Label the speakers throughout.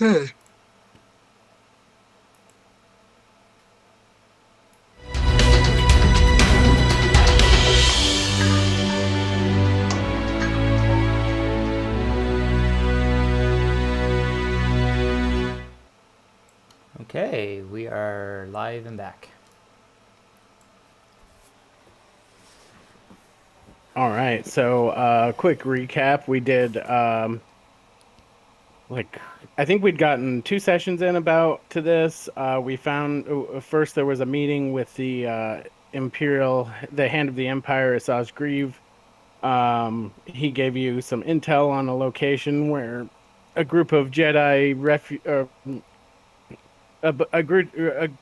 Speaker 1: Okay, we are live and back.
Speaker 2: All right, so quick recap. We did I think we'd gotten 2 sessions in about to this. We found first there was a meeting with the the Hand of the Empire, Assaji Greeive. He gave you some intel on a location where a group of a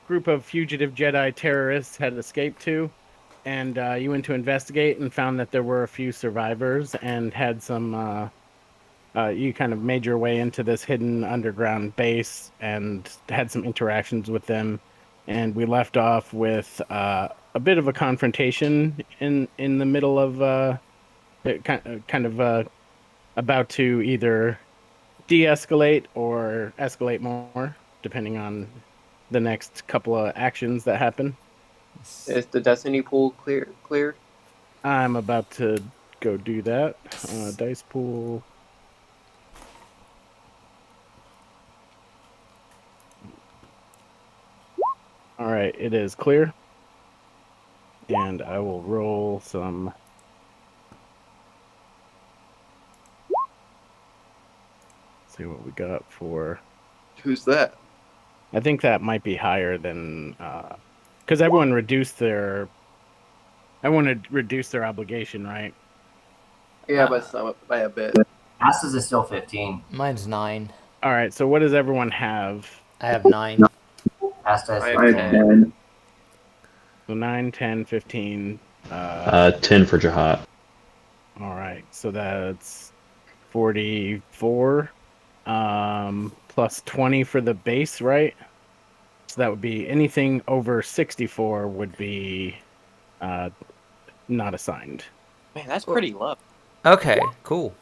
Speaker 2: group of fugitive Jedi terrorists had escaped to, and you went to investigate and found that there were a few survivors and had some. You kind of made your way into this hidden underground base and had some interactions with them, and we left off with a bit of a confrontation in the middle of about to either de-escalate or escalate more, depending on the next couple of actions that happen.
Speaker 3: Is the Destiny pool cleared?
Speaker 2: I'm about to go do that. Dice pool. All right, it is clear. And I will roll some. See what we got for.
Speaker 3: Who's that?
Speaker 2: I think that might be higher than because everyone reduced their. Everyone had reduced their obligation, right?
Speaker 3: Yeah, by a bit.
Speaker 4: Astas is still 15.
Speaker 1: Mine's 9.
Speaker 2: All right, so what does everyone have?
Speaker 1: I have 9.
Speaker 4: Asta is
Speaker 3: I have
Speaker 4: 10.
Speaker 2: So 9, 10, 15.
Speaker 5: 10 for Jahat.
Speaker 2: All right, so that's 44. Plus 20 for the base, right? So that would be anything over 64 would be not assigned.
Speaker 3: Man, that's pretty low.
Speaker 1: Okay, cool.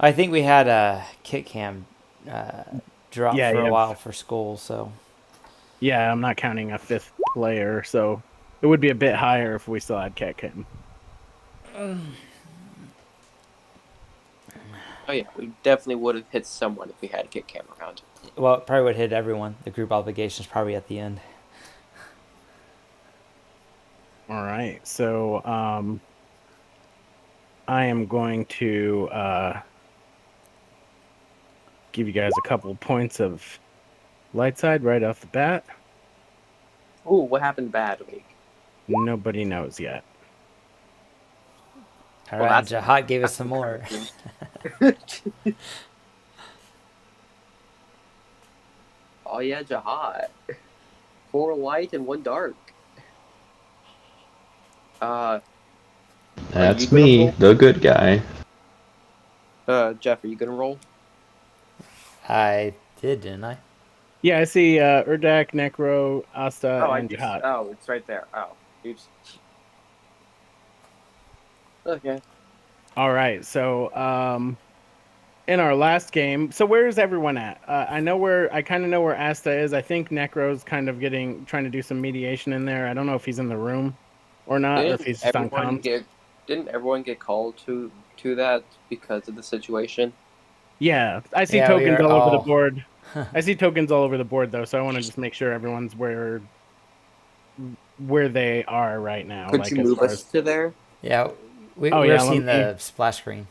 Speaker 1: I think we had a kit cam drop
Speaker 2: Yeah,
Speaker 1: for a
Speaker 2: yeah.
Speaker 1: while for school, so.
Speaker 2: Yeah, I'm not counting a 5th player, so it would be a bit higher if we still had cat cam.
Speaker 3: Oh yeah, we definitely would have hit someone if we had kit cam around.
Speaker 1: Well, it probably would hit everyone. The group obligation is probably at the end.
Speaker 2: All right, so I am going to give you guys a couple points of light side right off the bat.
Speaker 3: Ooh, what happened badly?
Speaker 2: Nobody knows yet.
Speaker 1: All
Speaker 3: Well,
Speaker 1: right,
Speaker 3: that's-
Speaker 1: Jahat gave us some more.
Speaker 3: Oh yeah, Jihad. 4 light and 1 dark.
Speaker 5: That's
Speaker 3: you gonna
Speaker 5: me,
Speaker 3: roll?
Speaker 5: the good guy.
Speaker 3: Jeff, are you gonna roll?
Speaker 1: I did, didn't I?
Speaker 2: Yeah, I see Urdak, Necro, Asta,
Speaker 3: Oh,
Speaker 2: and Jihad.
Speaker 3: it's right there. Oh, oops. Okay.
Speaker 2: All right, so in our last game, so where is everyone at? I kind of know where Asta is. I think Necro's kind of trying to do some mediation in there. I don't know if he's in the room or not, or if he's just on comms.
Speaker 3: Didn't everyone get called to that because of the situation?
Speaker 2: Yeah, I see
Speaker 1: Yeah, we
Speaker 2: tokens
Speaker 1: are
Speaker 2: all over the
Speaker 1: all-
Speaker 2: board. I see tokens all over the board though, so I want to just make sure everyone's where they are right now.
Speaker 3: Could you move us to there?
Speaker 1: Yeah, we
Speaker 2: Oh,
Speaker 1: were
Speaker 2: yeah,
Speaker 1: seeing
Speaker 2: let me-
Speaker 1: the splash screen.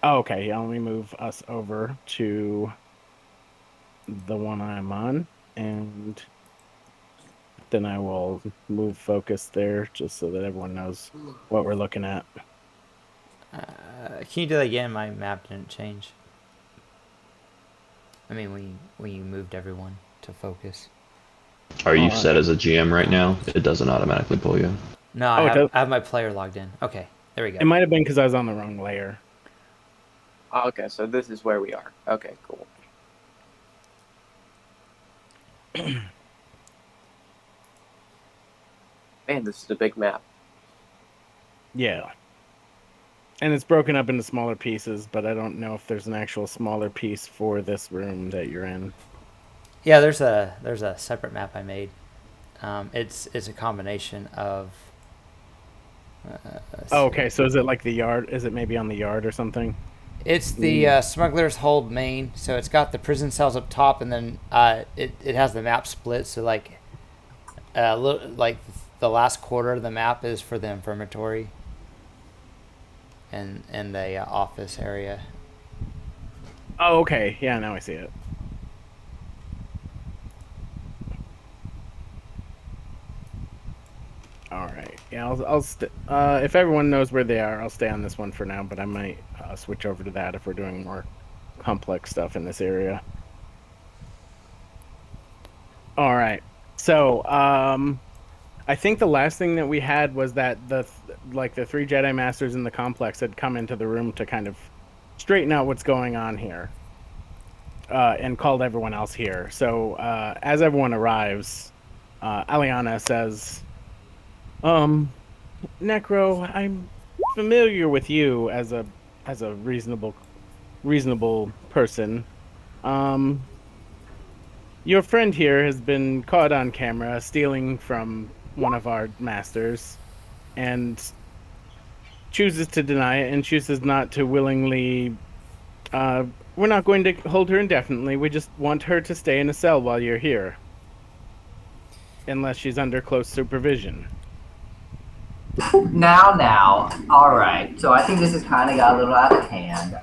Speaker 2: Oh, okay, yeah, let me move us over to the one I'm on, and then I will move focus there just so that everyone knows what we're looking at.
Speaker 1: Can you do that again? My map didn't change. I mean, when you moved everyone to focus.
Speaker 5: Are you
Speaker 2: Alright.
Speaker 5: set as a GM right now? It doesn't automatically pull you.
Speaker 1: No,
Speaker 2: Oh, it does-
Speaker 1: I have my player logged in. Okay, there we go.
Speaker 2: It might have been because I was on the wrong layer.
Speaker 3: Oh, okay, so this is where we are. Okay, cool. Man, this is a big map.
Speaker 2: Yeah. And it's broken up into smaller pieces, but I don't know if there's an actual smaller piece for this room that you're in.
Speaker 1: Yeah, there's a separate map I made. It's a combination of.
Speaker 2: Oh, okay, so is it like the yard? Is it maybe on the yard or something?
Speaker 1: It's the Smuggler's Hold main, so it's got the prison cells up top, and then it has the map split. So like the last quarter of the map is for the infirmatory and the office area.
Speaker 2: Oh, okay. Yeah, now I see it. All right. Yeah, if everyone knows where they are, I'll stay on this one for now. But I might switch over to that if we're doing more complex stuff in this area. All right. So, I think the last thing that we had was that the 3 Jedi Masters in the complex had come into the room to kind of straighten out what's going on here, and called everyone else here. So, as everyone arrives, Alianna says, Necro, I'm familiar with you as a reasonable person. Your friend here has been caught on camera stealing from one of our masters, and chooses to deny it and chooses not to willingly. We're not going to hold her indefinitely. We just want her to stay in a cell while you're here, unless she's under close supervision.
Speaker 4: Now, all right. So I think this has kind of got a little out of hand.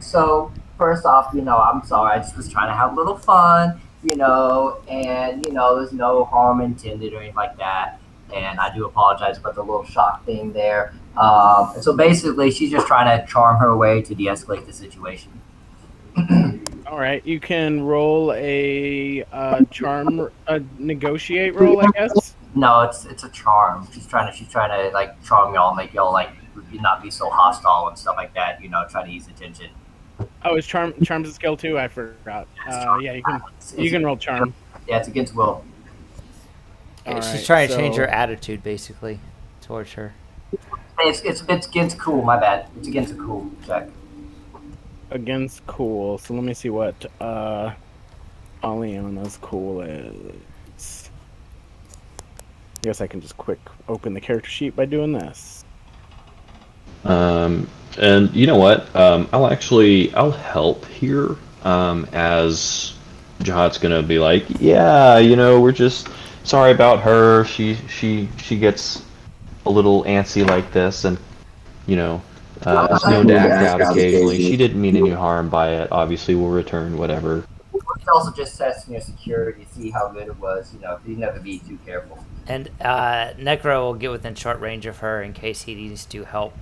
Speaker 4: So first off, I'm sorry. I just was trying to have a little fun, and there's no harm intended or anything like that. And I do apologize about the little shock thing there. And so basically, she's just trying to charm her way to de-escalate the situation.
Speaker 2: All right, you can roll a negotiate roll, I guess.
Speaker 4: No, it's a charm. She's trying to like charm y'all, make y'all like not be so hostile and stuff like that. Try to ease the tension.
Speaker 2: Oh, is charm's a skill too? I forgot. Yeah, you can roll charm.
Speaker 4: Yeah, it's against will.
Speaker 1: She's trying to change her attitude basically towards her.
Speaker 4: It's against cool. My bad. It's against a cool check.
Speaker 2: Against cool. So let me see what Alianna's cool is. I guess I can just quick open the character sheet by doing this.
Speaker 5: And you know what? I'll help here. As Jihad's gonna be like, yeah, we're just sorry about her. She gets a little antsy like this, and is known to act out occasionally. She didn't mean any harm by it. Obviously, we'll return whatever.
Speaker 4: It's also just testing your security, see how good it was. You never be too careful.
Speaker 1: And Necro will get within short range of her in case he needs to help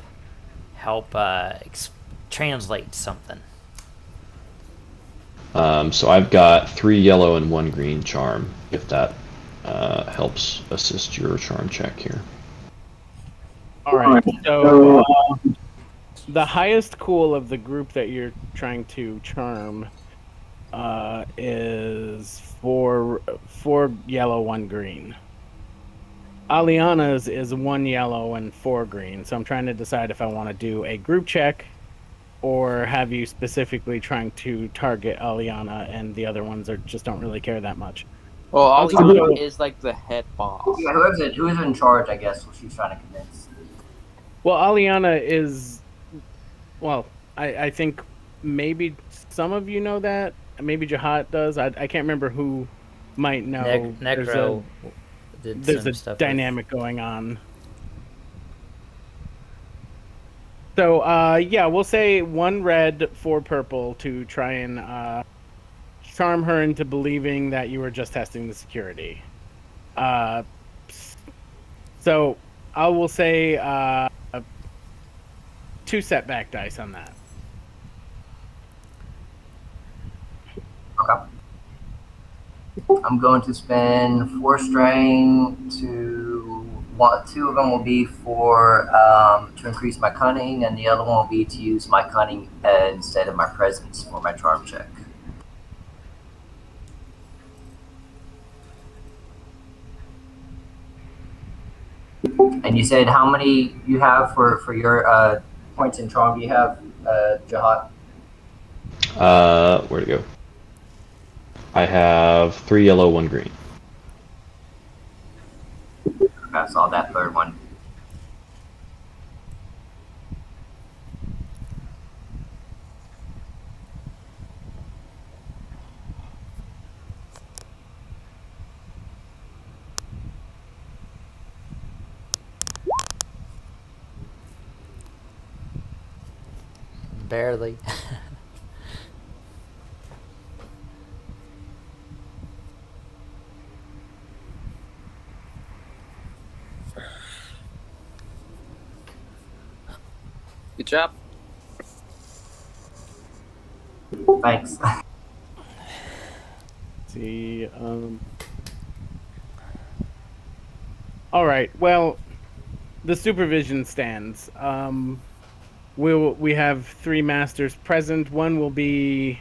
Speaker 1: translate something.
Speaker 5: So I've got 3 yellow and 1 green charm, if that helps assist your charm check here.
Speaker 2: All right. So the highest cool of the group that you're trying to charm is 4 yellow, 1 green. Alianna's is 1 yellow and 4 green. So I'm trying to decide if I want to do a group check or have you specifically trying to target Alianna and the other ones just don't really care that much.
Speaker 6: Well, Alianna is like the head boss.
Speaker 4: Yeah, whoever's in charge, I guess, what she's trying to convince.
Speaker 2: Well, Alianna is... Well, I think maybe some of you know that. Maybe Jihad does. I can't remember who might know.
Speaker 1: Necro
Speaker 2: there's a dynamic going on. So, yeah, we'll say 1 red, 4 purple to try and charm her into believing that you were just testing the security. So, I will say 2 setback dice on that.
Speaker 4: Okay. I'm going to spend 4 strain to 2 of them will be for to increase my cunning, and the other one will be to use my cunning instead of my presence for my charm check. And you said how many you have for your points in charm do you have, Jihad?
Speaker 5: Where'd it go? I have 3 yellow, 1 green.
Speaker 4: I saw that third one.
Speaker 1: Barely.
Speaker 3: Good job.
Speaker 4: Thanks.
Speaker 2: See, all right. Well, the supervision stands. We have 3 masters present. One will be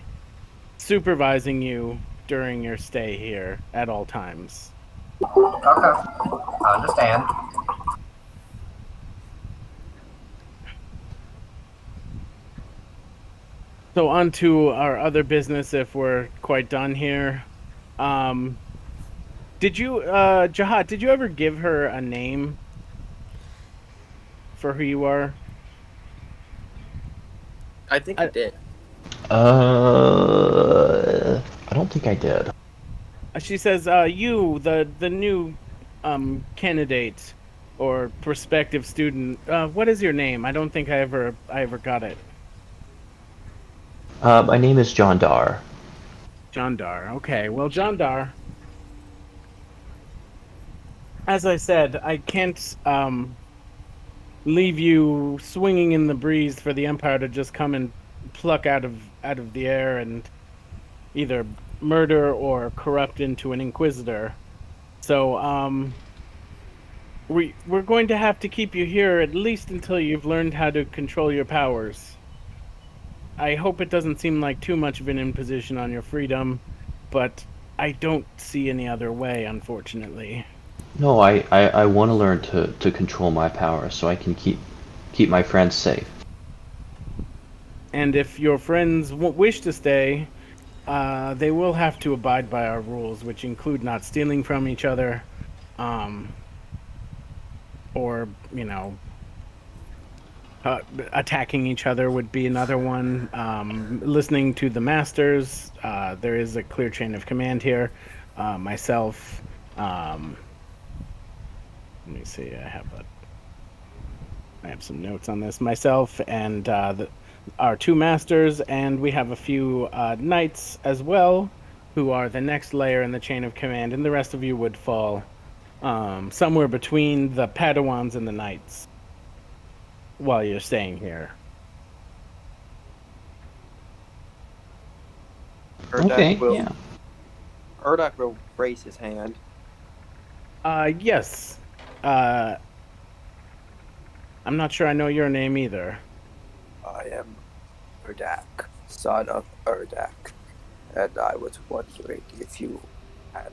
Speaker 2: supervising you during your stay here at all times.
Speaker 4: Okay, I understand.
Speaker 2: So on to our other business, if we're quite done here. Did you, Jihad, did you ever give her a name for who you are?
Speaker 3: I think I did.
Speaker 5: I don't think I did.
Speaker 2: She says, you, the new candidate or prospective student. What is your name? I don't think I ever got it.
Speaker 5: My name is John Dar.
Speaker 2: John Dar. Okay, well, John Dar. As I said, I can't leave you swinging in the breeze for the Empire to just come and pluck out of the air and either murder or corrupt into an Inquisitor. So, we're going to have to keep you here at least until you've learned how to control your powers. I hope it doesn't seem like too much of an imposition on your freedom, but I don't see any other way, unfortunately.
Speaker 5: No, I want to learn to control my power so I can keep my friends safe.
Speaker 2: And if your friends wish to stay, they will have to abide by our rules, which include not stealing from each other, or, attacking each other would be another one. Listening to the masters, there is a clear chain of command here. Myself, let me see, I have some notes on this. Myself and our 2 masters, and we have a few knights as well, who are the next layer in the chain of command, and the rest of you would fall somewhere between the Padawans and the knights while you're staying here.
Speaker 5: Okay, yeah.
Speaker 6: Urdak will raise his hand.
Speaker 2: Yes. I'm not sure I know your name either.
Speaker 7: I am Urdak, son of Urdak, and I was wondering if you had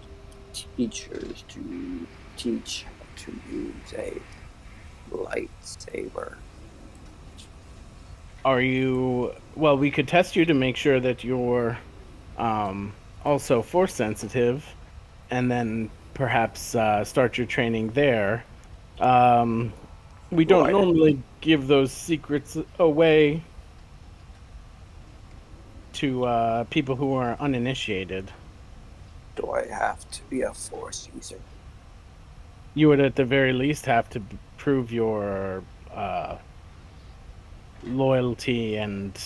Speaker 7: teachers to teach how to use a lightsaber.
Speaker 2: Are you... Well, we could test you to make sure that you're also force sensitive, and then perhaps start your training there. We don't
Speaker 7: Right.
Speaker 2: normally give those secrets away to people who are uninitiated.
Speaker 7: Do I have to be a force user?
Speaker 2: You would at the very least have to prove your loyalty and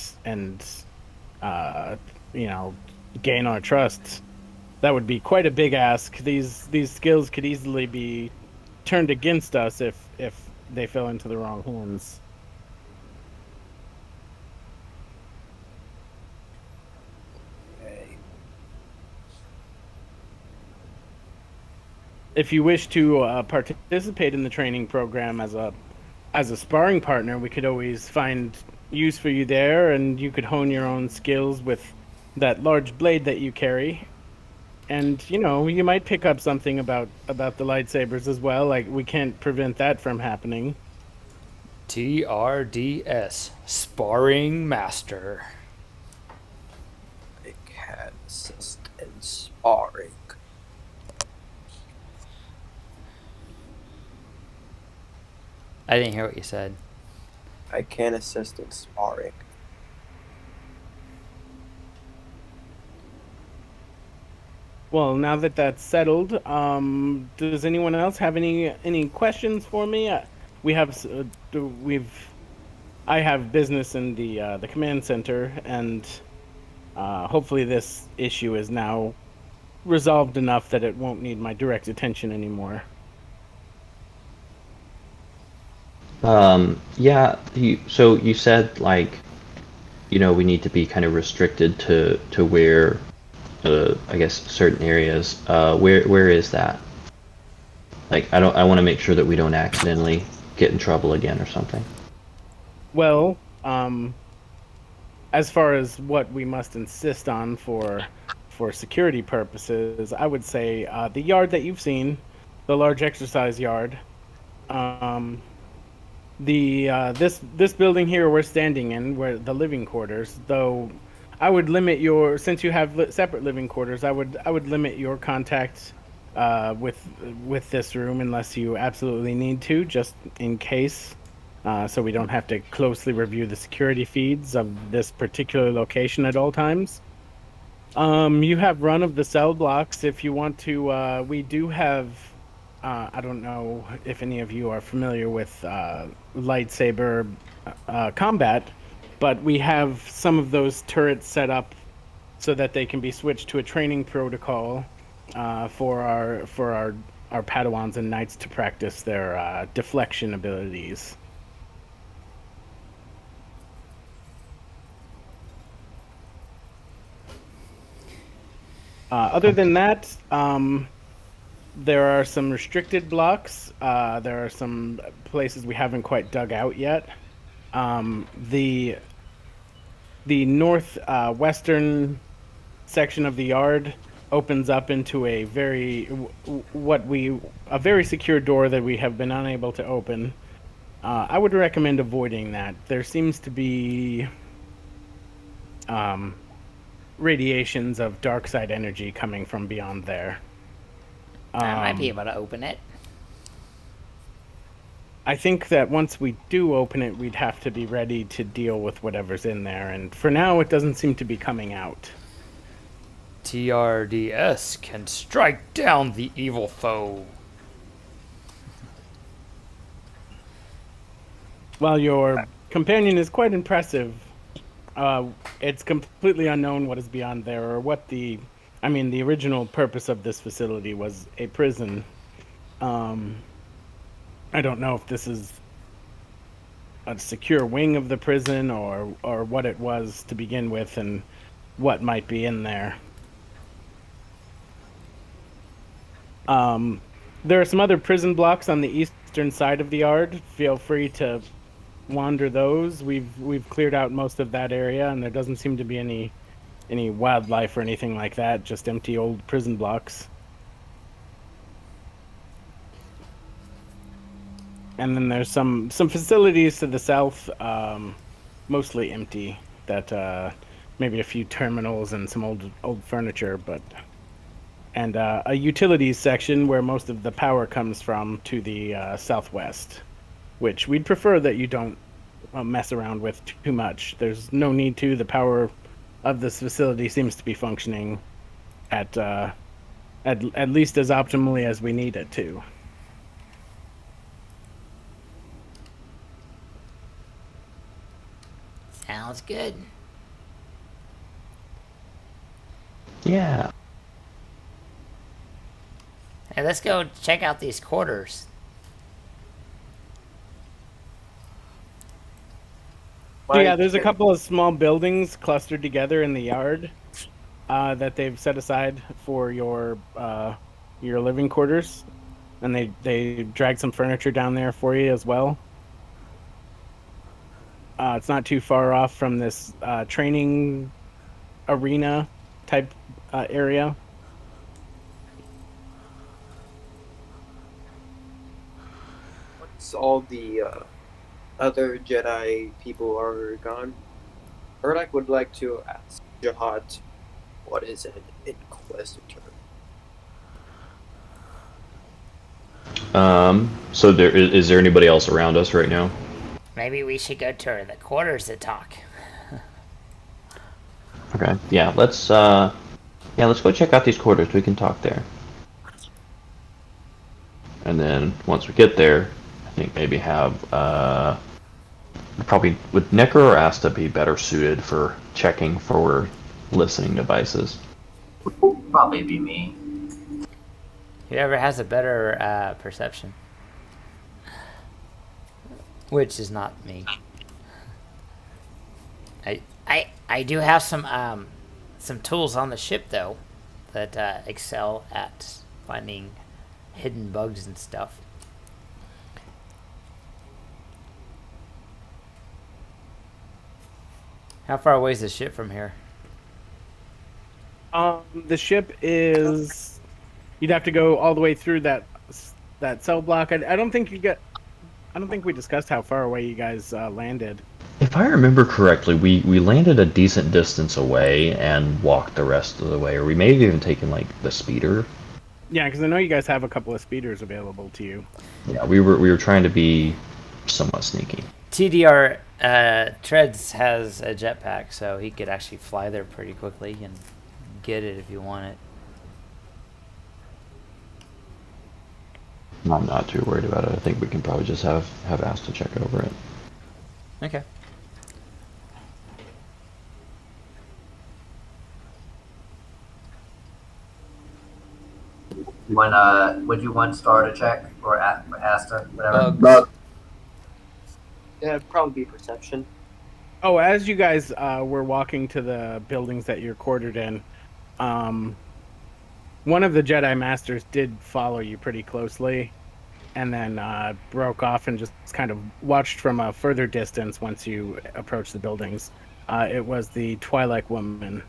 Speaker 2: gain our trust. That would be quite a big ask. These skills could easily be turned against us if they fell into the wrong hands.
Speaker 7: Okay.
Speaker 2: If you wish to participate in the training program as a sparring partner, we could always find use for you there, and you could hone your own skills with that large blade that you carry. And you might pick up something about the lightsabers as well. Like, we can't prevent that from happening.
Speaker 1: TRDS, Sparring Master.
Speaker 7: I can assist in sparring.
Speaker 1: I didn't hear what you said.
Speaker 7: I can assist in sparring.
Speaker 2: Well, now that that's settled, does anyone else have any questions for me? I have business in the command center, and hopefully this issue is now resolved enough that it won't need my direct attention anymore.
Speaker 5: Yeah. So you said like, we need to be kind of restricted to where, I guess certain areas. Where is that? Like, I want to make sure that we don't accidentally get in trouble again or something.
Speaker 2: Well, as far as what we must insist on for security purposes, I would say the yard that you've seen, the large exercise yard, this building here we're standing in, where the living quarters, though I would limit your, since you have separate living quarters, I would limit your contact with this room unless you absolutely need to, just in case, so we don't have to closely review the security feeds of this particular location at all times. You have run of the cell blocks if you want to. We do have. I don't know if any of you are familiar with lightsaber combat, but we have some of those turrets set up so that they can be switched to a training protocol for our Padawans and Knights to practice their deflection abilities. Other than that, there are some restricted blocks. There are some places we haven't quite dug out yet. The north western section of the yard opens up into a very secure door that we have been unable to open. I would recommend avoiding that. There seems to be radiations of dark side energy coming from beyond there.
Speaker 1: I might be able to open it.
Speaker 2: I think that once we do open it, we'd have to be ready to deal with whatever's in there, and for now, it doesn't seem to be coming out.
Speaker 1: TRDS can strike down the evil foe.
Speaker 2: While your companion is quite impressive, it's completely unknown what is beyond there, or what the original purpose of this facility was a prison. I don't know if this is a secure wing of the prison or what it was to begin with and what might be in there. There are some other prison blocks on the eastern side of the yard. Feel free to wander those. We've cleared out most of that area, and there doesn't seem to be any wildlife or anything like that, just empty old prison blocks. And then there's some facilities to the south, mostly empty, that maybe a few terminals and some old furniture, and a utilities section where most of the power comes from to the southwest, which we'd prefer that you don't mess around with too much. There's no need to. The power of this facility seems to be functioning at least as optimally as we need it to.
Speaker 1: Sounds good.
Speaker 5: Yeah.
Speaker 1: Hey, let's go check out these quarters.
Speaker 2: So yeah, there's a couple of small buildings clustered together in the yard that they've set aside for your living quarters, and they dragged some furniture down there for you as well. It's not too far off from this training arena type area.
Speaker 7: What's all the
Speaker 6: other Jedi people are gone, Erdak would like to ask Jihad what is an Inquisitor.
Speaker 5: So is there anybody else around us right now?
Speaker 1: Maybe we should go to the quarters to talk.
Speaker 5: Okay. Yeah. Let's go check out these quarters. We can talk there. And then once we get there, I think maybe have probably would Necro or Asta be better suited for checking for listening devices?
Speaker 4: Probably be me.
Speaker 1: Whoever has a better perception. Which is not me. I do have some tools on the ship though that excel at finding hidden bugs and stuff. How far away is the ship from here?
Speaker 2: The ship is. You'd have to go all the way through that cell block. I don't think you get. I don't think we discussed how far away you guys landed.
Speaker 5: If I remember correctly, we landed a decent distance away and walked the rest of the way, or we may have even taken like the speeder.
Speaker 2: Yeah, because I know you guys have a couple of speeders available to you.
Speaker 5: Yeah, we were trying to be somewhat sneaky.
Speaker 1: TDR Treads has a jetpack, so he could actually fly there pretty quickly and get it if you want it.
Speaker 5: I'm not too worried about it. I think we can probably just have Asta check over it.
Speaker 1: Okay.
Speaker 4: Would you want Star to check or Asta, whatever?
Speaker 1: Bugs.
Speaker 6: Yeah, it'd probably be perception.
Speaker 2: Oh, as you guys were walking to the buildings that you're quartered in, one of the Jedi Masters did follow you pretty closely, and then broke off and just kind of watched from a further distance once you approached the buildings. It was the Twilight woman.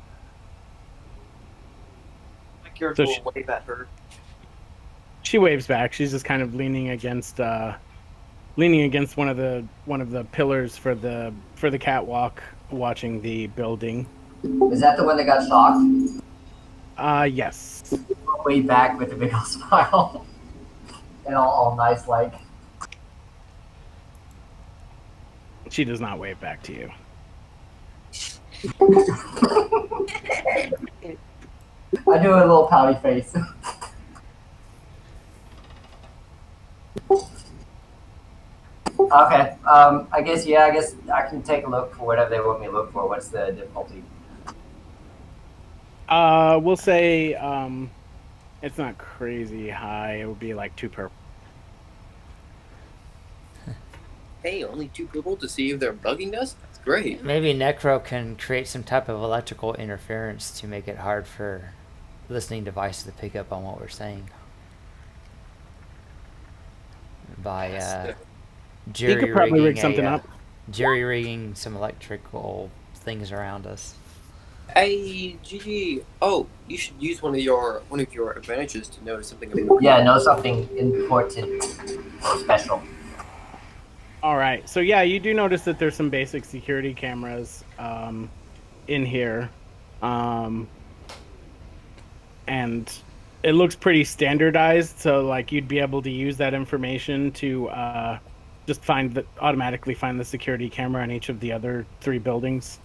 Speaker 6: Like your
Speaker 2: So
Speaker 6: little wave at her.
Speaker 2: She waves back. She's just kind of leaning against one of the pillars for the catwalk, watching the building.
Speaker 4: Is that the one that got shocked?
Speaker 2: Yes.
Speaker 4: Way back with a big old smile. And all nice like.
Speaker 2: She does not wave back to you.
Speaker 4: I do a little pouty face. Okay. I guess I can take a look for whatever they want me to look for. What's the difficulty?
Speaker 2: We'll say it's not crazy high. It would be like 2 per.
Speaker 6: Hey, only 2 people to see if they're bugging us? That's great.
Speaker 1: Maybe Necro can create some type of electrical interference to make it hard for listening devices to pick up on what we're saying. By
Speaker 2: He could probably rig something up.
Speaker 1: Jerry-rigging some electrical things around us.
Speaker 6: Hey, GG. Oh, you should use one of your advantages to know something important.
Speaker 4: Yeah, know something important or special.
Speaker 2: All right. So yeah, you do notice that there's some basic security cameras in here, and it looks pretty standardized. So like you'd be able to use that information to just automatically find the security camera in each of the other 3 buildings.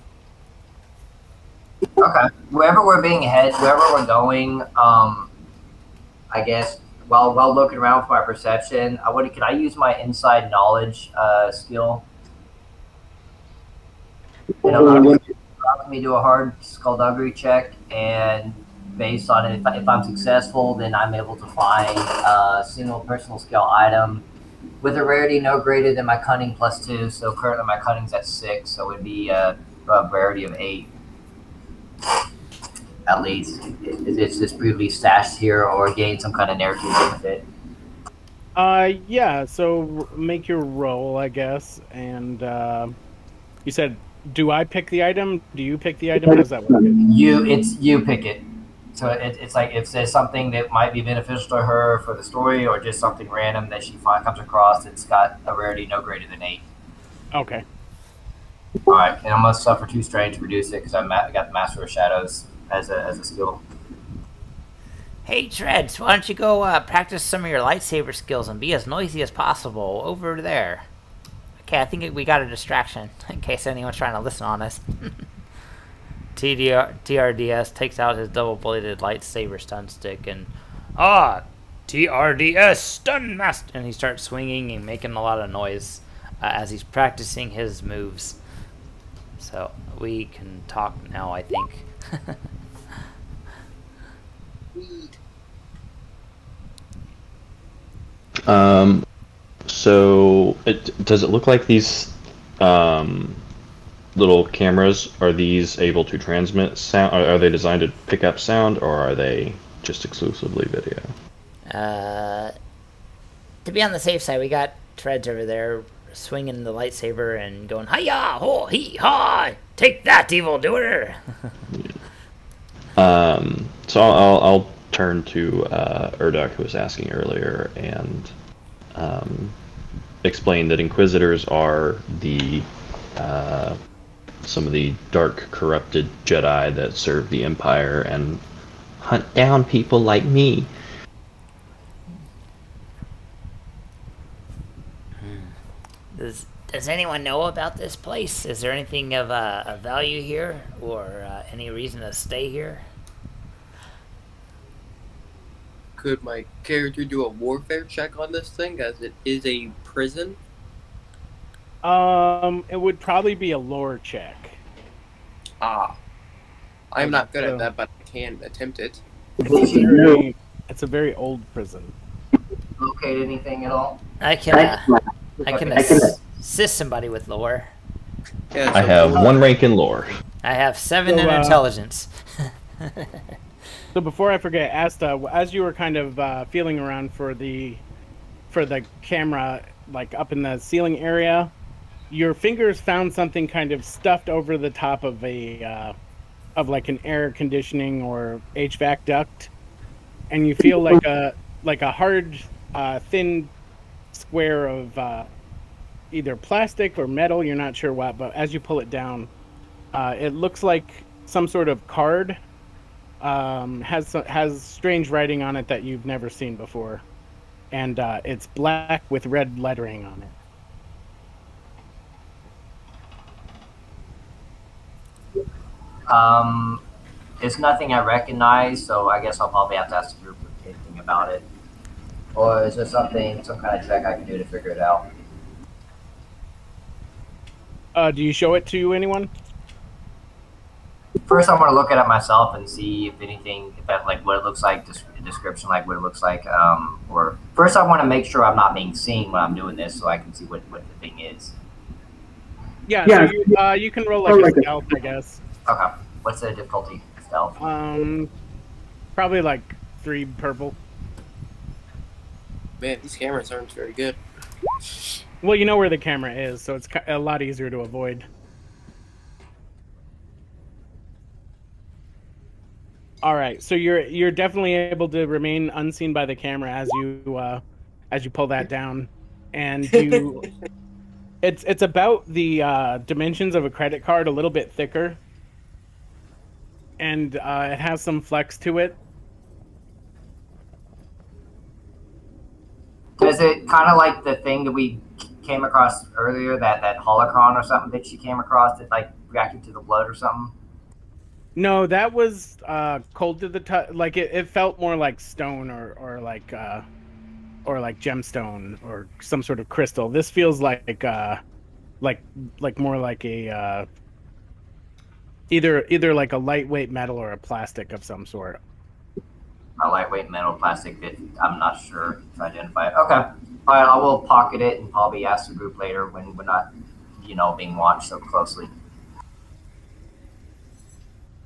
Speaker 4: Okay. Wherever we're going, I guess while looking around for my perception, can I use my inside knowledge skill? Allow me to do a hard skullduggery check, and based on it, if I'm successful, then I'm able to find a single personal skill item with a rarity no greater than my cunning +2. So currently my cunning's at 6, so it would be a rarity of 8. At least, it's just briefly stashed here or gain some kind of narrative benefit.
Speaker 2: Yeah. So make your roll, I guess. And you said, do I pick the item? Do you pick the item? How does that work?
Speaker 4: You pick it. So it's like if there's something that might be beneficial to her for the story, or just something random that she comes across that's got a rarity no greater than 8.
Speaker 2: Okay.
Speaker 4: All right, and I'm gonna suffer 2 strain to reduce it because I got the Master of Shadows as a skill.
Speaker 1: Hey, Treads, why don't you go practice some of your lightsaber skills and be as noisy as possible over there? Okay, I think we got a distraction in case anyone's trying to listen on us. TRDS takes out his double-bladed lightsaber stun stick and TRDS stun master, and he starts swinging and making a lot of noise as he's practicing his moves. So we can talk now, I think.
Speaker 5: So does it look like these little cameras, are these able to transmit sound? Are they designed to pick up sound, or are they just exclusively video?
Speaker 1: To be on the safe side, we got Treads over there swinging the lightsaber and going, "Hiya, ho, hee, ha! Take that, evildoer!"
Speaker 5: So I'll turn to Urduk, who was asking earlier, and explain that Inquisitors are the some of the dark, corrupted Jedi that serve the Empire and hunt down people like me.
Speaker 1: Does anyone know about this place? Is there anything of value here, or any reason to stay here?
Speaker 6: Could my character do a warfare check on this thing, as it is a prison?
Speaker 2: It would probably be a lore check.
Speaker 6: I'm not good at that, but I can attempt it.
Speaker 2: It's a very old prison.
Speaker 4: Locate anything at all?
Speaker 1: I can assist somebody with lore.
Speaker 6: Yeah,
Speaker 5: I have 1 rank in lore.
Speaker 1: I have 7 in
Speaker 2: So,
Speaker 1: intelligence.
Speaker 2: So before I forget, Asta, as you were kind of feeling around for the camera, like up in the ceiling area, your fingers found something kind of stuffed over the top of like an air conditioning or HVAC duct, and you feel like a hard, thin square of either plastic or metal. You're not sure what, but as you pull it down, it looks like some sort of card. Has strange writing on it that you've never seen before, and it's black with red lettering on it.
Speaker 4: It's nothing I recognize, so I guess I'll probably have to ask the group anything about it. Or is there some kind of check I can do to figure it out?
Speaker 2: Do you show it to anyone?
Speaker 4: First, I want to look at it myself and see if anything, if that, like what it looks like, description, like what it looks like. Or first, I want to make sure I'm not being seen when I'm doing this, so I can see what the thing is.
Speaker 2: Yeah. So you can roll like a stealth, I guess.
Speaker 4: Okay. What's the difficulty? Stealth.
Speaker 2: Probably like 3 purple.
Speaker 6: Man, these cameras aren't very good.
Speaker 2: Well, you know where the camera is, so it's a lot easier to avoid. All right, so you're definitely able to remain unseen by the camera as you pull that down, and you it's about the dimensions of a credit card, a little bit thicker, and it has some flex to it.
Speaker 4: Is it kind of like the thing that we came across earlier, that holocron or something that she came across that like reacted to the blood or something?
Speaker 2: No, that was cold to the touch. Like it felt more like stone or like gemstone or some sort of crystal. This feels like more like a either like a lightweight metal or a plastic of some sort.
Speaker 4: A lightweight metal plastic that I'm not sure to identify it. Okay. All right, I will pocket it and probably ask the group later when we're not, being watched so closely.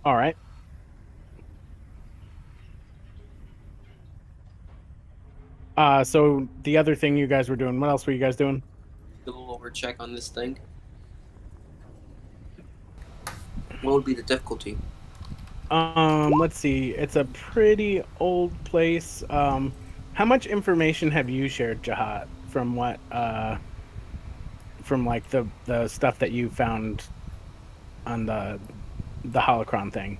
Speaker 2: All right. So the other thing you guys were doing, what else were you guys doing?
Speaker 6: A little over check on this thing. What would be the difficulty?
Speaker 2: Let's see. It's a pretty old place. How much information have you shared, Jahat, from from like the stuff that you found on the holocron thing?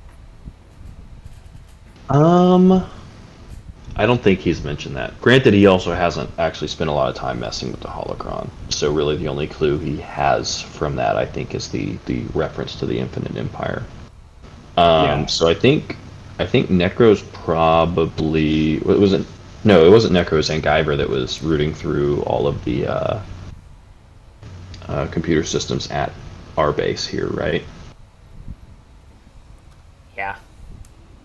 Speaker 5: I don't think he's mentioned that. Granted, he also hasn't actually spent a lot of time messing with the holocron. So really, the only clue he has from that, I think, is the reference to the Infinite Empire.
Speaker 2: Yeah.
Speaker 5: So I think Necro's probably it wasn't. No, it wasn't Necro. It was Zangiver that was rooting through all of the computer systems at our base here, right?
Speaker 1: Yeah.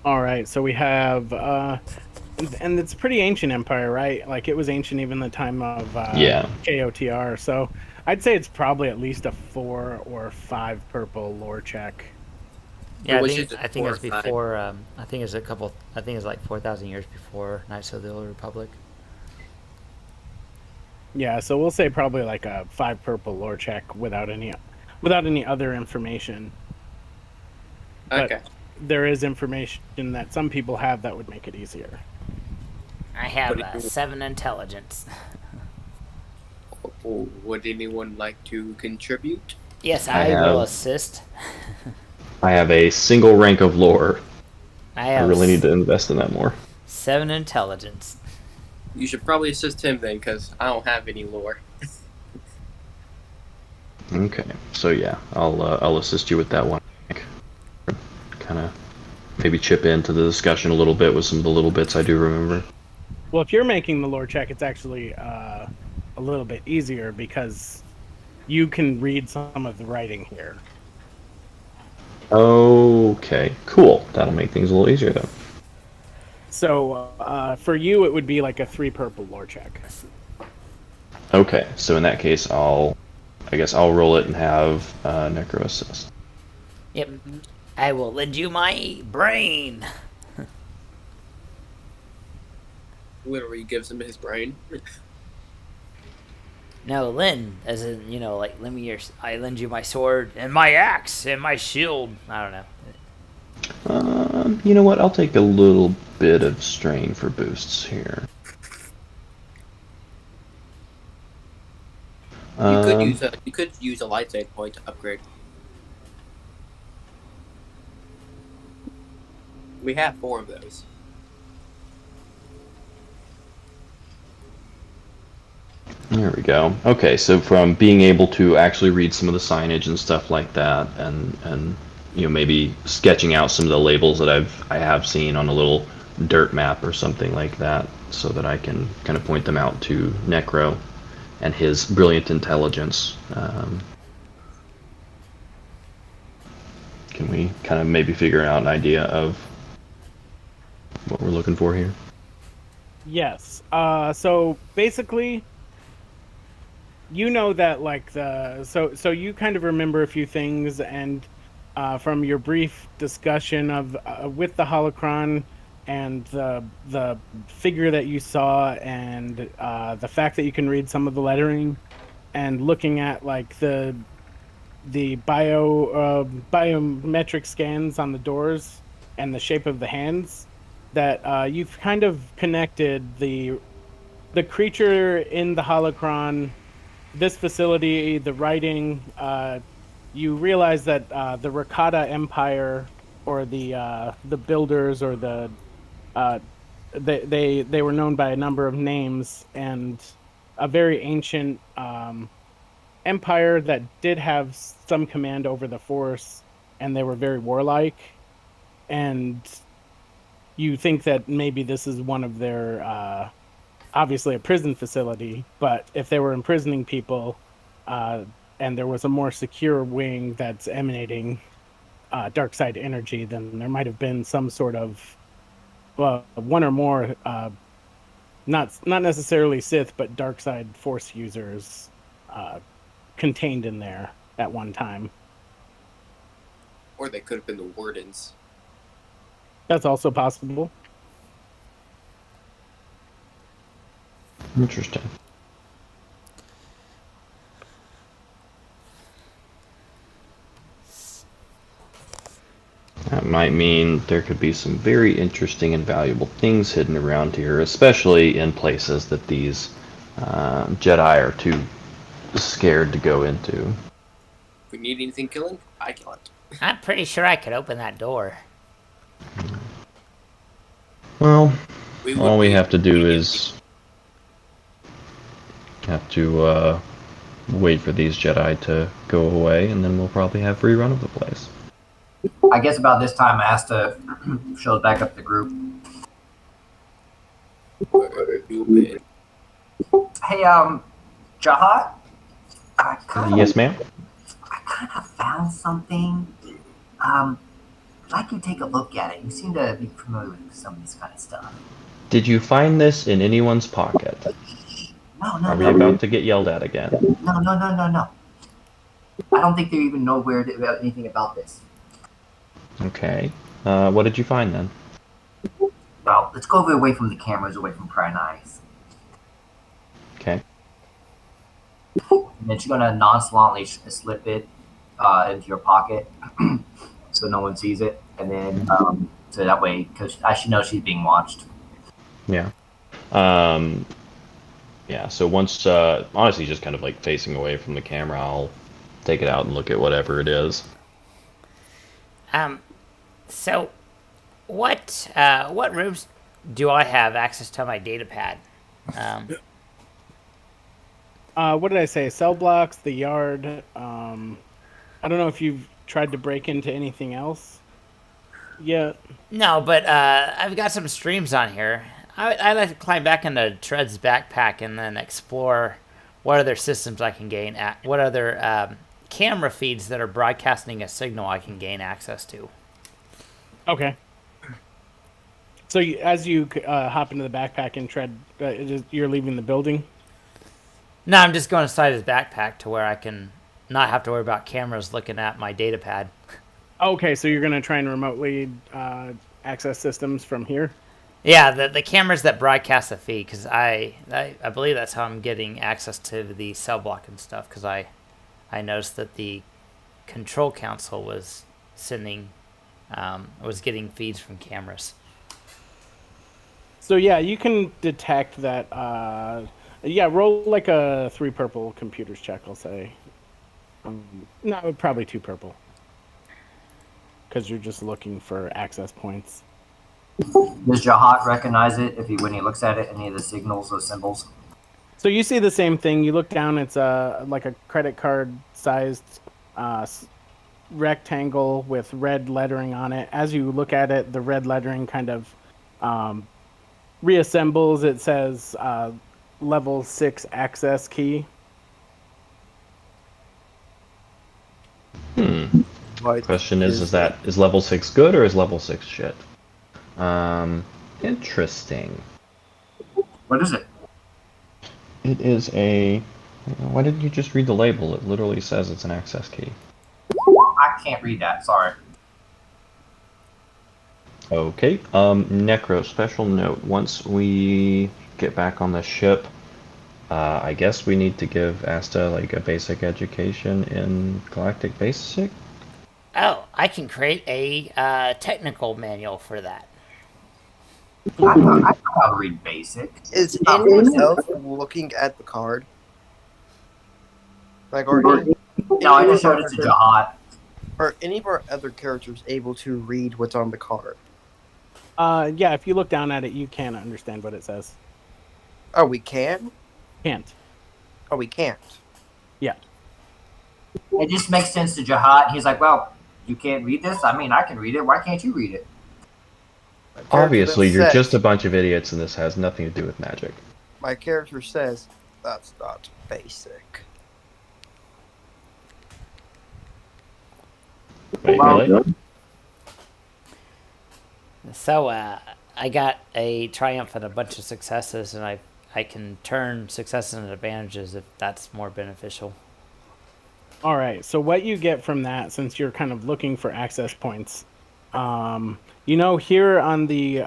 Speaker 2: All right, so we have, and it's a pretty ancient empire, right? Like it was ancient even the time of
Speaker 5: Yeah.
Speaker 2: KOTR. So I'd say it's probably at least a 4 or 5 purple lore check.
Speaker 1: Yeah,
Speaker 3: Which is
Speaker 1: I think it was
Speaker 3: 4 or 5.
Speaker 1: before. I think it's a couple. I think it's like 4,000 years before Knights of the Old Republic.
Speaker 2: Yeah, so we'll say probably like a 5 purple lore check without any other information. But
Speaker 6: Okay.
Speaker 2: there is information that some people have that would make it easier.
Speaker 1: I have
Speaker 6: But
Speaker 1: 7 intelligence.
Speaker 6: Would anyone like to contribute?
Speaker 1: Yes,
Speaker 5: I
Speaker 1: I will
Speaker 5: have-
Speaker 1: assist.
Speaker 5: I have a single rank of lore.
Speaker 1: I
Speaker 5: I
Speaker 1: have
Speaker 5: really need to invest in that more.
Speaker 1: 7 intelligence.
Speaker 6: You should probably assist him then, because I don't have any lore.
Speaker 5: Okay, so yeah, I'll assist you with that one. Kind of maybe chip into the discussion a little bit with some of the little bits I do remember.
Speaker 2: Well, if you're making the lore check, it's actually a little bit easier because you can read some of the writing here.
Speaker 5: Okay, cool. That'll make things a little easier then.
Speaker 2: So for you, it would be like a 3 purple lore check.
Speaker 5: Okay, so in that case, I guess I'll roll it and have Necro assist.
Speaker 1: Yep. I will lend you my brain.
Speaker 6: Literally gives him his brain.
Speaker 1: No, lend, as in, like, I lend you my sword and my axe and my shield. I don't know.
Speaker 5: You know what? I'll take a little bit of strain for boosts here.
Speaker 6: You could use a light save point to upgrade. We have 4 of those.
Speaker 5: There we go. Okay, so from being able to actually read some of the signage and stuff like that, and maybe sketching out some of the labels that I have seen on a little dirt map or something like that, so that I can kind of point them out to Necro and his brilliant intelligence. Can we kind of maybe figure out an idea of what we're looking for here?
Speaker 2: Yes. So basically, you know that like so you kind of remember a few things, and from your brief discussion of with the holocron and the figure that you saw, and the fact that you can read some of the lettering, and looking at like the biometric scans on the doors and the shape of the hands, that you've kind of connected the creature in the holocron, this facility, the writing. You realize that the Rakata Empire, or the builders, or they were known by a number of names, and a very ancient empire that did have some command over the Force, and they were very warlike. And you think that maybe this is one of their obviously a prison facility, but if they were imprisoning people, and there was a more secure wing that's emanating dark side energy, then there might have been some sort of, well, one or more, not necessarily Sith, but dark side Force users contained in there at one time.
Speaker 6: Or they could have been the wardens.
Speaker 2: That's also possible.
Speaker 5: Interesting. That might mean there could be some very interesting and valuable things hidden around here, especially in places that these Jedi are too scared to go into.
Speaker 6: If we need anything killing, I kill it.
Speaker 1: I'm pretty sure I could open that door.
Speaker 5: Well,
Speaker 6: We would
Speaker 5: all we
Speaker 6: wait.
Speaker 5: have to do is have to wait for these Jedi to go away, and then we'll probably have free run of the place.
Speaker 4: I guess about this time, Asta shows back up the group.
Speaker 6: Stupid.
Speaker 4: Hey, Jahat,
Speaker 5: Yes, ma'am?
Speaker 4: I kind of found something. I'd like you to take a look at it. You seem to be familiar with some of this kind of stuff.
Speaker 5: Did you find this in anyone's pocket?
Speaker 4: No,
Speaker 5: Are we about to get yelled at again?
Speaker 4: No. I don't think they even know anything about this.
Speaker 5: Okay. What did you find then?
Speaker 4: Well, let's go away from the cameras, away from prying eyes.
Speaker 5: Okay.
Speaker 4: And then she's gonna nonchalantly slip it into your pocket, so no one sees it, and then so that way, because she knows she's being watched.
Speaker 5: Yeah. Yeah, so once, honestly, just kind of like facing away from the camera, I'll take it out and look at whatever it is.
Speaker 1: So, what rooms do I have access to my data pad?
Speaker 2: What did I say? Cell blocks, the yard. I don't know if you've tried to break into anything else yet.
Speaker 1: No, but I've got some streams on here. I'd like to climb back into Tread's backpack and then explore what other systems I can gain at, what other camera feeds that are broadcasting a signal I can gain access to.
Speaker 2: Okay. So as you hop into the backpack and Tread, you're leaving the building?
Speaker 1: No, I'm just going inside his backpack to where I can not have to worry about cameras looking at my data pad.
Speaker 2: Okay, so you're going to try and remotely access systems from here?
Speaker 1: Yeah, the cameras that broadcast the feed, because I believe that's how I'm getting access to the cell block and stuff, because I noticed that the control council was sending, was getting feeds from cameras.
Speaker 2: So yeah, you can detect that, yeah, roll like a 3 purple computers check, I'll say. No, probably 2 purple. Because you're just looking for access points.
Speaker 4: Does Jahat recognize it when he looks at it? Any of the signals or symbols?
Speaker 2: So you see the same thing. You look down. It's like a credit card sized rectangle with red lettering on it. As you look at it, the red lettering kind of reassembles. It says level 6 access key.
Speaker 5: Question is level 6 good or is level 6 shit? Interesting.
Speaker 4: What is it?
Speaker 5: It is a... Why didn't you just read the label? It literally says it's an access key.
Speaker 4: I can't read that, sorry.
Speaker 5: Okay, Necro, special note. Once we get back on the ship, I guess we need to give Asta, like, a basic education in Galactic Basic?
Speaker 1: Oh, I can create a technical manual for that.
Speaker 4: I know how to read basic.
Speaker 6: Is anyone else looking at the card? Like,
Speaker 4: No, I just showed it to Jahat.
Speaker 6: Are any of our other characters able to read what's on the card?
Speaker 2: Yeah, if you look down at it, you can understand what it says.
Speaker 6: Oh, we can?
Speaker 2: Can't.
Speaker 6: Oh, we can't.
Speaker 2: Yeah.
Speaker 4: It just makes sense to Jahat. He's like, well, you can't read this? I mean, I can read it. Why can't you read it?
Speaker 5: Obviously, you're just a bunch of idiots and this has nothing to do with magic.
Speaker 6: My character says, that's not basic.
Speaker 5: Wait, really?
Speaker 1: So, I got a triumph and a bunch of successes, and I can turn successes into advantages if that's more beneficial.
Speaker 2: All right. So what you get from that, since you're kind of looking for access points, you know, here on the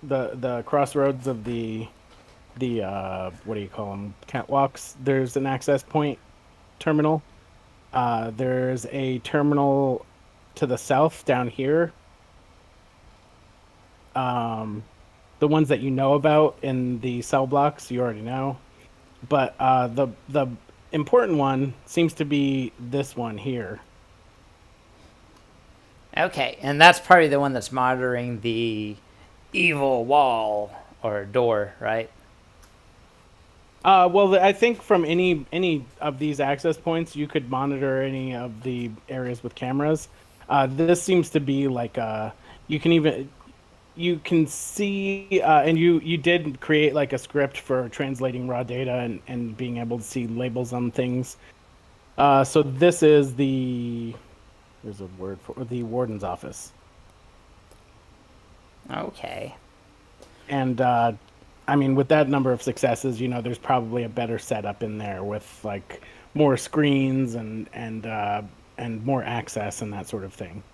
Speaker 2: the crossroads of the what do you call them, catwalks, there's an access point terminal. There's a terminal to the south down here. The ones that you know about in the cell blocks, you already know. but the important one seems to be this one here.
Speaker 1: Okay, and that's probably the one that's monitoring the evil wall or door, right?
Speaker 2: Well, I think from any of these access points, you could monitor any of the areas with cameras. This seems to be like you can even you can see, and you did create like a script for translating raw data and being able to see labels on things. So this is there's a word for the warden's office.
Speaker 1: Okay.
Speaker 2: And I mean, with that number of successes, there's probably a better setup in there with like more screens and more access and that sort of thing.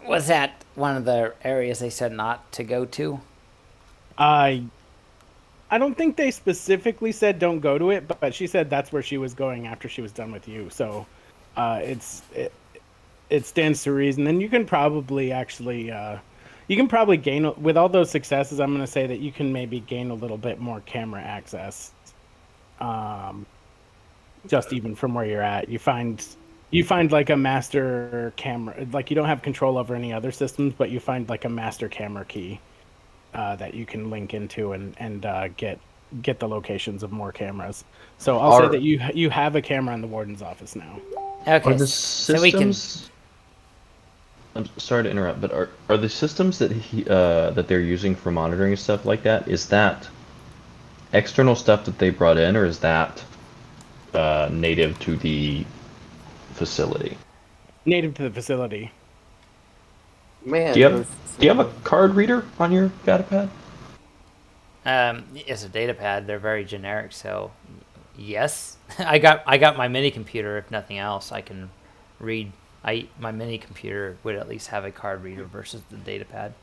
Speaker 1: Was that one of the areas they said not to go to?
Speaker 2: I don't think they specifically said don't go to it, but she said that's where she was going after she was done with you. So it stands to reason, and you can probably actually gain with all those successes. I'm going to say that you can maybe gain a little bit more camera access. Just even from where you're at, you find like a master camera. Like you don't have control over any other systems, but you find like a master camera key that you can link into and get the locations of more cameras. So I'll say that you have a camera in the warden's office now.
Speaker 1: Okay,
Speaker 5: Are the
Speaker 1: so we can.
Speaker 5: systems? I'm sorry to interrupt, but are the systems that they're using for monitoring and stuff like that? Is that external stuff that they brought in, or is that native to the facility?
Speaker 2: Native to the facility.
Speaker 6: Man,
Speaker 5: Do you have a card reader on your datapad?
Speaker 1: It's a data pad. They're very generic, so yes. I got my mini computer. If nothing else, I can read. My mini computer would at least have a card reader versus the data pad.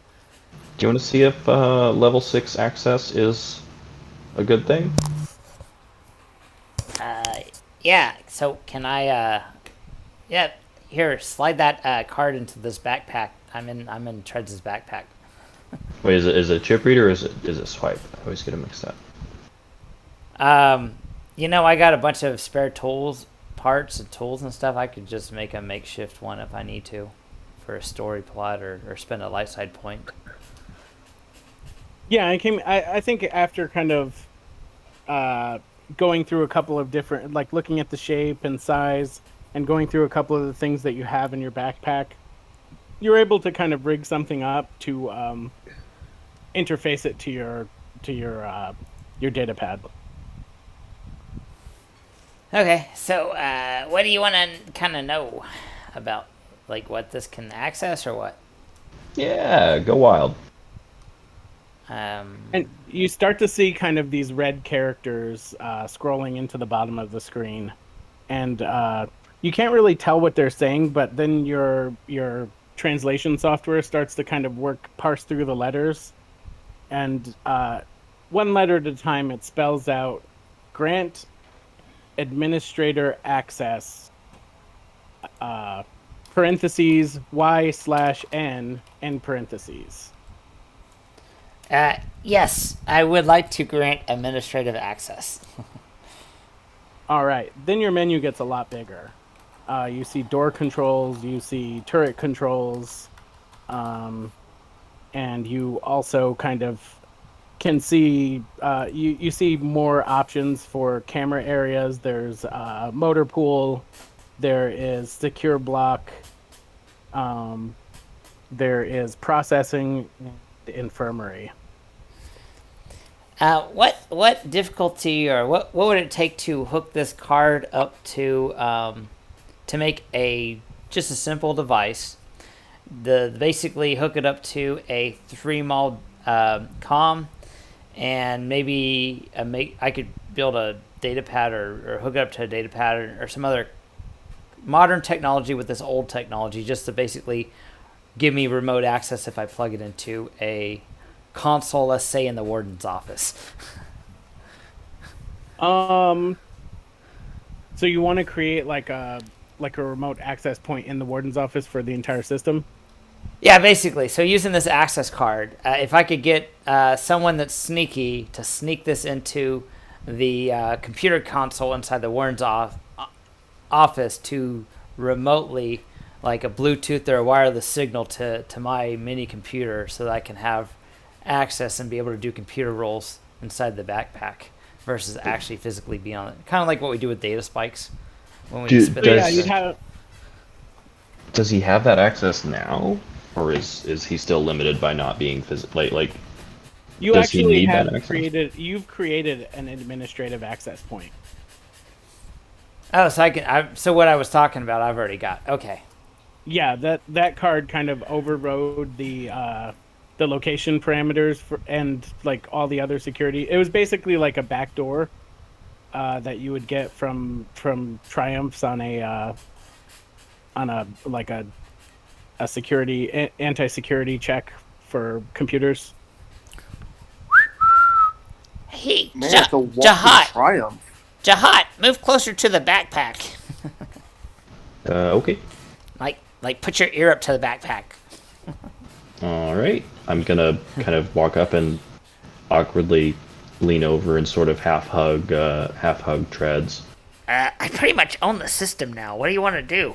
Speaker 5: Do you want to see if level 6 access is a good thing?
Speaker 1: Yeah. So can I? Yeah. Here, slide that card into this backpack. I'm in Treads' backpack.
Speaker 5: Wait, is it a chip reader or is it swipe? I always get it mixed up.
Speaker 1: I got a bunch of spare parts and tools and stuff. I could just make a makeshift one if I need to for a story plot or spend a light side point.
Speaker 2: Yeah, I think after kind of going through a couple of different, like looking at the shape and size and going through a couple of the things that you have in your backpack, you're able to kind of rig something up to interface it to your data pad.
Speaker 1: Okay, so what do you want to kind of know about, like what this can access or what?
Speaker 5: Yeah, go wild.
Speaker 2: And you start to see kind of these red characters scrolling into the bottom of the screen, and you can't really tell what they're saying. But then your translation software starts to kind of parse through the letters, and one letter at a time, it spells out grant administrator access parentheses Y/N end parentheses.
Speaker 1: Yes, I would like to grant administrative access.
Speaker 2: All right, then your menu gets a lot bigger. You see door controls, you see turret controls, and you also kind of can see you see more options for camera areas. There's motor pool, there is secure block, there is processing, and infirmary.
Speaker 1: What difficulty or what would it take to hook this card up to make just a simple device? Basically hook it up to a 3-mall comm, and maybe I could build a data pad or hook it up to a data pad or some other modern technology with this old technology, just to basically give me remote access if I plug it into a console, let's say in the warden's office.
Speaker 2: So you want to create like a remote access point in the warden's office for the entire system?
Speaker 1: Yeah, basically. So using this access card, if I could get someone that's sneaky to sneak this into the computer console inside the warden's office to remotely, like a Bluetooth or a wireless signal to my mini computer, so that I can have access and be able to do computer roles inside the backpack versus actually physically be on it. Kind of like what we do with data spikes when we spit
Speaker 2: So
Speaker 1: it.
Speaker 2: yeah, you'd have.
Speaker 5: Does he have that access now, or is he still limited by not being like
Speaker 2: You
Speaker 5: does he
Speaker 2: actually
Speaker 5: need
Speaker 2: have
Speaker 5: that access?
Speaker 2: you've created an administrative access point.
Speaker 1: Oh, so so what I was talking about, I've already got. Okay.
Speaker 2: Yeah, that card kind of overrode the location parameters and like all the other security. It was basically like a backdoor that you would get from Triumphs on a security anti-security check for computers.
Speaker 1: Hey,
Speaker 7: Man, it's a walking
Speaker 1: Jahat,
Speaker 7: triumph.
Speaker 1: Jahat, move closer to the backpack.
Speaker 5: Okay.
Speaker 1: Like put your ear up to the backpack.
Speaker 5: All right. I'm gonna kind of walk up and awkwardly lean over and sort of half hug Treads.
Speaker 1: I pretty much own the system now. What do you want to do?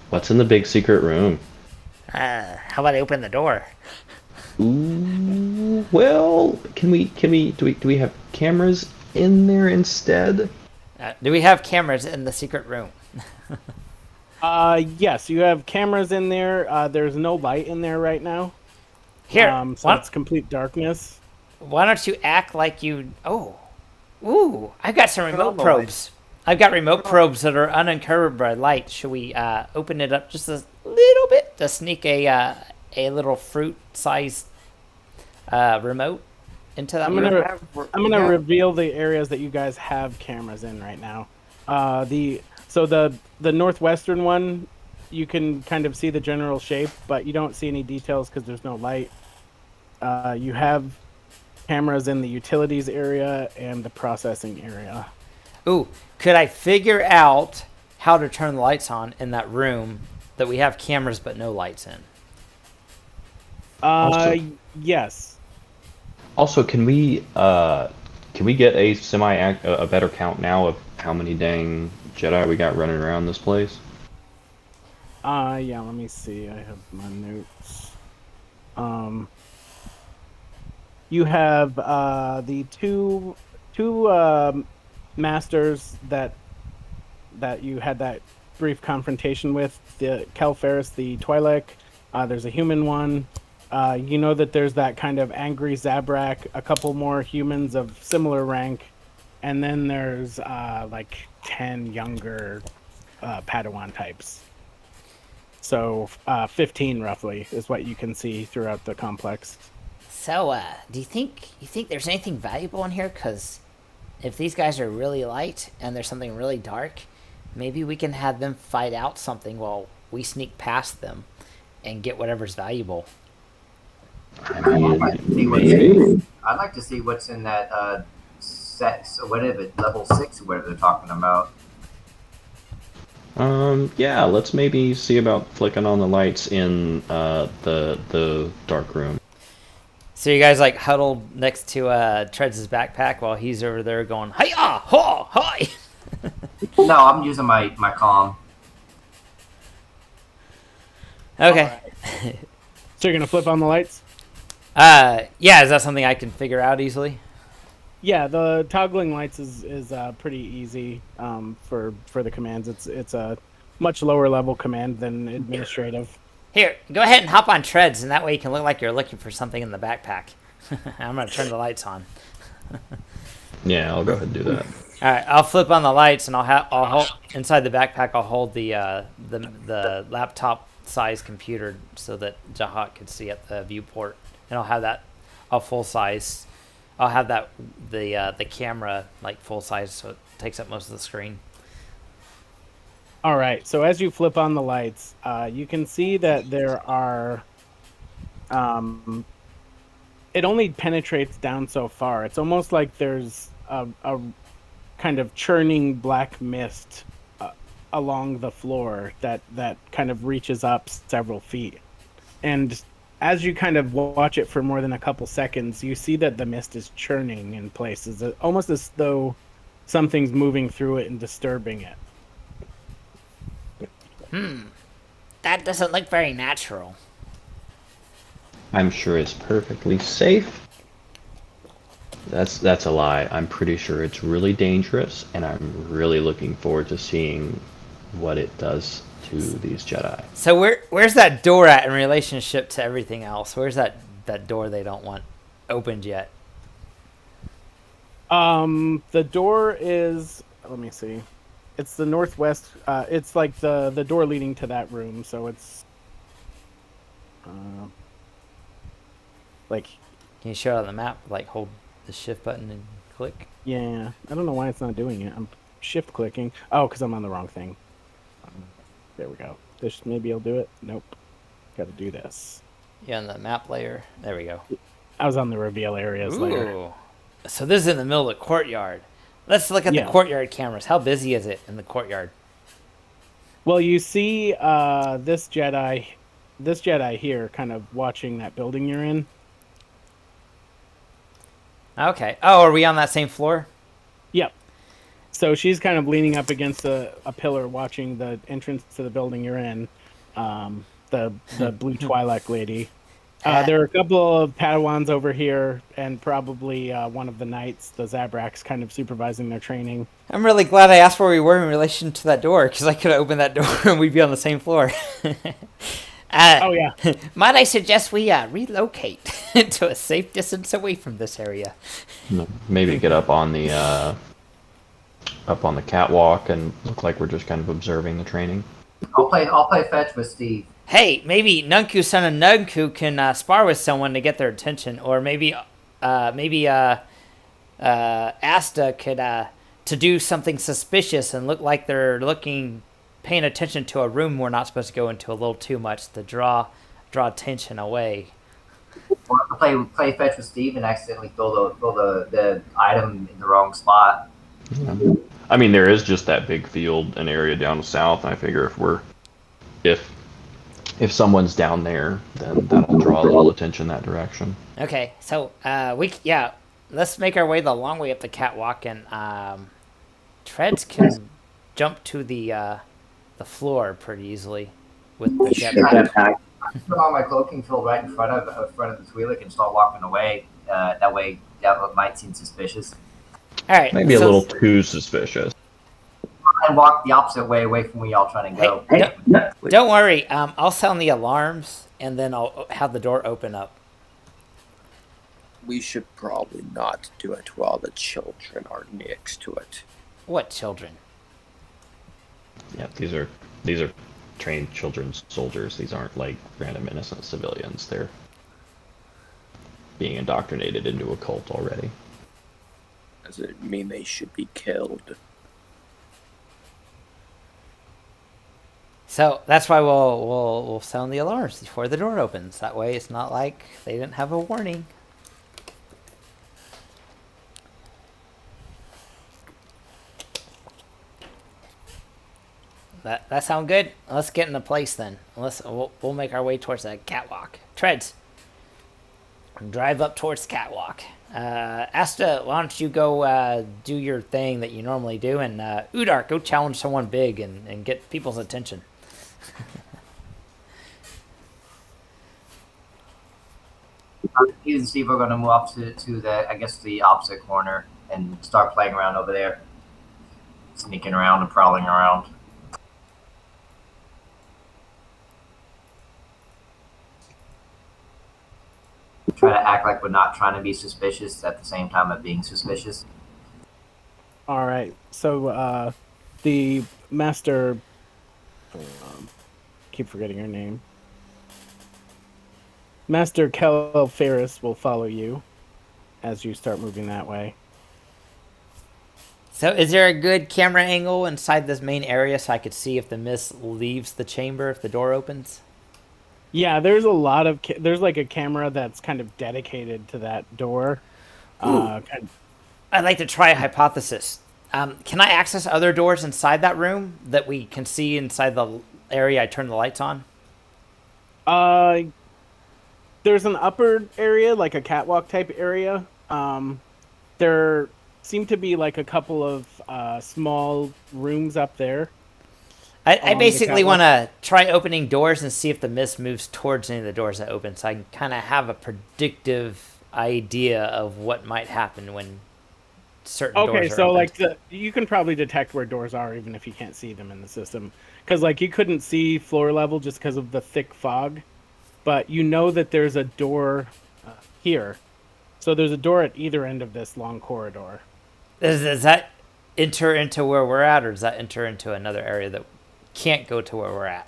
Speaker 5: What's in the big secret room?
Speaker 1: How about I open the door?
Speaker 5: Ooh, well, do we have cameras in there instead?
Speaker 1: Do we have cameras in the secret room?
Speaker 2: Yes, you have cameras in there. There's no light in there right now.
Speaker 1: Here,
Speaker 2: So it's complete darkness.
Speaker 1: why don't you act like you... Oh. Ooh, I've got some remote
Speaker 3: on the
Speaker 1: probes. I've got remote probes that are unencumbered by light. Should we open it up just a little bit to sneak a little fruit-sized remote into that?
Speaker 2: I'm gonna reveal the areas that you guys have cameras in right now. The northwestern one, you can kind of see the general shape, but you don't see any details because there's no light. You have cameras in the utilities area and the processing area.
Speaker 1: Ooh, could I figure out how to turn the lights on in that room that we have cameras but no lights in?
Speaker 2: Yes.
Speaker 5: Also, can we get a better count now of how many dang Jedi we got running around this place?
Speaker 2: Yeah, let me see. I have my notes. You have the two masters that you had that brief confrontation with, the Kelferis, the Twi'lek. There's a human one. You know that there's that kind of angry Zabrak, a couple more humans of similar rank, and then there's like 10 younger Padawan types. So 15 roughly is what you can see throughout the complex.
Speaker 1: So, do you think there's anything valuable in here? Because if these guys are really light and there's something really dark, maybe we can have them fight out something while we sneak past them and get whatever's valuable.
Speaker 5: I mean,
Speaker 4: I'd like to see what's in that set. So whatever level 6 or whatever they're talking about.
Speaker 5: yeah, let's maybe see about flicking on the lights in the dark room.
Speaker 1: So you guys like huddled next to Treads' backpack while he's over there going, "Hiya, ha, hi."
Speaker 4: No, I'm using my comm.
Speaker 1: Okay.
Speaker 2: So you're gonna flip on the lights?
Speaker 1: Yeah, is that something I can figure out easily?
Speaker 2: Yeah, the toggling lights is pretty easy for the commands. It's a much lower level command than administrative.
Speaker 1: Here, go ahead and hop on Treads, and that way you can look like you're looking for something in the backpack. I'm gonna turn the lights on.
Speaker 5: Yeah, I'll go ahead and do that.
Speaker 1: All right, I'll flip on the lights, and I'll hold inside the backpack. I'll hold the laptop size computer so that Jahat could see at the viewport, and I'll have that full size. I'll have that the camera like full size, so it takes up most of the screen.
Speaker 2: All right. So as you flip on the lights, you can see that there are. It only penetrates down so far. It's almost like there's a kind of churning black mist along the floor that kind of reaches up several feet, and as you kind of watch it for more than a couple seconds, you see that the mist is churning in places, almost as though something's moving through it and disturbing it.
Speaker 1: That doesn't look very natural.
Speaker 5: I'm sure it's perfectly safe. That's a lie. I'm pretty sure it's really dangerous, and I'm really looking forward to seeing what it does to these Jedi.
Speaker 1: So where's that door at in relationship to everything else? Where's that door they don't want opened yet?
Speaker 2: The door is, let me see. It's the northwest. It's like the door leading to that room. So it's like,
Speaker 1: Can you show it on the map? Like hold the shift button and click.
Speaker 2: yeah. I don't know why it's not doing it. I'm shift clicking. Oh, because I'm on the wrong thing. There we go. This maybe it'll do it. Nope. Got to do this.
Speaker 1: Yeah, on the map layer. There we go.
Speaker 2: I was on the reveal areas later.
Speaker 1: Ooh. So this is in the middle of the courtyard. Let's look at
Speaker 2: Yeah.
Speaker 1: the courtyard cameras. How busy is it in the courtyard?
Speaker 2: Well, you see this Jedi here kind of watching that building you're in.
Speaker 1: Okay. Oh, are we on that same floor?
Speaker 2: Yep. So she's kind of leaning up against a pillar watching the entrance to the building you're in. The blue Twi'lek lady. There are a couple of Padawans over here, and probably one of the knights, the Zabraks, kind of supervising their training.
Speaker 1: I'm really glad I asked where we were in relation to that door, because I could have opened that door and we'd be on the same floor.
Speaker 2: Oh, yeah.
Speaker 1: Might I suggest we relocate to a safe distance away from this area?
Speaker 5: Maybe get up on the catwalk and look like we're just kind of observing the training.
Speaker 4: I'll play fetch with Steve.
Speaker 1: Hey, maybe Nunku son of Nunku can spar with someone to get their attention, or maybe Asta could to do something suspicious and look like they're paying attention to a room we're not supposed to go into a little too much to draw attention away.
Speaker 4: Or play fetch with Steve and accidentally throw the item in the wrong spot.
Speaker 5: I mean, there is just that big field and area down south. I figure if someone's down there, then that'll draw a little attention that direction.
Speaker 1: Okay, so let's make our way the long way up the catwalk, and Treads can jump to the floor pretty easily with the jetpack.
Speaker 4: I put on my cloaking field right in front of the Twi'lek and start walking away. That way, that might seem suspicious.
Speaker 1: All right,
Speaker 5: Maybe a little too suspicious.
Speaker 4: And walk the opposite way away from where y'all trying to go.
Speaker 1: Hey, don't worry. I'll sound the alarms, and then I'll have the door open up.
Speaker 7: We should probably not do it while the children are next to it.
Speaker 1: What children?
Speaker 5: Yeah, these are trained children's soldiers. These aren't like random innocent civilians. They're being indoctrinated into a cult already.
Speaker 7: Does it mean they should be killed?
Speaker 1: So that's why we'll sound the alarms before the door opens. That way, it's not like they didn't have a warning. That sound good? Let's get into place then. We'll make our way towards that catwalk. Treads, drive up towards the catwalk. Asta, why don't you go do your thing that you normally do, and Udar, go challenge someone big and get people's attention.
Speaker 4: You and Steve are going to move up to the opposite corner and start playing around over there, sneaking around and prowling around. Try to act like we're not trying to be suspicious at the same time of being suspicious.
Speaker 2: All right. So the master, keep forgetting her name. Master Kel Ferris will follow you as you start moving that way.
Speaker 1: So is there a good camera angle inside this main area so I could see if the mist leaves the chamber if the door opens?
Speaker 2: Yeah, there's a lot of there's like a camera that's kind of dedicated to that door.
Speaker 1: I'd like to try a hypothesis. Can I access other doors inside that room that we can see inside the area I turn the lights on?
Speaker 2: There's an upper area, like a catwalk type area. There seem to be like a couple of small rooms up there
Speaker 1: I
Speaker 2: along the
Speaker 1: basically want
Speaker 2: catwalk.
Speaker 1: to try opening doors and see if the mist moves towards any of the doors that open, so I can kind of have a predictive idea of what might happen when certain
Speaker 2: Okay,
Speaker 1: doors are
Speaker 2: so
Speaker 1: opened.
Speaker 2: like you can probably detect where doors are even if you can't see them in the system, because like you couldn't see floor level just because of the thick fog, but you know that there's a door here. So there's a door at either end of this long corridor.
Speaker 1: Does that enter into where we're at, or does that enter into another area that can't go to where we're at?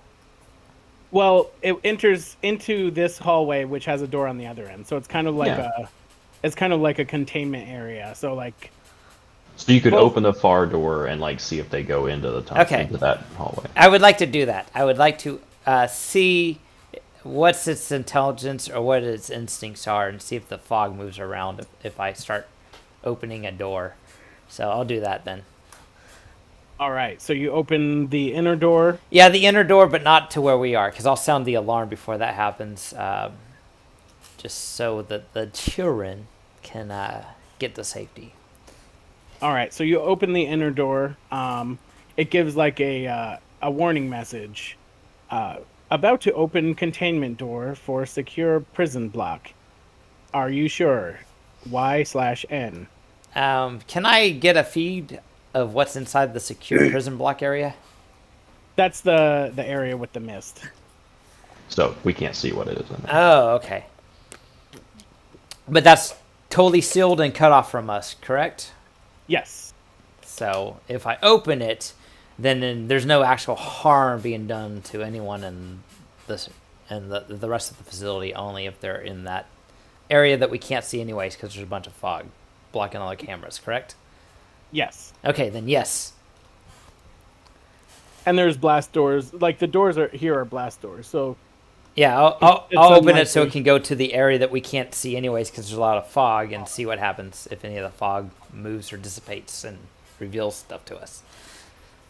Speaker 2: Well, it enters into this hallway, which has a door on the other end. So it's kind of like
Speaker 5: Yeah.
Speaker 2: it's kind of like a containment area. So like
Speaker 5: So you could
Speaker 2: both.
Speaker 5: open the far door and like see if they go into the top
Speaker 1: Okay.
Speaker 5: into that hallway.
Speaker 1: I would like to do that. I would like to see what's its intelligence or what its instincts are, and see if the fog moves around if I start opening a door. So I'll do that then.
Speaker 2: All right. So you open the inner door.
Speaker 1: Yeah, the inner door, but not to where we are, because I'll sound the alarm before that happens, just so that the children can get to safety.
Speaker 2: All right. So you open the inner door. It gives like a warning message. About to open containment door for secure prison block. Are you sure? Y/N.
Speaker 1: Can I get a feed of what's inside the secure prison block area?
Speaker 2: That's the area with the mist.
Speaker 5: So we can't see what it is in there.
Speaker 1: Oh, okay. But that's totally sealed and cut off from us, correct?
Speaker 2: Yes.
Speaker 1: So if I open it, then there's no actual harm being done to anyone in this and the rest of the facility, only if they're in that area that we can't see anyways because there's a bunch of fog blocking all the cameras, correct?
Speaker 2: Yes.
Speaker 1: Okay, then yes.
Speaker 2: And there's blast doors. Like the doors are here are blast doors. So
Speaker 1: Yeah,
Speaker 2: it's
Speaker 1: I'll open it so it
Speaker 2: unlikely.
Speaker 1: can go to the area that we can't see anyways because there's a lot of fog, and see what happens if any of the fog moves or dissipates and reveals stuff to us.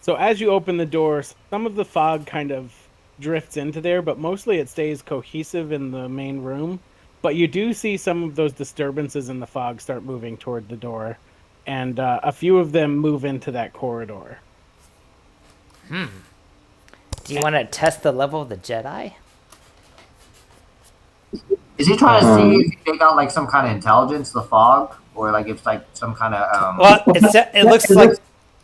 Speaker 2: So as you open the door, some of the fog kind of drifts into there, but mostly it stays cohesive in the main room. But you do see some of those disturbances in the fog start moving toward the door, and a few of them move into that corridor.
Speaker 1: Do you want to test the level of the Jedi?
Speaker 4: Is he trying to see if they got like some kind of intelligence, the fog, or like if like some kind of
Speaker 1: Well,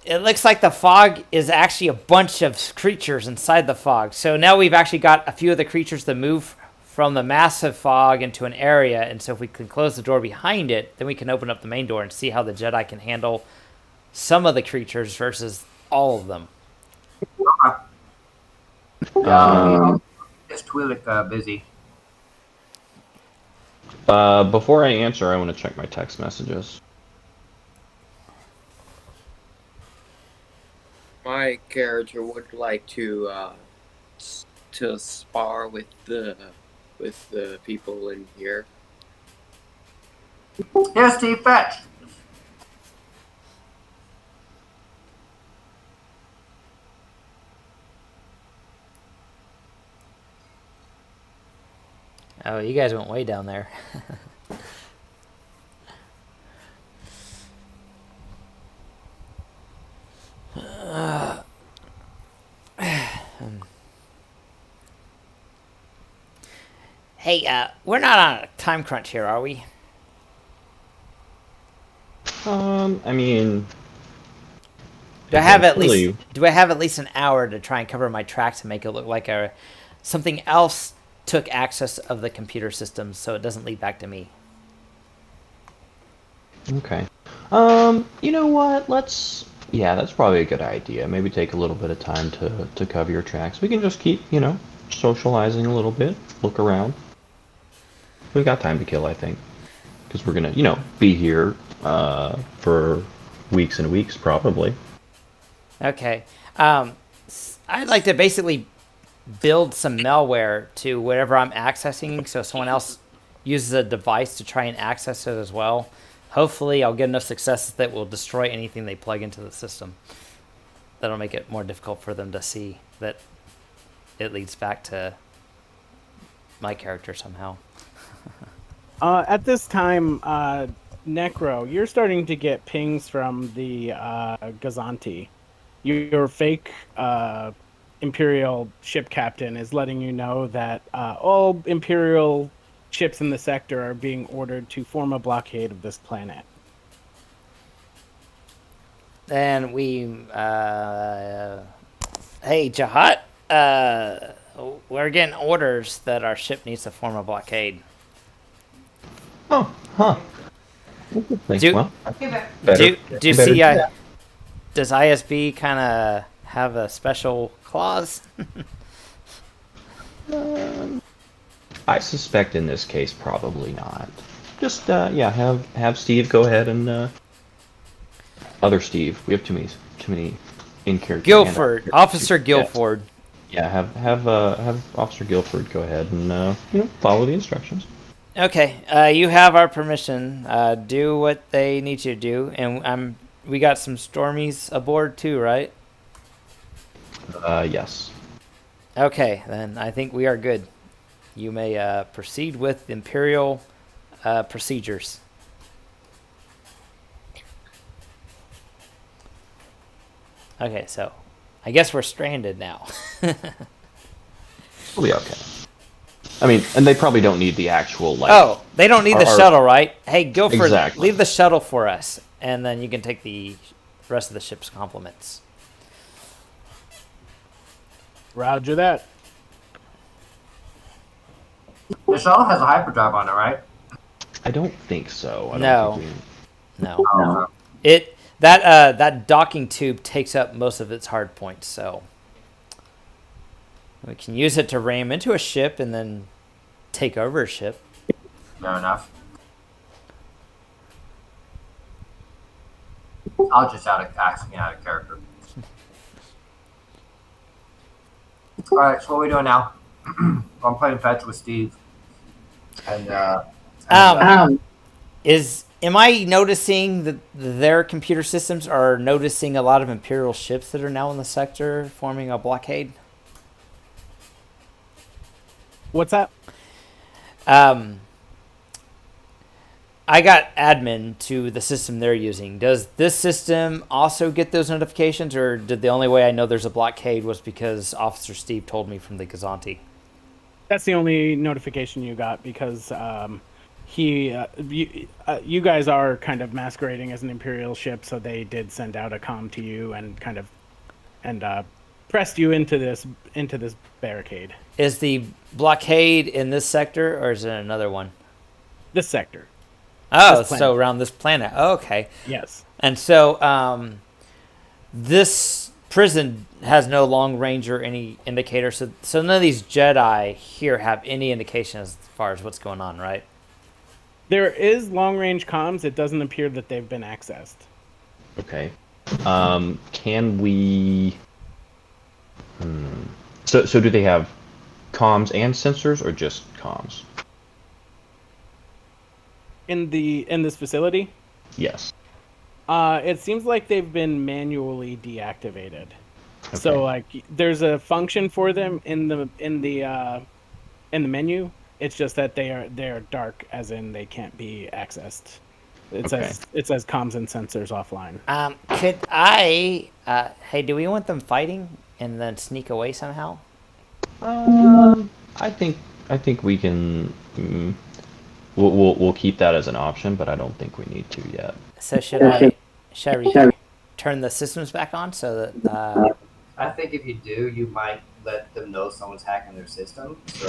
Speaker 1: it looks like the fog is actually a bunch of creatures inside the fog. So now we've actually got a few of the creatures that move from the massive fog into an area, and so if we can close the door behind it, then we can open up the main door and see how the Jedi can handle some of the creatures versus all of them.
Speaker 4: is Twi'lek busy?
Speaker 5: Before I answer, I want to check my text messages.
Speaker 6: My character would like to spar with the people in here.
Speaker 4: Here, Steve, fetch.
Speaker 1: Oh, you guys went way down there. Hey, we're not on a time crunch here, are we?
Speaker 5: I mean,
Speaker 1: Do I have at
Speaker 5: really-
Speaker 1: least an hour to try and cover my tracks and make it look like something else took access of the computer system so it doesn't lead back to me?
Speaker 5: Okay. You know what? Yeah, that's probably a good idea. Maybe take a little bit of time to cover your tracks. We can just keep, socializing a little bit, look around. We've got time to kill, I think. Because we're gonna, be here, for weeks and weeks, probably.
Speaker 1: Okay. I'd like to basically build some malware to whatever I'm accessing so someone else uses a device to try and access it as well. Hopefully I'll get enough successes that will destroy anything they plug into the system. That'll make it more difficult for them to see that it leads back to my character somehow.
Speaker 2: At this time, Necro, you're starting to get pings from the Gazanti. Your fake Imperial ship captain is letting you know that all Imperial ships in the sector are being ordered to form a blockade of this planet.
Speaker 1: Then we, hey, Jahat, we're getting orders that our ship needs to form a blockade.
Speaker 5: Oh, huh. Well, good thing.
Speaker 1: Do-
Speaker 5: Well,
Speaker 1: Do
Speaker 5: better.
Speaker 1: you
Speaker 5: better
Speaker 1: see,
Speaker 5: do that.
Speaker 1: does ISB kind of have a special clause?
Speaker 5: I suspect in this case, probably not. Just yeah, have Steve go ahead and other Steve. We have too many in character.
Speaker 1: Guilford, Officer
Speaker 5: Yeah.
Speaker 1: Guilford.
Speaker 5: Yeah, have Officer Guilford go ahead and follow the instructions.
Speaker 1: Okay, you have our permission. Do what they need you to do, and we got some Stormies aboard too, right?
Speaker 5: Yes.
Speaker 1: Okay, then I think we are good. You may proceed with Imperial procedures. Okay, so I guess we're stranded now.
Speaker 5: We'll be okay. I mean, and they probably don't need the actual like.
Speaker 1: Oh, they don't need the shuttle, right? Hey, Guilford,
Speaker 5: Exactly.
Speaker 1: leave the shuttle for us, and then you can take the rest of the ship's compliments.
Speaker 2: Roger that.
Speaker 4: The shuttle has a hyperdrive on it, right?
Speaker 5: I don't think so. I don't
Speaker 1: No.
Speaker 5: think
Speaker 1: No,
Speaker 4: Oh,
Speaker 1: that docking tube takes up most of its hard points, so we can use it to ram into a ship and then take over a ship.
Speaker 4: fair enough. I'll just ask me out of character. Alright, so what are we doing now? I'm playing fetch with Steve. And
Speaker 1: Am I noticing that their computer systems are noticing a lot of Imperial ships that are now in the sector forming a blockade?
Speaker 2: What's that?
Speaker 1: I got admin to the system they're using. Does this system also get those notifications, or did the only way I know there's a blockade was because Officer Steve told me from the Gazanti?
Speaker 2: That's the only notification you got because you guys are kind of masquerading as an Imperial ship, so they did send out a comm to you and kind of pressed you into this barricade.
Speaker 1: Is the blockade in this sector, or is it another one?
Speaker 2: This sector.
Speaker 1: Oh,
Speaker 2: This planet.
Speaker 1: so around this planet. Oh, okay.
Speaker 2: Yes.
Speaker 1: And so this prison has no long range or any indicator, so none of these Jedi here have any indication as far as what's going on, right?
Speaker 2: There is long range comms. It doesn't appear that they've been accessed.
Speaker 5: Okay. Can we? So do they have comms and sensors, or just comms?
Speaker 2: In this facility,
Speaker 5: Yes.
Speaker 2: it seems like they've been manually deactivated.
Speaker 5: Okay.
Speaker 2: So like there's a function for them in the menu. It's just that they're dark, as in they can't be accessed. It says comms and sensors offline.
Speaker 1: Could I? Hey, do we want them fighting and then sneak away somehow?
Speaker 5: I think we can. We'll keep that as an option, but I don't think we need to yet.
Speaker 1: So should I turn the systems back on so that?
Speaker 4: I think if you do, you might let them know someone's hacking their system. So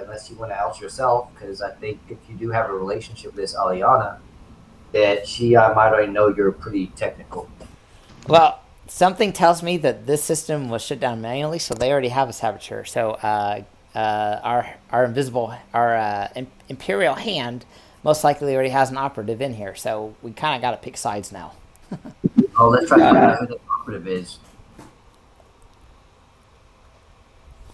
Speaker 4: unless you want to out yourself, because I think if you do have a relationship with this Alianna, that she might already know you're pretty technical.
Speaker 1: Well, something tells me that this system was shut down manually, so they already have a saboteur. So our Imperial Hand most likely already has an operative in here. So we kind of got to pick sides now.
Speaker 4: Oh, let's try to find out who the operative is.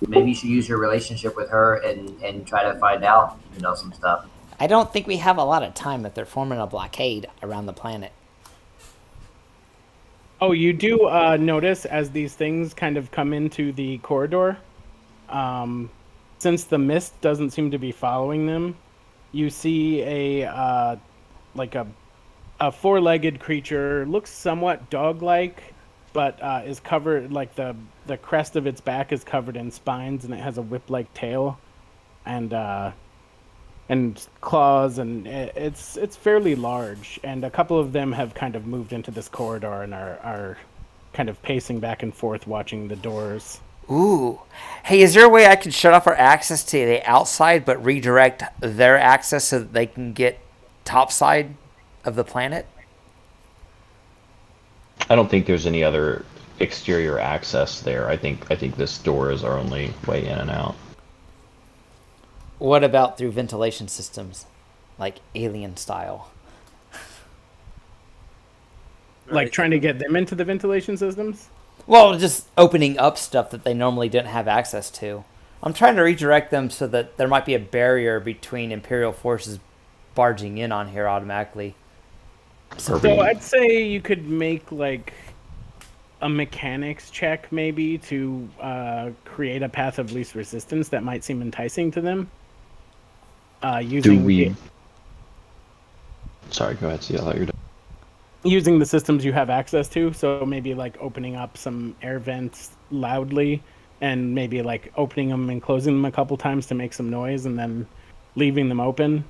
Speaker 4: Maybe you should use your relationship with her and try to find out, some stuff.
Speaker 1: I don't think we have a lot of time if they're forming a blockade around the planet.
Speaker 2: Oh, you do notice as these things kind of come into the corridor, since the mist doesn't seem to be following them, you see like a four-legged creature, looks somewhat dog-like, but is covered, like the crest of its back is covered in spines, and it has a whip-like tail, and claws, and it's fairly large. And a couple of them have kind of moved into this corridor and are kind of pacing back and forth, watching the doors.
Speaker 1: Ooh. Hey, is there a way I can shut off our access to the outside but redirect their access so that they can get topside of the planet?
Speaker 5: I don't think there's any other exterior access there. I think this door is our only way in and out.
Speaker 1: What about through ventilation systems? Like alien style?
Speaker 2: Like trying to get them into the ventilation systems?
Speaker 1: Well, just opening up stuff that they normally didn't have access to. I'm trying to redirect them so that there might be a barrier between Imperial forces barging in on here automatically.
Speaker 2: So I'd say you could make like a mechanics check maybe to create a path of least resistance that might seem enticing to them.
Speaker 5: Sorry, go ahead. See, I thought you were done.
Speaker 2: Using the systems you have access to, so maybe like opening up some air vents loudly, and maybe like opening them and closing them a couple times to make some noise, and then leaving them open,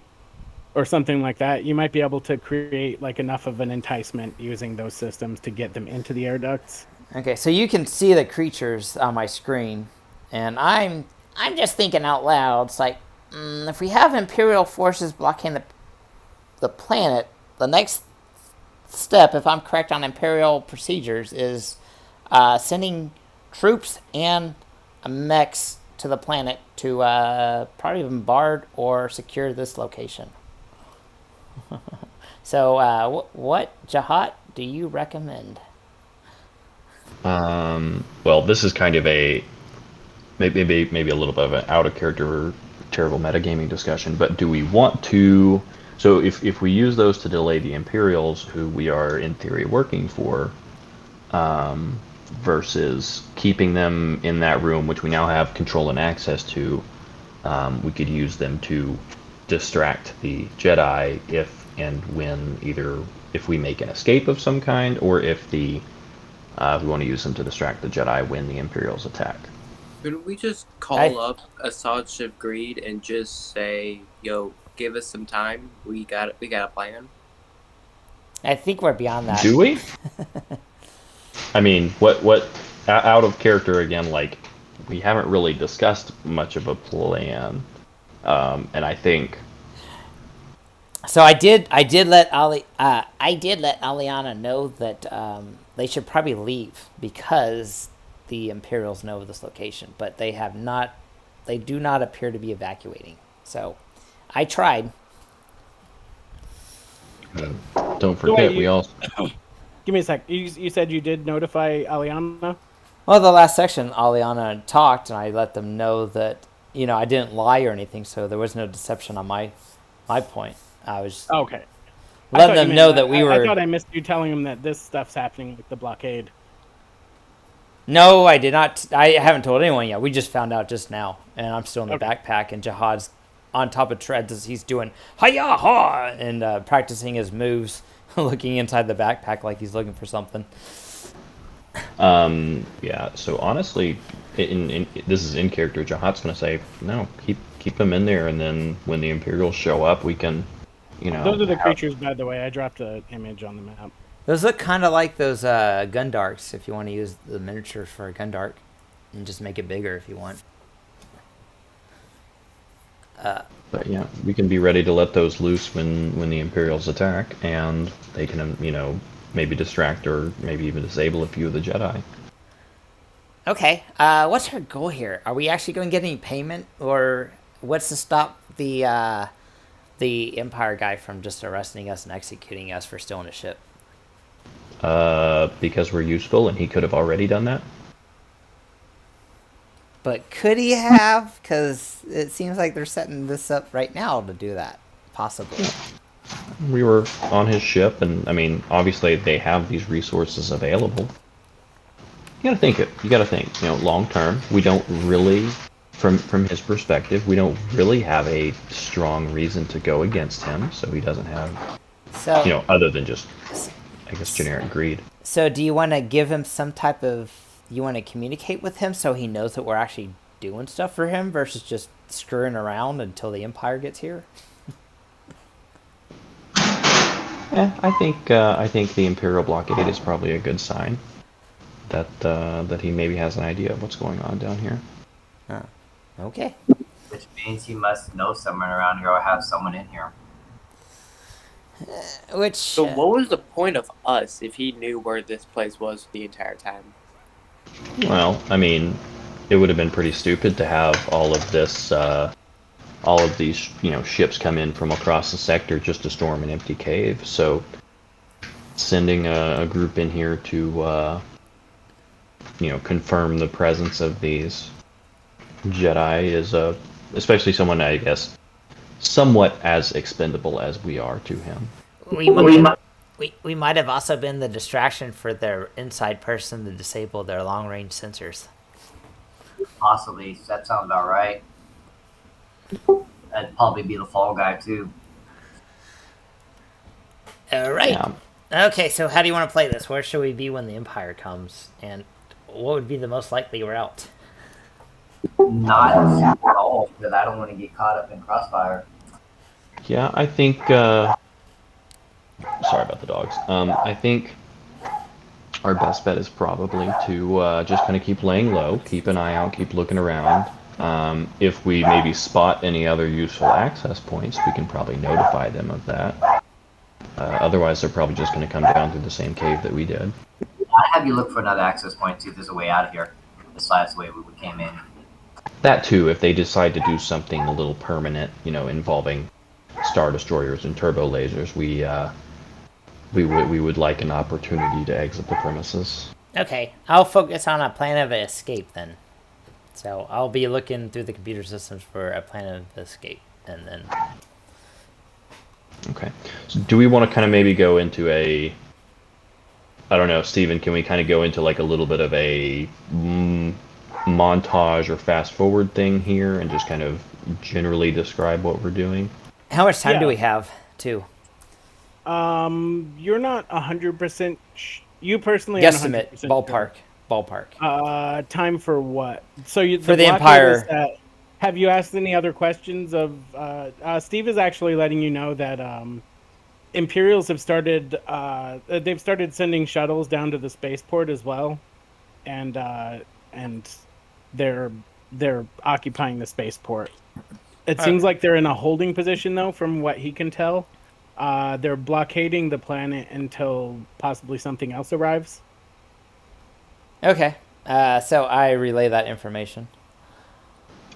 Speaker 2: or something like that. You might be able to create like enough of an enticement using those systems to get them into the air ducts.
Speaker 1: Okay, so you can see the creatures on my screen, and I'm just thinking out loud. It's like, if we have Imperial forces blocking the planet, the next step, if I'm correct on Imperial procedures, is sending troops and mechs to the planet to probably bombard or secure this location. So, what Jahat do you recommend?
Speaker 5: Well, this is kind of a maybe a little bit of an out of character, terrible metagaming discussion. But do we want to? So if we use those to delay the Imperials, who we are in theory working for, versus keeping them in that room, which we now have control and access to, we could use them to distract the Jedi if and when either if we make an escape of some kind, or if we want to use them to distract the Jedi when the Imperials attack.
Speaker 3: Could we just call up Assaji Greeive and just say, "Yo, give us some time. We got a plan."
Speaker 1: I think we're beyond that.
Speaker 5: Do we? I mean, what out of character again? Like, we haven't really discussed much of a plan, and I think.
Speaker 1: So I did let Alianna know that they should probably leave because the Imperials know this location, but they do not appear to be evacuating. So I tried.
Speaker 5: Don't forget, we all.
Speaker 2: Give me a sec. You said you did notify Alianna?
Speaker 1: Well, the last section, Alianna talked, and I let them know that, I didn't lie or anything, so there was no deception on my point. I was
Speaker 2: okay.
Speaker 1: Letting them know that we were.
Speaker 2: I thought I missed you telling them that this stuff's happening with the blockade.
Speaker 1: No, I did not. I haven't told anyone yet. We just found out just now, and I'm still in the backpack, and Jihad's on top of Tread as he's doing hi-ya ha and practicing his moves, looking inside the backpack like he's looking for something.
Speaker 5: Yeah. So honestly, this is in character. Jihad's gonna say no. Keep them in there, and then when the Imperials show up, we can,
Speaker 2: Those are the creatures, by the way. I dropped an image on the map.
Speaker 1: Those look kind of like those Gundarks, if you want to use the miniatures for a Gundark, and just make it bigger if you want.
Speaker 5: But yeah, we can be ready to let those loose when the Imperials attack, and they can, maybe distract or maybe even disable a few of the Jedi.
Speaker 1: Okay, what's our goal here? Are we actually going to get any payment, or what's to stop the Empire guy from just arresting us and executing us for stealing a ship?
Speaker 5: Because we're useful, and he could have already done that.
Speaker 1: But could he have? Because it seems like they're setting this up right now to do that, possibly.
Speaker 5: We were on his ship, and I mean, obviously they have these resources available. You gotta think, long term. We don't really from his perspective, we don't really have a strong reason to go against him, so he doesn't have,
Speaker 1: So,
Speaker 5: other than just, I guess, generic greed.
Speaker 1: so do you want to give him some type of? You want to communicate with him so he knows that we're actually doing stuff for him versus just screwing around until the Empire gets here?
Speaker 5: I think the Imperial blockade is probably a good sign that he maybe has an idea of what's going on down here.
Speaker 1: Okay.
Speaker 4: Which means he must know someone around here or have someone in here.
Speaker 1: Which
Speaker 3: So what was the point of us if he knew where this place was the entire time?
Speaker 5: Well, I mean, it would have been pretty stupid to have all of this, all of these, ships come in from across the sector just to storm an empty cave. So, sending a group in here to, confirm the presence of these Jedi is especially someone, I guess, somewhat as expendable as we are to him.
Speaker 1: we might have also been the distraction for their inside person to disable their long range sensors.
Speaker 4: Possibly. That sounds about right. That'd probably be the fall guy, too.
Speaker 1: All right.
Speaker 5: Yeah.
Speaker 1: Okay, so how do you want to play this? Where should we be when the Empire comes? And what would be the most likely route?
Speaker 4: Not at all, because I don't want to get caught up in crossfire.
Speaker 5: Yeah, I think. Sorry about the dogs. I think our best bet is probably to just kind of keep laying low, keep an eye out, keep looking around. If we maybe spot any other useful access points, we can probably notify them of that. Otherwise, they're probably just going to come down through the same cave that we did.
Speaker 4: I'd have you look for another access point, see if there's a way out of here, besides the way we came in.
Speaker 5: That too, if they decide to do something a little permanent, involving Star Destroyers and turbo lasers, we would like an opportunity to exit the premises.
Speaker 1: Okay, I'll focus on a plan of escape then. So I'll be looking through the computer systems for a plan of escape, and then.
Speaker 5: Okay. So do we want to kind of maybe go into I don't know, Steven, can we kind of go into like a little bit of a montage or fast forward thing here and just kind of generally describe what we're doing?
Speaker 1: How much time
Speaker 2: Yeah.
Speaker 1: do we have, too?
Speaker 2: You're not 100%. You personally,
Speaker 1: Guesstimate,
Speaker 2: 100%
Speaker 1: ballpark, ballpark.
Speaker 2: Sure. Time for what? So
Speaker 1: For the
Speaker 2: blockade
Speaker 1: Empire.
Speaker 2: is that- have you asked any other questions of? Steve is actually letting you know that Imperials have started. They've started sending shuttles down to the spaceport as well, and they're occupying the spaceport. It seems like they're in a holding position, though, from what he can tell. They're blockading the planet until possibly something else arrives.
Speaker 1: Okay, so I relay that information.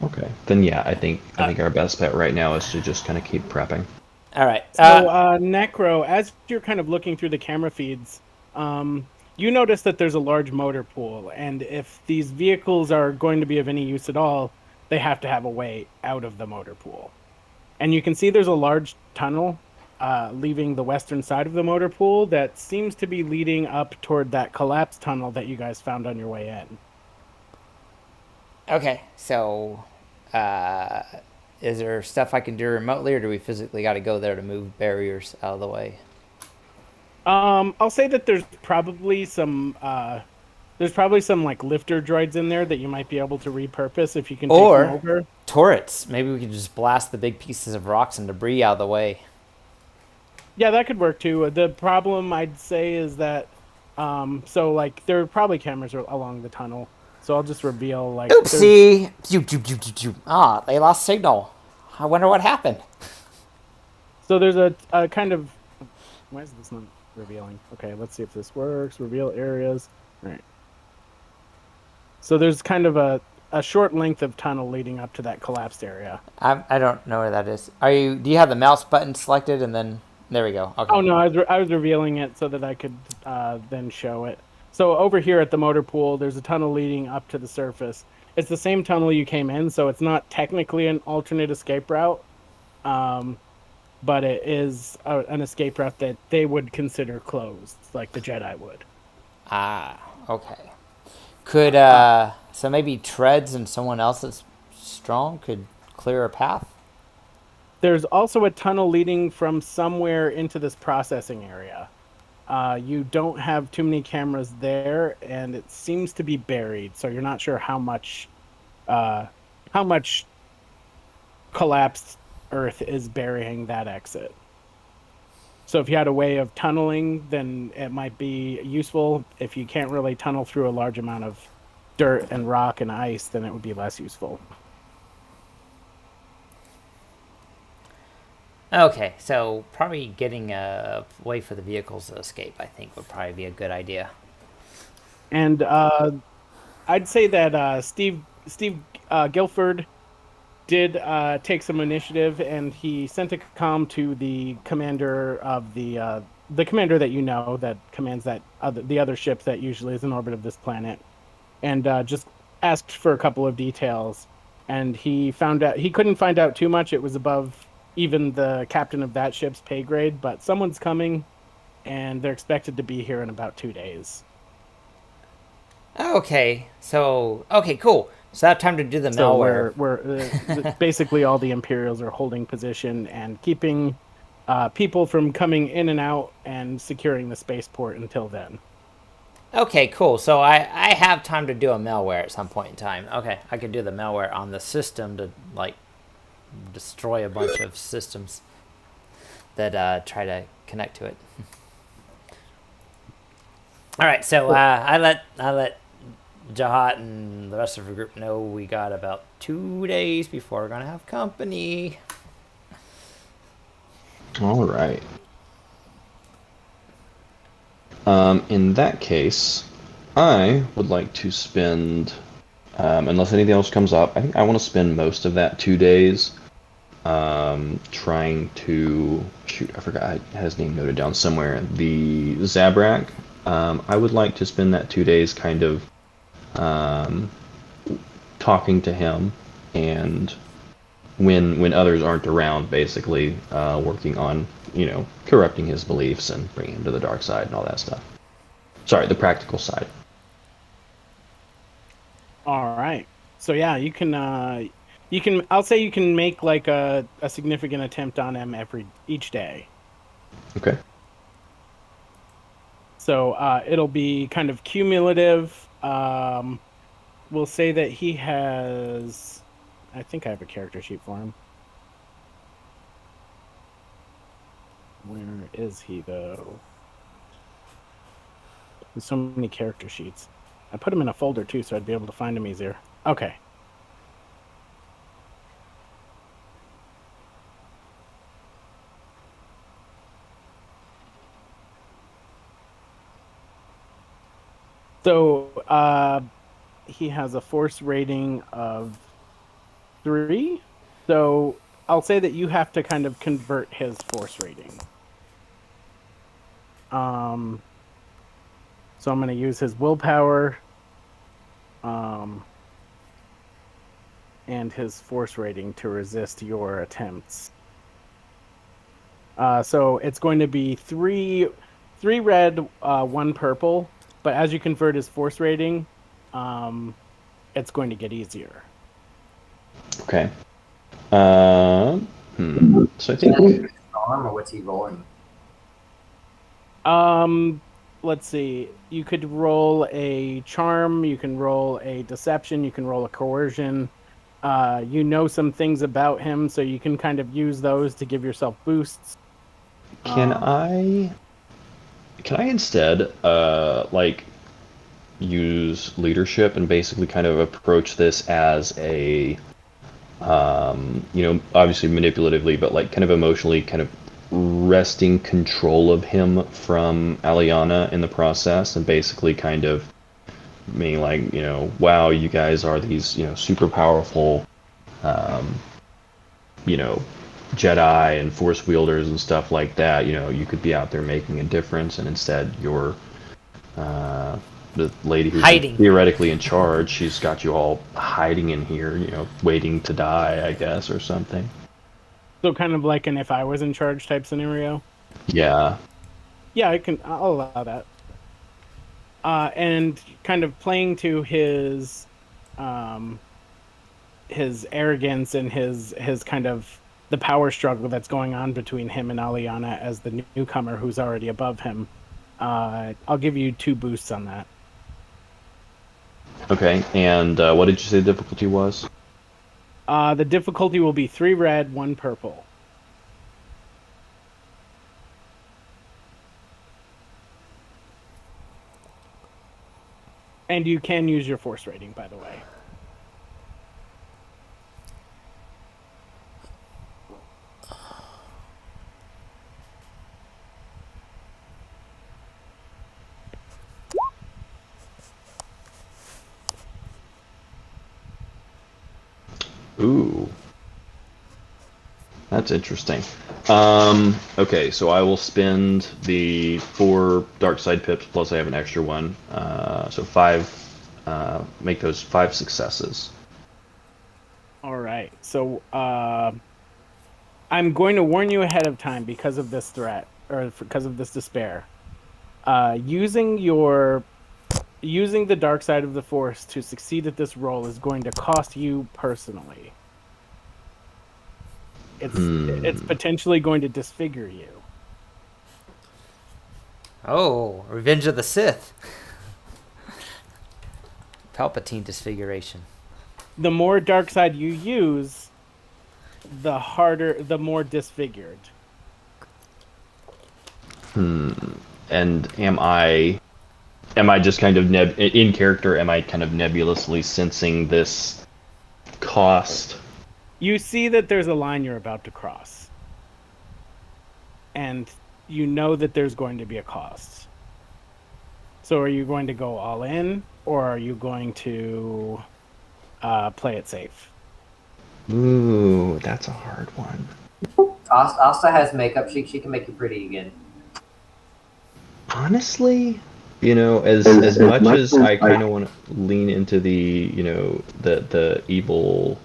Speaker 5: Okay. Then yeah, I think our best bet right now is to just kind of keep prepping.
Speaker 1: All right.
Speaker 2: So, Necro, as you're kind of looking through the camera feeds, you notice that there's a large motor pool, and if these vehicles are going to be of any use at all, they have to have a way out of the motor pool. And you can see there's a large tunnel leaving the western side of the motor pool that seems to be leading up toward that collapsed tunnel that you guys found on your way in.
Speaker 1: Okay, so is there stuff I can do remotely, or do we physically got to go there to move barriers out of the way?
Speaker 2: I'll say that there's probably some like lifter droids in there that you might be able to repurpose if you can take them
Speaker 1: Or
Speaker 2: over.
Speaker 1: turrets. Maybe we can just blast the big pieces of rocks and debris out of the way.
Speaker 2: Yeah, that could work too. The problem I'd say is that there are probably cameras along the tunnel. So I'll just reveal
Speaker 1: Oopsie! Ah, they lost signal. I wonder what happened.
Speaker 2: So there's a kind of. Why is this not revealing? Okay, let's see if this works. Reveal areas. All right. So there's kind of a short length of tunnel leading up to that collapsed area.
Speaker 1: I don't know where that is. Do you have the mouse button selected and then there we go? Okay.
Speaker 2: Oh no, I was revealing it so that I could then show it. So over here at the motor pool, there's a tunnel leading up to the surface. It's the same tunnel you came in, so it's not technically an alternate escape route, but it is an escape route that they would consider closed, like the Jedi would.
Speaker 1: Ah, okay. Could so maybe Treads and someone else's strong could clear a path?
Speaker 2: There's also a tunnel leading from somewhere into this processing area. You don't have too many cameras there, and it seems to be buried, so you're not sure how much collapsed earth is burying that exit. So if you had a way of tunneling, then it might be useful. If you can't really tunnel through a large amount of dirt and rock and ice, then it would be less useful.
Speaker 1: Okay, so probably getting a way for the vehicles to escape, I think, would probably be a good idea.
Speaker 2: And I'd say that Steve Guilford did take some initiative, and he sent a comm to the commander of the commander that you know that commands the other ship that usually is in orbit of this planet, and just asked for a couple of details. And he found out he couldn't find out too much. It was above even the captain of that ship's pay grade, but someone's coming, and they're expected to be here in about 2 days.
Speaker 1: Okay, so cool. So I have time to do the
Speaker 2: So
Speaker 1: malware.
Speaker 2: we're basically all the Imperials are holding position and keeping people from coming in and out and securing the spaceport until then.
Speaker 1: Okay, cool. So I have time to do a malware at some point in time. Okay, I could do the malware on the system to like destroy a bunch of systems that try to connect to it. All right, so I let Jahat and the rest of the group know we got about 2 days before we're gonna have company.
Speaker 5: All right. In that case, I would like to spend, unless anything else comes up, I think I want to spend most of that 2 days trying to shoot. I forgot. I had his name noted down somewhere. The Zabrak. I would like to spend that 2 days kind of talking to him, and when others aren't around, basically working on corrupting his beliefs and bringing him to the dark side and all that stuff. Sorry, the practical side.
Speaker 2: All right. So yeah, you can. I'll say you can make like a significant attempt on him each day.
Speaker 5: Okay.
Speaker 2: So it'll be kind of cumulative. We'll say that he has. I think I have a character sheet for him. Where is he, though? There's so many character sheets. I put them in a folder, too, so I'd be able to find them easier. Okay. So, he has a force rating of 3. So, I'll say that you have to kind of convert his force rating. So I'm going to use his willpower, and his force rating to resist your attempts. So it's going to be three red, 1 purple. But as you convert his force rating, it's going to get easier.
Speaker 5: Okay. So I think.
Speaker 4: Arm, or what's he rolling?
Speaker 2: Let's see. You could roll a charm. You can roll a deception. You can roll a coercion. You know some things about him, so you can kind of use those to give yourself boosts.
Speaker 5: Can I instead use leadership and basically kind of approach this as a obviously manipulatively, but like kind of emotionally, kind of wresting control of him from Alianna in the process, and basically kind of being like, wow, you guys are these, super powerful, Jedi and Force wielders and stuff like that. You could be out there making a difference, and instead you're the lady who's
Speaker 1: Hiding.
Speaker 5: theoretically in charge. She's got you all hiding in here, waiting to die, I guess, or something.
Speaker 2: So kind of like an if I was in charge type scenario.
Speaker 5: Yeah.
Speaker 2: Yeah, I'll allow that. And kind of playing to his his arrogance and his kind of the power struggle that's going on between him and Alianna as the newcomer who's already above him. I'll give you 2 boosts on that.
Speaker 5: Okay, and what did you say the difficulty was?
Speaker 2: The difficulty will be 3 red, 1 purple. And you can use your force rating, by the way.
Speaker 5: Ooh. That's interesting. Okay, so I will spend the 4 dark side pips plus I have an extra one. So 5, make those 5 successes.
Speaker 2: All right. So I'm going to warn you ahead of time because of this threat, or because of this despair. Using the dark side of the force to succeed at this roll is going to cost you personally. It's potentially going to disfigure you.
Speaker 1: Oh, Revenge of the Sith. Palpatine disfiguration.
Speaker 2: The more dark side you use, the more disfigured.
Speaker 5: And am I just kind of in character? Am I kind of nebulously sensing this cost?
Speaker 2: You see that there's a line you're about to cross, and you know that there's going to be a cost. So are you going to go all in, or are you going to play it safe?
Speaker 5: Ooh, that's a hard one.
Speaker 4: Asta has makeup. She can make you pretty again.
Speaker 5: Honestly, as much as I kind of want to lean into the the evil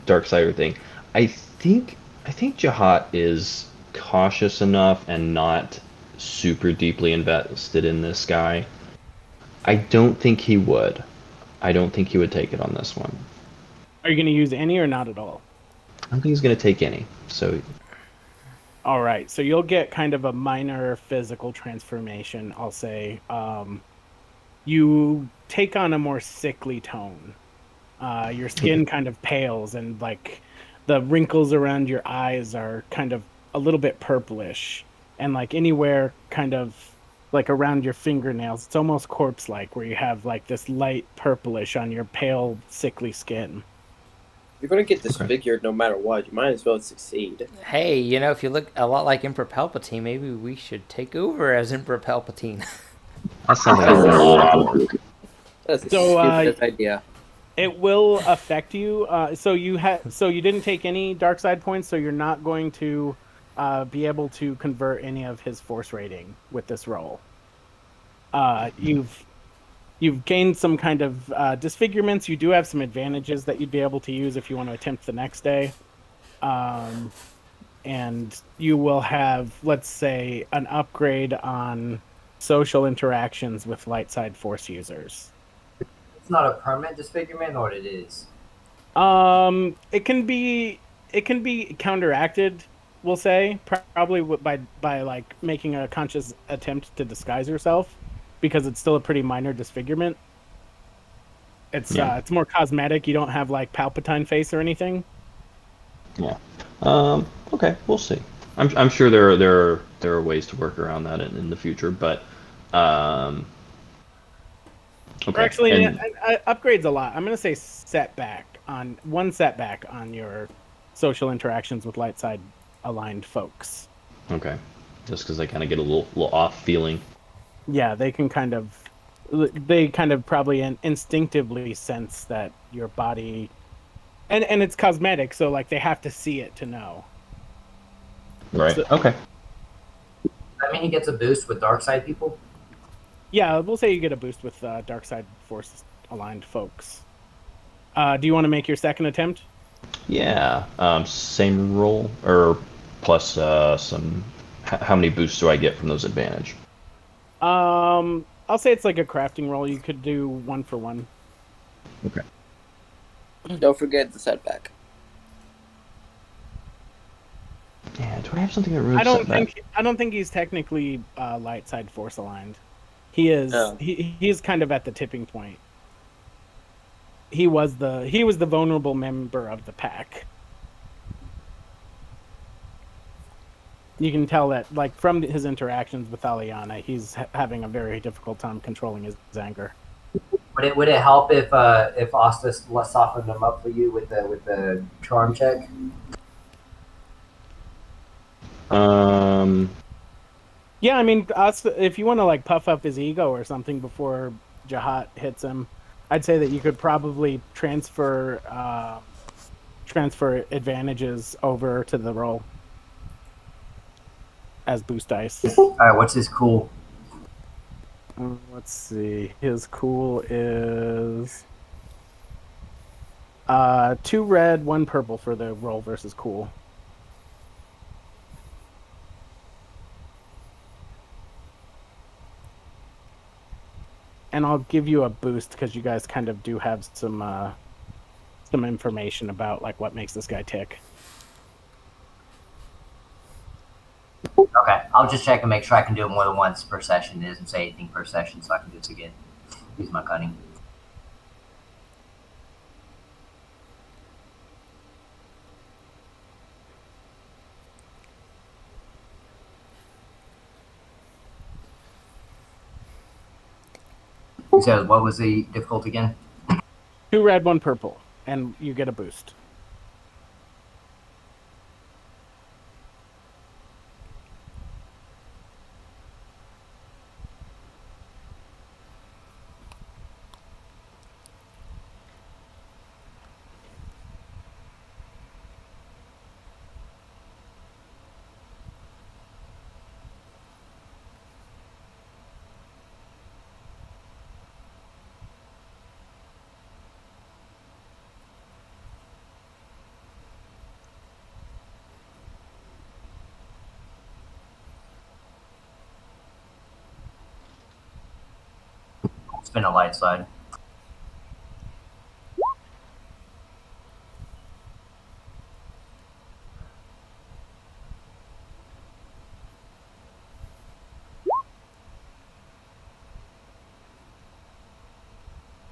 Speaker 5: dark side thing, I think Jahat is cautious enough and not super deeply invested in this guy. I don't think he would. I don't think he would take it on this one.
Speaker 2: Are you going to use any or not at all?
Speaker 5: I don't think he's going to take any. So,
Speaker 2: all right. So you'll get kind of a minor physical transformation, I'll say. You take on a more sickly tone. Your skin kind of pales, and like the wrinkles around your eyes are kind of a little bit purplish, and like anywhere kind of like around your fingernails, it's almost corpse-like, where you have like this light purplish on your pale, sickly skin.
Speaker 6: You're gonna get disfigured no matter what. You might as well succeed.
Speaker 1: Hey, if you look a lot like Emperor Palpatine, maybe we should take over as Emperor Palpatine.
Speaker 5: that sounds like a lot.
Speaker 6: That's a stupid idea.
Speaker 2: It will affect you. So you didn't take any dark side points, so you're not going to be able to convert any of his force rating with this roll. You've gained some kind of disfigurements. You do have some advantages that you'd be able to use if you want to attempt the next day. And you will have, let's say, an upgrade on social interactions with light side force users.
Speaker 4: It's not a permanent disfigurement, or it is.
Speaker 2: It can be counteracted, we'll say, probably by like making a conscious attempt to disguise yourself, because it's still a pretty minor disfigurement. It's more cosmetic. You don't have like Palpatine face or anything.
Speaker 5: Yeah. Okay, we'll see. I'm sure there are ways to work around that in the future, but okay.
Speaker 2: Or actually, upgrades a lot. I'm gonna say setback on your social interactions with light side aligned folks.
Speaker 5: Okay, just because they kind of get a little off feeling.
Speaker 2: Yeah, they kind of probably instinctively sense that your body, and it's cosmetic, so like they have to see it to know.
Speaker 5: Right. So, okay.
Speaker 4: I mean, he gets a boost with dark side people.
Speaker 2: Yeah, we'll say you get a boost with dark side force aligned folks. Do you want to make your second attempt?
Speaker 5: Yeah. Same roll, or plus some. How many boosts do I get from those advantage?
Speaker 2: I'll say it's like a crafting roll. You could do 1 for 1.
Speaker 5: Okay.
Speaker 6: Don't forget the setback.
Speaker 5: Yeah, do I have something that ruins
Speaker 2: I don't
Speaker 5: setback?
Speaker 2: think he's technically light side force aligned. He is.
Speaker 6: Oh.
Speaker 2: He's kind of at the tipping point. He was the vulnerable member of the pack. You can tell that, like, from his interactions with Alianna, he's having a very difficult time controlling his anger.
Speaker 4: Would it help if Asta softened them up for you with the charm check?
Speaker 2: Yeah, I mean, if you want to like puff up his ego or something before Jahat hits him, I'd say that you could probably transfer advantages over to the roll as boost dice.
Speaker 4: All right, what's his cool?
Speaker 2: Let's see. His cool is 2 red, 1 purple for the roll versus cool. And I'll give you a boost because you guys kind of do have some information about like what makes this guy tick.
Speaker 4: Okay, I'll just check and make sure I can do it more than once per session. It doesn't say anything per session, so I can do this again. Use my cunning. You said what was the difficulty again?
Speaker 2: 2 red, 1 purple, and you get a boost.
Speaker 4: It's been a light side.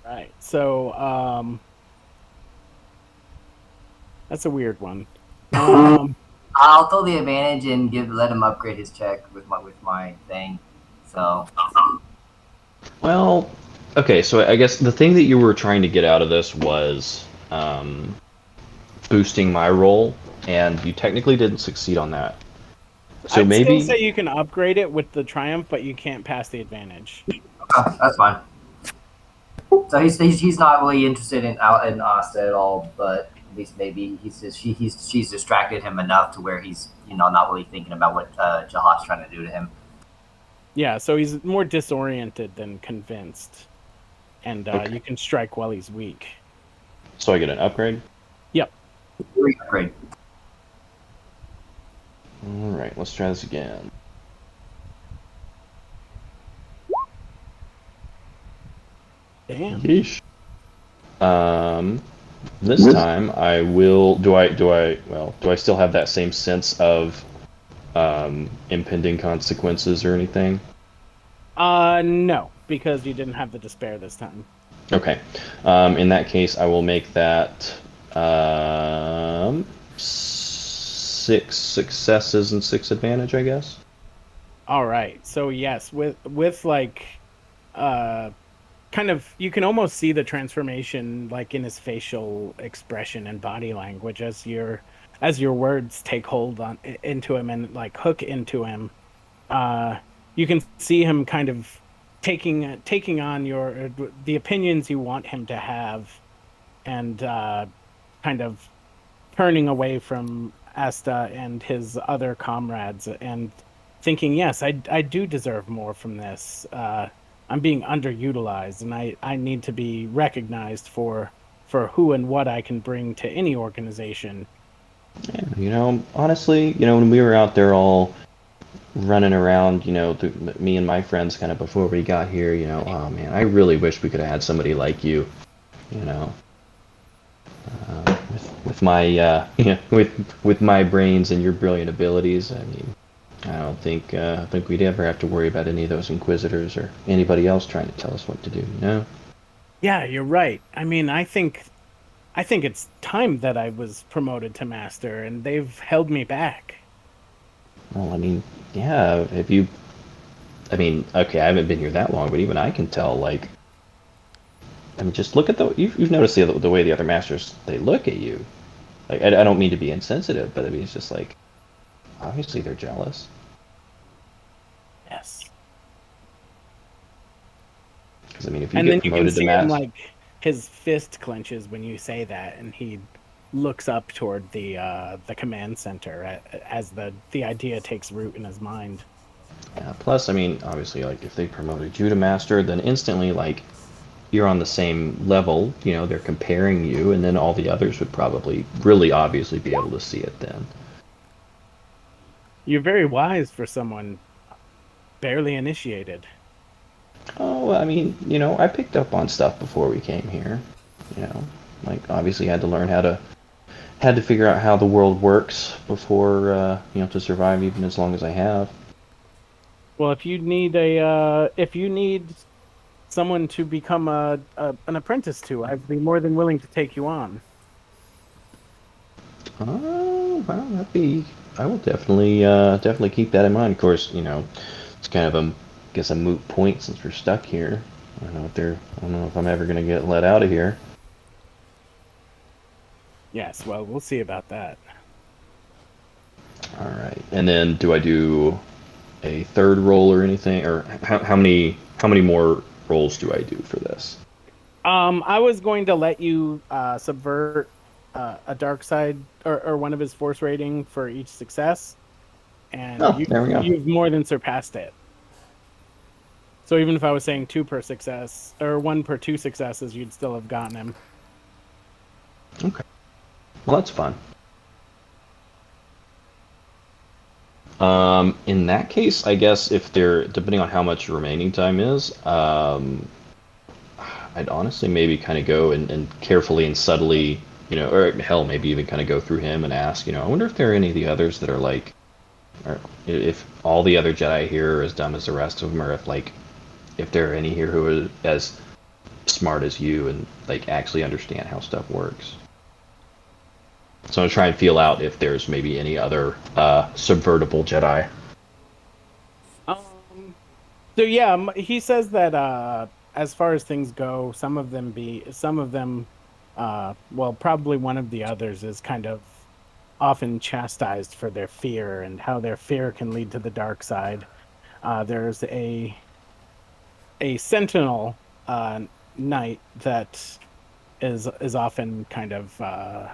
Speaker 2: Right. So that's a weird one.
Speaker 4: I'll throw the advantage and let him upgrade his check with my thing. So
Speaker 5: Well, okay, so I guess the thing that you were trying to get out of this was boosting my roll, and you technically didn't succeed on that. So
Speaker 2: I'd
Speaker 5: maybe
Speaker 2: still say you can upgrade it with the triumph, but you can't pass the advantage.
Speaker 4: that's fine. So he's not really interested in Asta at all, but at least maybe she's distracted him enough to where he's not really thinking about what Jahat's trying to do to him.
Speaker 2: Yeah, so he's more disoriented than convinced, and
Speaker 5: Okay.
Speaker 2: you can strike while he's weak.
Speaker 5: so I get an upgrade.
Speaker 2: Yep.
Speaker 4: Upgrade.
Speaker 5: All right, let's try this again.
Speaker 2: Damn.
Speaker 5: Yeesh. This time I will. Do I still have that same sense of impending consequences or anything?
Speaker 2: No, because you didn't have the despair this time.
Speaker 5: Okay. In that case, I will make that 6 successes and 6 advantage, I guess.
Speaker 2: All right. So yes, with like kind of, you can almost see the transformation like in his facial expression and body language as your words take hold into him and like hook into him. You can see him kind of taking on the opinions you want him to have, and kind of turning away from Asta and his other comrades and thinking, yes, I do deserve more from this. I'm being underutilized, and I need to be recognized for who and what I can bring to any organization.
Speaker 5: Yeah, honestly, when we were out there all running around, me and my friends kind of before we got here, oh man, I really wish we could have had somebody like you, With my with my brains and your brilliant abilities, I mean, I don't think we'd ever have to worry about any of those Inquisitors or anybody else trying to tell us what to do. You know?
Speaker 2: Yeah, you're right. I mean, I think it's time that I was promoted to master, and they've held me back.
Speaker 5: Well, I mean, yeah. Have you? I mean, okay, I haven't been here that long, but even I can tell. Like, I mean, just look at you've noticed the way the other masters they look at you. Like, I don't mean to be insensitive, but I mean it's just like obviously they're jealous.
Speaker 2: Yes.
Speaker 5: Because I mean, if you
Speaker 2: And
Speaker 5: get
Speaker 2: then you can
Speaker 5: promoted to
Speaker 2: see him
Speaker 5: master,
Speaker 2: like his fist clenches when you say that, and he looks up toward the command center as the idea takes root in his mind.
Speaker 5: yeah, plus I mean, obviously, like if they promoted you to master, then instantly like you're on the same level. You know, they're comparing you, and then all the others would probably really obviously be able to see it then.
Speaker 2: You're very wise for someone barely initiated.
Speaker 5: Oh, I mean, I picked up on stuff before we came here. You know, like obviously had to learn had to figure out how the world works before to survive even as long as I have.
Speaker 2: Well, if you need someone to become an apprentice to, I'd be more than willing to take you on.
Speaker 5: Oh, well, that'd be. I will definitely keep that in mind. Of course, it's kind of guess a moot point since we're stuck here. I don't know if I'm ever gonna get let out of here.
Speaker 2: Yes, well, we'll see about that.
Speaker 5: All right, and then do I do a third roll or anything, or how many more rolls do I do for this?
Speaker 2: I was going to let you subvert a dark side or one of his force rating for each success, and
Speaker 5: Oh, there we go.
Speaker 2: you've more than surpassed it. So even if I was saying two per success or one per two successes, you'd still have gotten him.
Speaker 5: Okay, well that's fun. In that case, I guess if they're depending on how much remaining time is, I'd honestly maybe kind of go and carefully and subtly, or hell, maybe even kind of go through him and ask, I wonder if there are any of the others that are like, or if all the other Jedi here are as dumb as the rest of them, or if there are any here who are as smart as you and like actually understand how stuff works. So I'm trying to feel out if there's maybe any other subvertible Jedi.
Speaker 2: So yeah, he says that as far as things go, well, probably one of the others is kind of often chastised for their fear and how their fear can lead to the dark side. There's a sentinel knight that is often kind of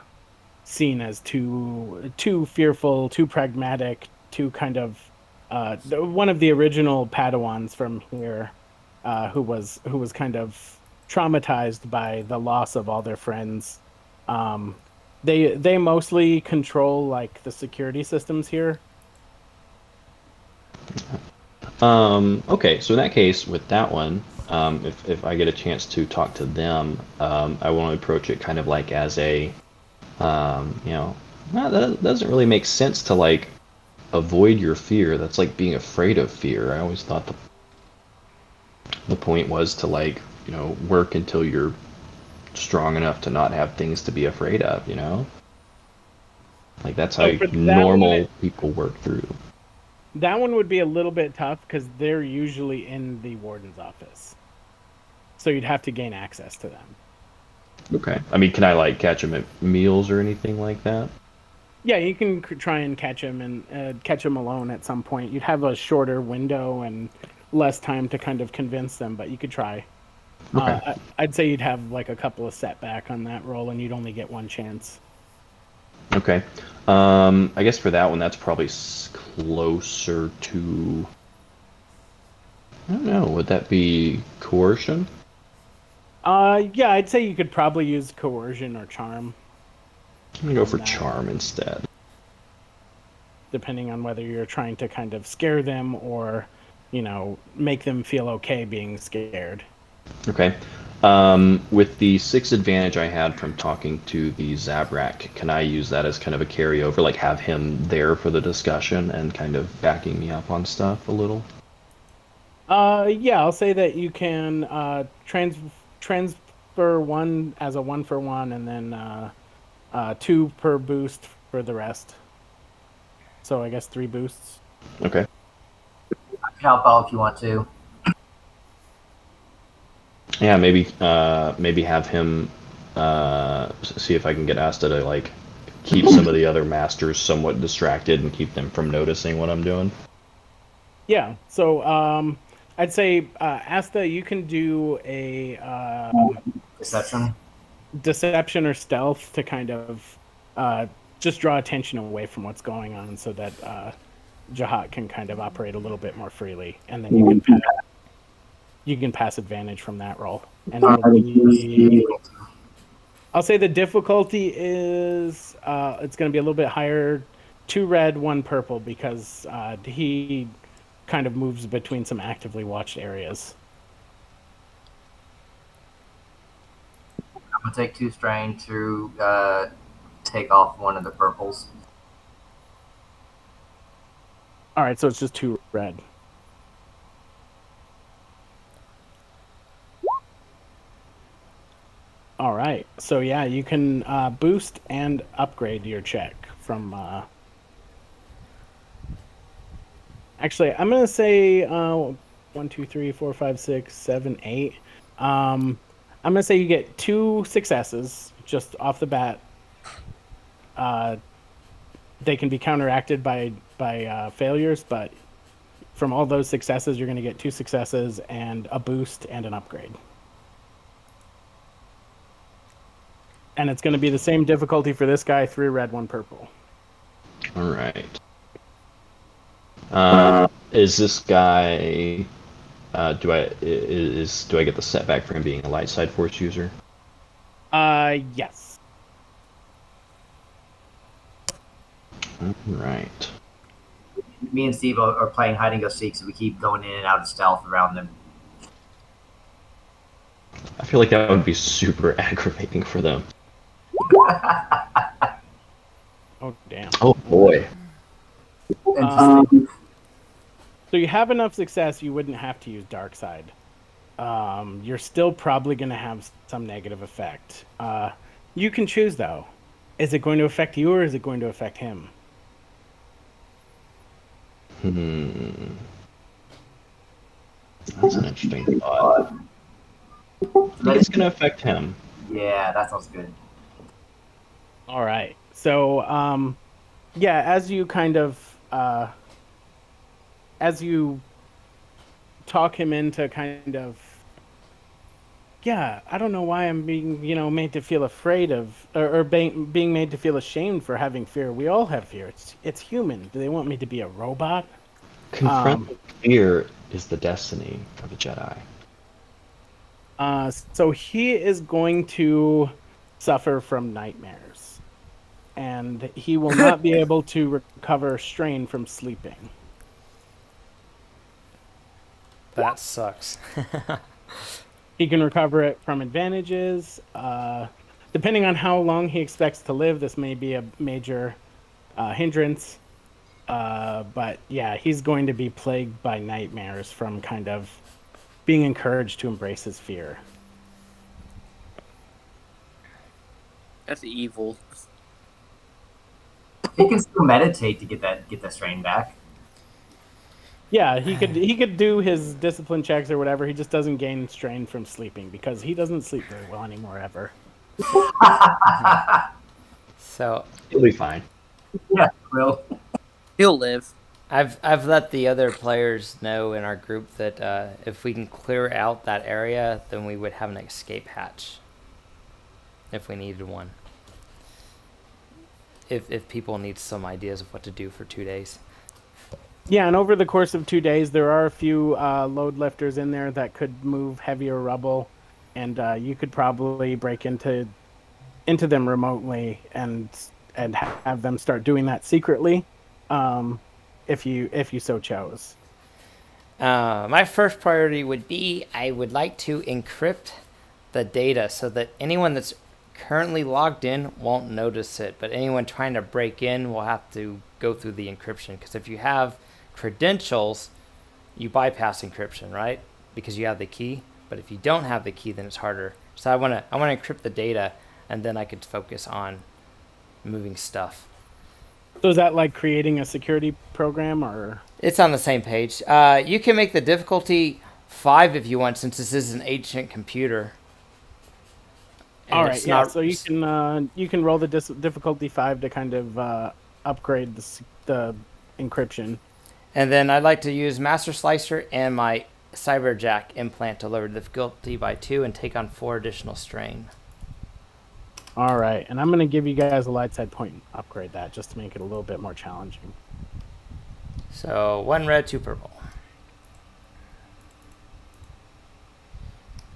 Speaker 2: seen as too fearful, too pragmatic, too kind of one of the original Padawans from here, who was kind of traumatized by the loss of all their friends. They mostly control like the security systems here.
Speaker 5: Okay, so in that case, with that one, if I get a chance to talk to them, I want to approach it kind of like as a, well, that doesn't really make sense to like avoid your fear. That's like being afraid of fear. I always thought the point was to like, work until you're strong enough to not have things to be afraid of, Like that's how
Speaker 2: So for
Speaker 5: normal people work through.
Speaker 2: that one would be a little bit tough because they're usually in the warden's office. So you'd have to gain access to them.
Speaker 5: Okay. I mean, can I like catch them at meals or anything like that?
Speaker 2: Yeah, you can try and catch him and catch him alone at some point. You'd have a shorter window and less time to kind of convince them, but you could try.
Speaker 5: Okay.
Speaker 2: I'd say you'd have like a couple of setback on that roll, and you'd only get one chance.
Speaker 5: Okay. I guess for that one, that's probably closer to. I don't know. Would that be coercion?
Speaker 2: Yeah, I'd say you could probably use coercion or charm.
Speaker 5: I'm gonna go for
Speaker 2: that.
Speaker 5: charm instead.
Speaker 2: Depending on whether you're trying to kind of scare them or, make them feel okay being scared.
Speaker 5: Okay. With the 6 advantage I had from talking to the Zabrak, can I use that as kind of a carryover? Like have him there for the discussion and kind of backing me up on stuff a little?
Speaker 2: Yeah, I'll say that you can transfer one as a 1-for-1, and then 2 per boost for the rest. So I guess 3 boosts.
Speaker 5: Okay.
Speaker 4: I can help out if you want to.
Speaker 5: Yeah, maybe have him see if I can get Asta to like keep some of the other masters somewhat distracted and keep them from noticing what I'm doing.
Speaker 2: Yeah. So I'd say Asta, you can do a
Speaker 4: Deception.
Speaker 2: deception or stealth to kind of just draw attention away from what's going on, so that Jahat can kind of operate a little bit more freely, and then you can pass advantage from that roll. And it'll be, I'll say the difficulty is it's going to be a little bit higher, 2 red, 1 purple, because he kind of moves between some actively watched areas.
Speaker 4: I'm gonna take 2 strain to take off one of the purples.
Speaker 2: All right, so it's just 2 red. All right, so yeah, you can boost and upgrade your check from. Actually, I'm gonna say 1, 2, 3, 4, 5, 6, 7, 8. I'm gonna say you get 2 successes just off the bat. They can be counteracted by failures, but from all those successes, you're gonna get 2 successes and a boost and an upgrade. And it's going to be the same difficulty for this guy, 3 red, 1 purple.
Speaker 5: All right. Is this guy? Do I get the setback for him being a light side force user?
Speaker 2: Yes.
Speaker 5: All right.
Speaker 4: Me and Steve are playing hide and go seek, so we keep going in and out of stealth around them.
Speaker 5: I feel like that would be super aggravating for them.
Speaker 2: Oh, damn.
Speaker 5: Oh boy.
Speaker 4: Interesting.
Speaker 2: So you have enough success, you wouldn't have to use dark side. You're still probably going to have some negative effect. You can choose, though. Is it going to affect you, or is it going to affect him?
Speaker 5: That's an interesting thought. I think it's going to affect him.
Speaker 4: Yeah, that sounds good.
Speaker 2: All right. So, yeah, as you kind of, as you talk him into kind of, yeah, I don't know why I'm being, made to feel afraid of, or being made to feel ashamed for having fear. We all have fear. It's human. Do they want me to be a robot?
Speaker 5: Confronting fear is the destiny of a Jedi.
Speaker 2: So he is going to suffer from nightmares, and he will not be able to recover strain from sleeping.
Speaker 1: That sucks.
Speaker 2: He can recover it from advantages. Depending on how long he expects to live, this may be a major hindrance. But yeah, he's going to be plagued by nightmares from kind of being encouraged to embrace his fear.
Speaker 3: That's evil.
Speaker 4: He can still meditate to get that strain back.
Speaker 2: Yeah, he could do his discipline checks or whatever. He just doesn't gain strain from sleeping because he doesn't sleep very well anymore ever.
Speaker 1: So
Speaker 5: He'll be fine.
Speaker 4: Yeah, well.
Speaker 3: He'll live.
Speaker 1: I've let the other players know in our group that if we can clear out that area, then we would have an escape hatch if we needed one. If people need some ideas of what to do for 2 days.
Speaker 2: Yeah, and over the course of 2 days, there are a few load lifters in there that could move heavier rubble, and you could probably break into them remotely and have them start doing that secretly, if you so chose.
Speaker 1: My first priority would be I would like to encrypt the data so that anyone that's currently logged in won't notice it, but anyone trying to break in will have to go through the encryption. Because if you have credentials, you bypass encryption, right? Because you have the key. But if you don't have the key, then it's harder. So I want to encrypt the data, and then I could focus on moving stuff.
Speaker 2: So is that like creating a security program, or?
Speaker 1: It's on the same page. You can make the difficulty 5 if you want, since this is an ancient computer. And
Speaker 2: All right,
Speaker 1: it's
Speaker 2: yeah.
Speaker 1: not-
Speaker 2: So you can roll the difficulty 5 to kind of upgrade the encryption.
Speaker 1: And then I'd like to use Master Slicer and my Cyberjack implant to lower the difficulty by 2 and take on 4 additional strain.
Speaker 2: All right, and I'm going to give you guys a light side point and upgrade that just to make it a little bit more challenging.
Speaker 1: So 1 red, 2 purple.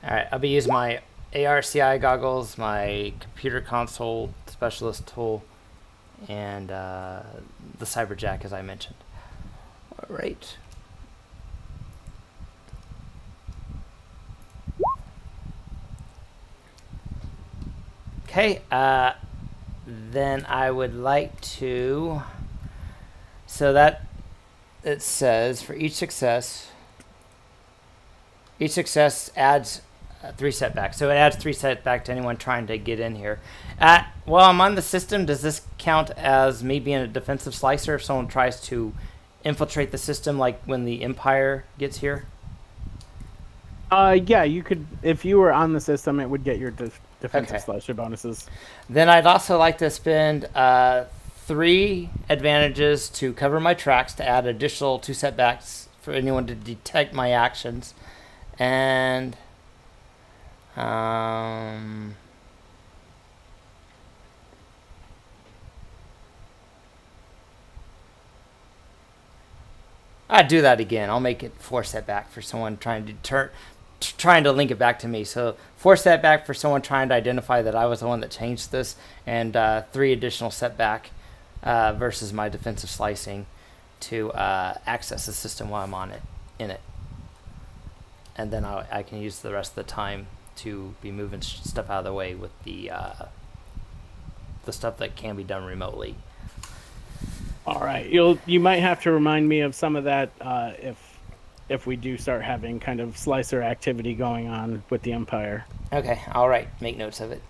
Speaker 1: Alright, I'll be using my ARCI goggles, my computer console specialist tool, and the Cyberjack, as I mentioned. Alright. Okay, then I would like to, so that it says for each success adds 3 setbacks. So it adds 3 setback to anyone trying to get in here. While I'm on the system, does this count as me being a defensive slicer if someone tries to infiltrate the system, like when the Empire gets here?
Speaker 2: Yeah, you could, if you were on the system, it would get your defensive
Speaker 1: Okay.
Speaker 2: slicer bonuses.
Speaker 1: Then I'd also like to spend 3 advantages to cover my tracks to add additional 2 setbacks for anyone to detect my actions. And I'd do that again. I'll make it 4 setback for someone trying to link it back to me. So 4 setback for someone trying to identify that I was the one that changed this, and 3 additional setback versus my defensive slicing to access the system while I'm in it. And then I can use the rest of the time to be moving stuff out of the way with the stuff that can be done remotely.
Speaker 2: All right, you might have to remind me of some of that if we do start having kind of slicer activity going on with the Empire.
Speaker 1: Okay, all right. Make notes of it.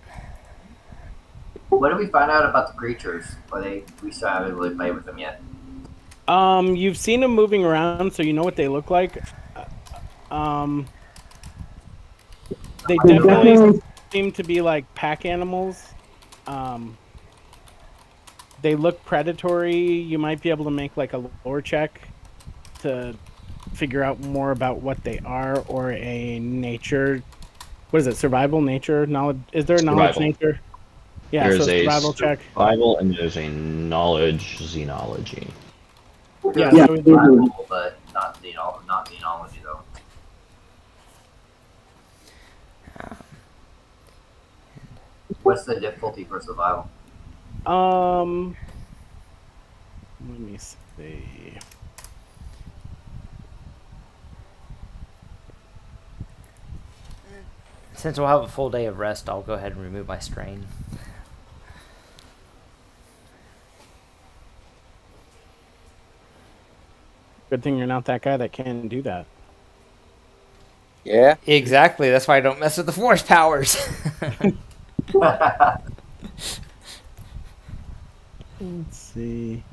Speaker 4: What did we find out about the creatures? We still haven't really played with them yet.
Speaker 2: You've seen them moving around, so you know what they look like. They definitely seem to be like pack animals. They look predatory. You might be able to make like a lore check to figure out more about what they are, or a nature. What is it? Survival, nature, knowledge? Is there a knowledge
Speaker 5: Survival.
Speaker 2: nature? Yeah,
Speaker 5: There's
Speaker 2: so
Speaker 5: a
Speaker 2: survival check.
Speaker 5: survival and there's a knowledge xenology.
Speaker 2: Yeah,
Speaker 4: Yeah,
Speaker 2: so
Speaker 4: survival, but not xenology though. What's the difficulty for survival?
Speaker 2: Let me see.
Speaker 1: Since we'll have a full day of rest, I'll go ahead and remove my strain.
Speaker 2: Good thing you're not that guy that can do that.
Speaker 6: Yeah.
Speaker 1: Exactly. That's why I don't mess with the force powers.
Speaker 2: Let's see.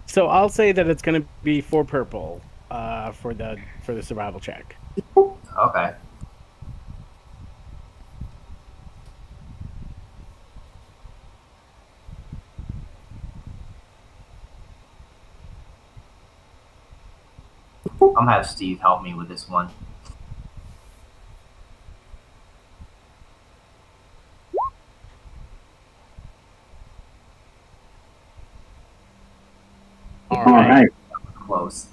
Speaker 2: So I'll say that it's going to be 4 purple for the survival check.
Speaker 4: Okay. I'm gonna have Steve help me with this one.
Speaker 2: All right.
Speaker 4: Close.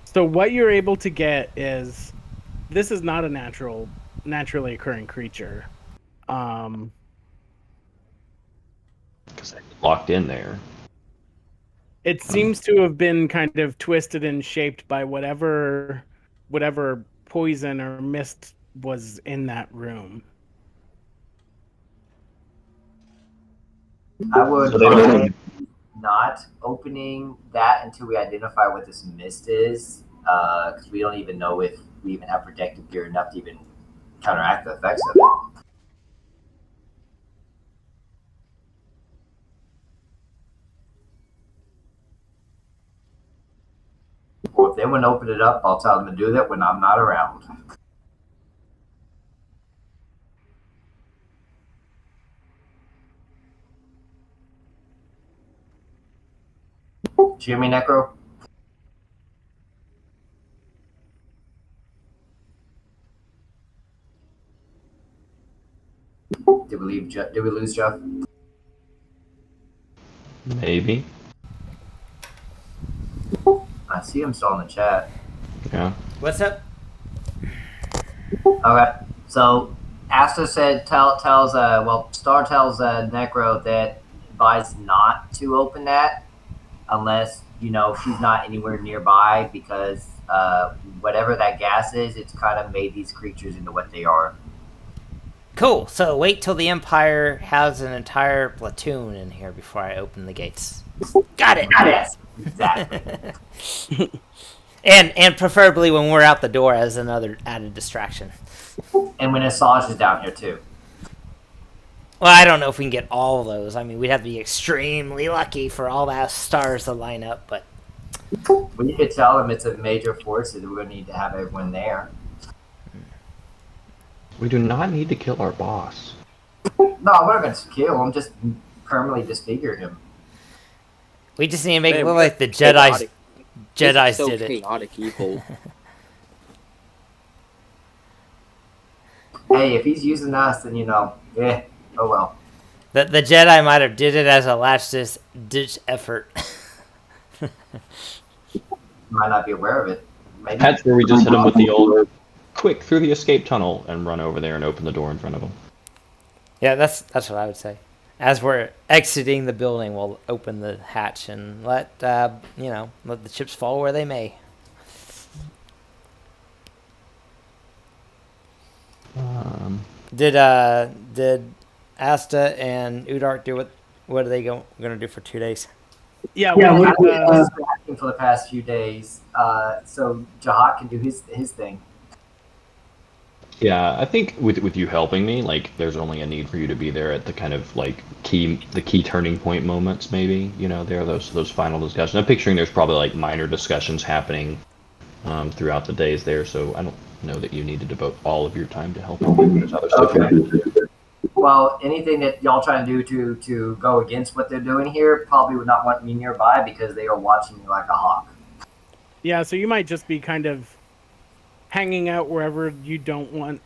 Speaker 2: So what you're able to get is, this is not a naturally occurring creature.
Speaker 5: Because I locked in there.
Speaker 2: It seems to have been kind of twisted and shaped by whatever poison or mist was in that room.
Speaker 4: I would
Speaker 5: So they don't.
Speaker 4: not opening that until we identify what this mist is, because we don't even know if we even have protective gear enough to even counteract the effects of it. Or if they want to open it up, I'll tell them to do that when I'm not around. Jimmy Necro? Did we lose Jeff?
Speaker 5: Maybe.
Speaker 4: I see him still in the chat.
Speaker 5: Yeah.
Speaker 1: What's up?
Speaker 4: Okay, so Asta said Star tells Necro that advised not to open that unless she's not anywhere nearby because whatever that gas is, it's kind of made these creatures into what they are.
Speaker 1: Cool. So wait till the Empire has an entire platoon in here before I open the gates. Got it.
Speaker 4: Yes, exactly.
Speaker 1: And preferably when we're out the door as another added distraction.
Speaker 4: And when Assaji is down here too.
Speaker 1: Well, I don't know if we can get all of those. I mean, we'd have to be extremely lucky for all the stars to line up, but...
Speaker 4: Well, you could tell them it's a major force that we're going to need to have everyone there.
Speaker 5: We do not need to kill our boss.
Speaker 4: No, we're not going to kill him, just permanently disfigure him.
Speaker 1: We just need to make it
Speaker 6: Man,
Speaker 1: look like the
Speaker 6: chaotic.
Speaker 1: Jedi's
Speaker 6: so
Speaker 1: did it.
Speaker 6: chaotic evil.
Speaker 4: Hey, if he's using us, then oh well.
Speaker 1: The Jedi might have did it as a last-ditch effort.
Speaker 4: Might not be aware of it. Maybe.
Speaker 5: That's where we just hit him with the old quick through the escape tunnel and run over there and open the door in front of him.
Speaker 1: Yeah, that's what I would say. As we're exiting the building, we'll open the hatch and let the chips fall where they may. Did Asta and Udark do what are they going to do for 2 days?
Speaker 2: Yeah,
Speaker 4: I've been
Speaker 2: well,
Speaker 4: distracting for the past few days, so Jahat can do his thing.
Speaker 5: Yeah, I think with you helping me, like, there's only a need for you to be there at the kind of like key turning point moments. Maybe there are those final discussions. I'm picturing there's probably like minor discussions happening throughout the days there. So I don't know that you need to devote all of your time to helping me. There's other stuff.
Speaker 4: Okay. Well, anything that y'all trying to do to go against what they're doing here probably would not want me nearby because they are watching me like a hawk.
Speaker 2: yeah, so you might just be kind of hanging out wherever you don't want,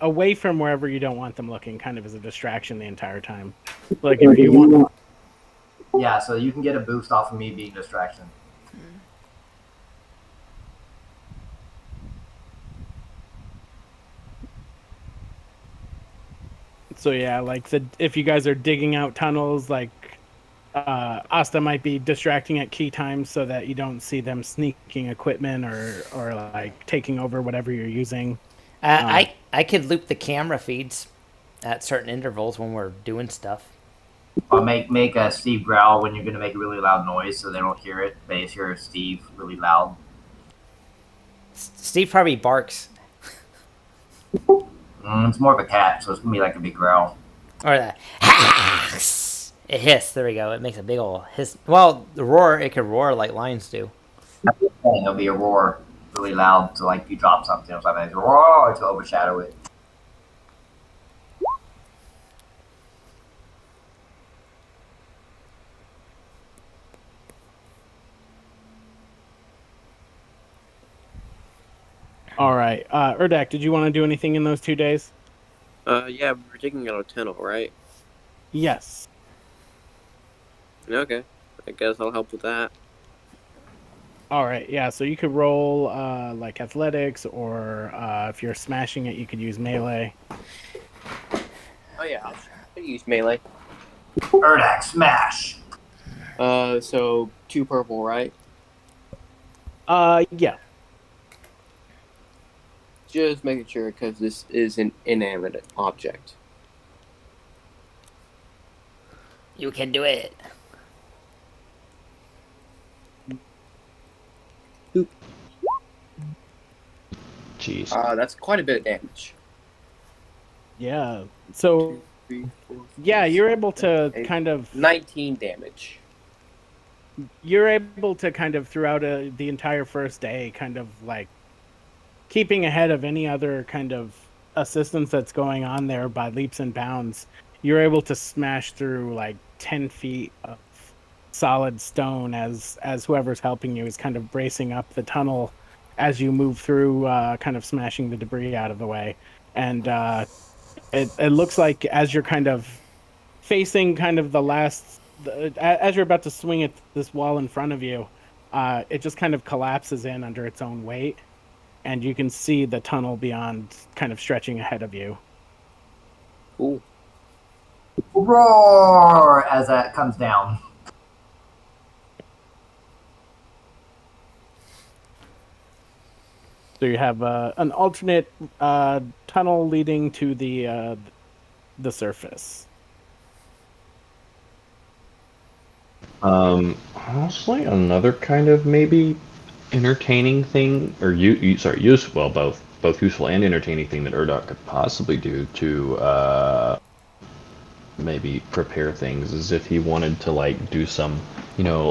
Speaker 2: away from wherever you don't want them looking, kind of as a distraction the entire time. Like if you want.
Speaker 4: Yeah, so you can get a boost off of me being distraction.
Speaker 2: So yeah, like if you guys are digging out tunnels, like Asta might be distracting at key times so that you don't see them sneaking equipment or like taking over whatever you're using.
Speaker 1: I could loop the camera feeds at certain intervals when we're doing stuff.
Speaker 4: Or make Steve growl when you're going to make a really loud noise so they don't hear it. They just hear Steve really loud.
Speaker 1: Steve probably barks.
Speaker 4: It's more of a cat, so it's going to be like a big growl.
Speaker 1: Or the it hiss. There we go. It makes a big old hiss. Well, the roar, it could roar like lions do.
Speaker 4: It'll be a roar really loud, so like you drop something or something, roar to overshadow it.
Speaker 2: All right, Urdak, did you want to do anything in those 2 days?
Speaker 6: Yeah, we're digging out a tunnel, right?
Speaker 2: Yes.
Speaker 6: Okay, I guess I'll help with that.
Speaker 2: All right, yeah. So you could roll like athletics, or if you're smashing it, you could use melee.
Speaker 6: Oh yeah, I'll use melee.
Speaker 4: Urdak, smash!
Speaker 6: So 2 purple, right?
Speaker 2: Yeah.
Speaker 3: Just making sure, because this is an inanimate object.
Speaker 1: You can do it.
Speaker 5: Jeez.
Speaker 3: That's quite a bit of damage.
Speaker 2: Yeah. So
Speaker 3: 2, 3, 4, 5,
Speaker 2: yeah, you're
Speaker 3: 6,
Speaker 2: able
Speaker 3: 7,
Speaker 2: to
Speaker 3: 8,
Speaker 2: kind of
Speaker 3: 19 damage.
Speaker 2: throughout the entire first day kind of like keeping ahead of any other kind of assistance that's going on there by leaps and bounds. You're able to smash through like 10 feet of solid stone as whoever's helping you is kind of bracing up the tunnel as you move through, kind of smashing the debris out of the way. And it looks like as you're kind of facing kind of as you're about to swing at this wall in front of you, it just kind of collapses in under its own weight, and you can see the tunnel beyond kind of stretching ahead of you.
Speaker 3: Cool.
Speaker 4: Roar as that comes down.
Speaker 2: So you have an alternate tunnel leading to the surface.
Speaker 5: Honestly, another kind of maybe entertaining thing, or useful, both useful and entertaining thing that Urdok could possibly do to maybe prepare things is if he wanted to like do some,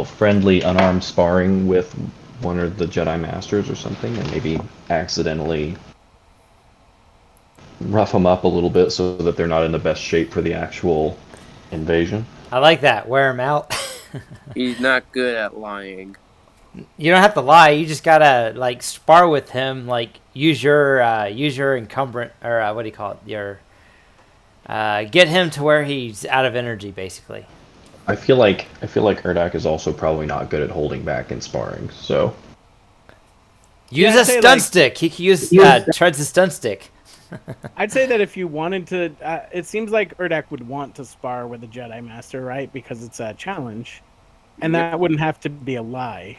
Speaker 5: friendly unarmed sparring with one of the Jedi Masters or something, and maybe accidentally rough them up a little bit so that they're not in the best shape for the actual invasion.
Speaker 1: I like that. Wear him out.
Speaker 3: He's not good at lying.
Speaker 1: You don't have to lie. You just gotta like spar with him. Like use your encumbrant, or what do you call it? Your get him to where he's out of energy, basically.
Speaker 5: I feel like Urdak is also probably not good at holding back in sparring. So
Speaker 1: Use
Speaker 2: Yeah,
Speaker 1: a
Speaker 2: I'd say,
Speaker 1: stun
Speaker 2: like-
Speaker 1: stick. He can use Tread's stun stick.
Speaker 2: I'd say that if you wanted to, it seems like Urdak would want to spar with a Jedi Master, right? Because it's a challenge, and that wouldn't have to be a lie.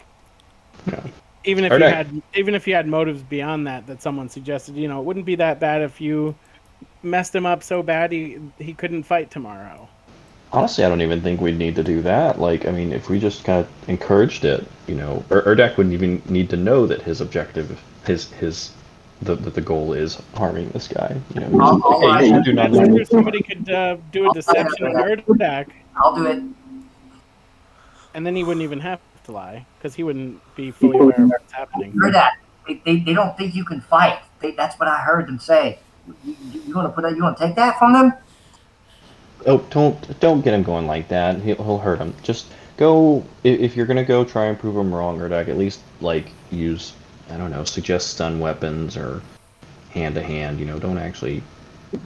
Speaker 5: Yeah.
Speaker 2: Even if you had motives beyond that someone suggested, it wouldn't be that bad if you messed him up so bad he couldn't fight tomorrow.
Speaker 5: honestly, I don't even think we'd need to do that. Like, I mean, if we just kind of encouraged it, Urdak wouldn't even need to know that his objective, the goal is harming this guy. Hey, you do not
Speaker 2: I'm
Speaker 5: know.
Speaker 2: sure somebody could do a deception on Urdak,
Speaker 4: I'll do it.
Speaker 2: and then he wouldn't even have to lie because he wouldn't be fully aware of what's happening.
Speaker 4: Heard that? They don't think you can fight. That's what I heard them say. You want to put that? You want to take that from them?
Speaker 5: Oh, don't get him going like that. He'll hurt him. Just go if you're gonna go try and prove him wrong, Urdak. At least like use, I don't know, suggest stun weapons or hand to hand. Don't actually.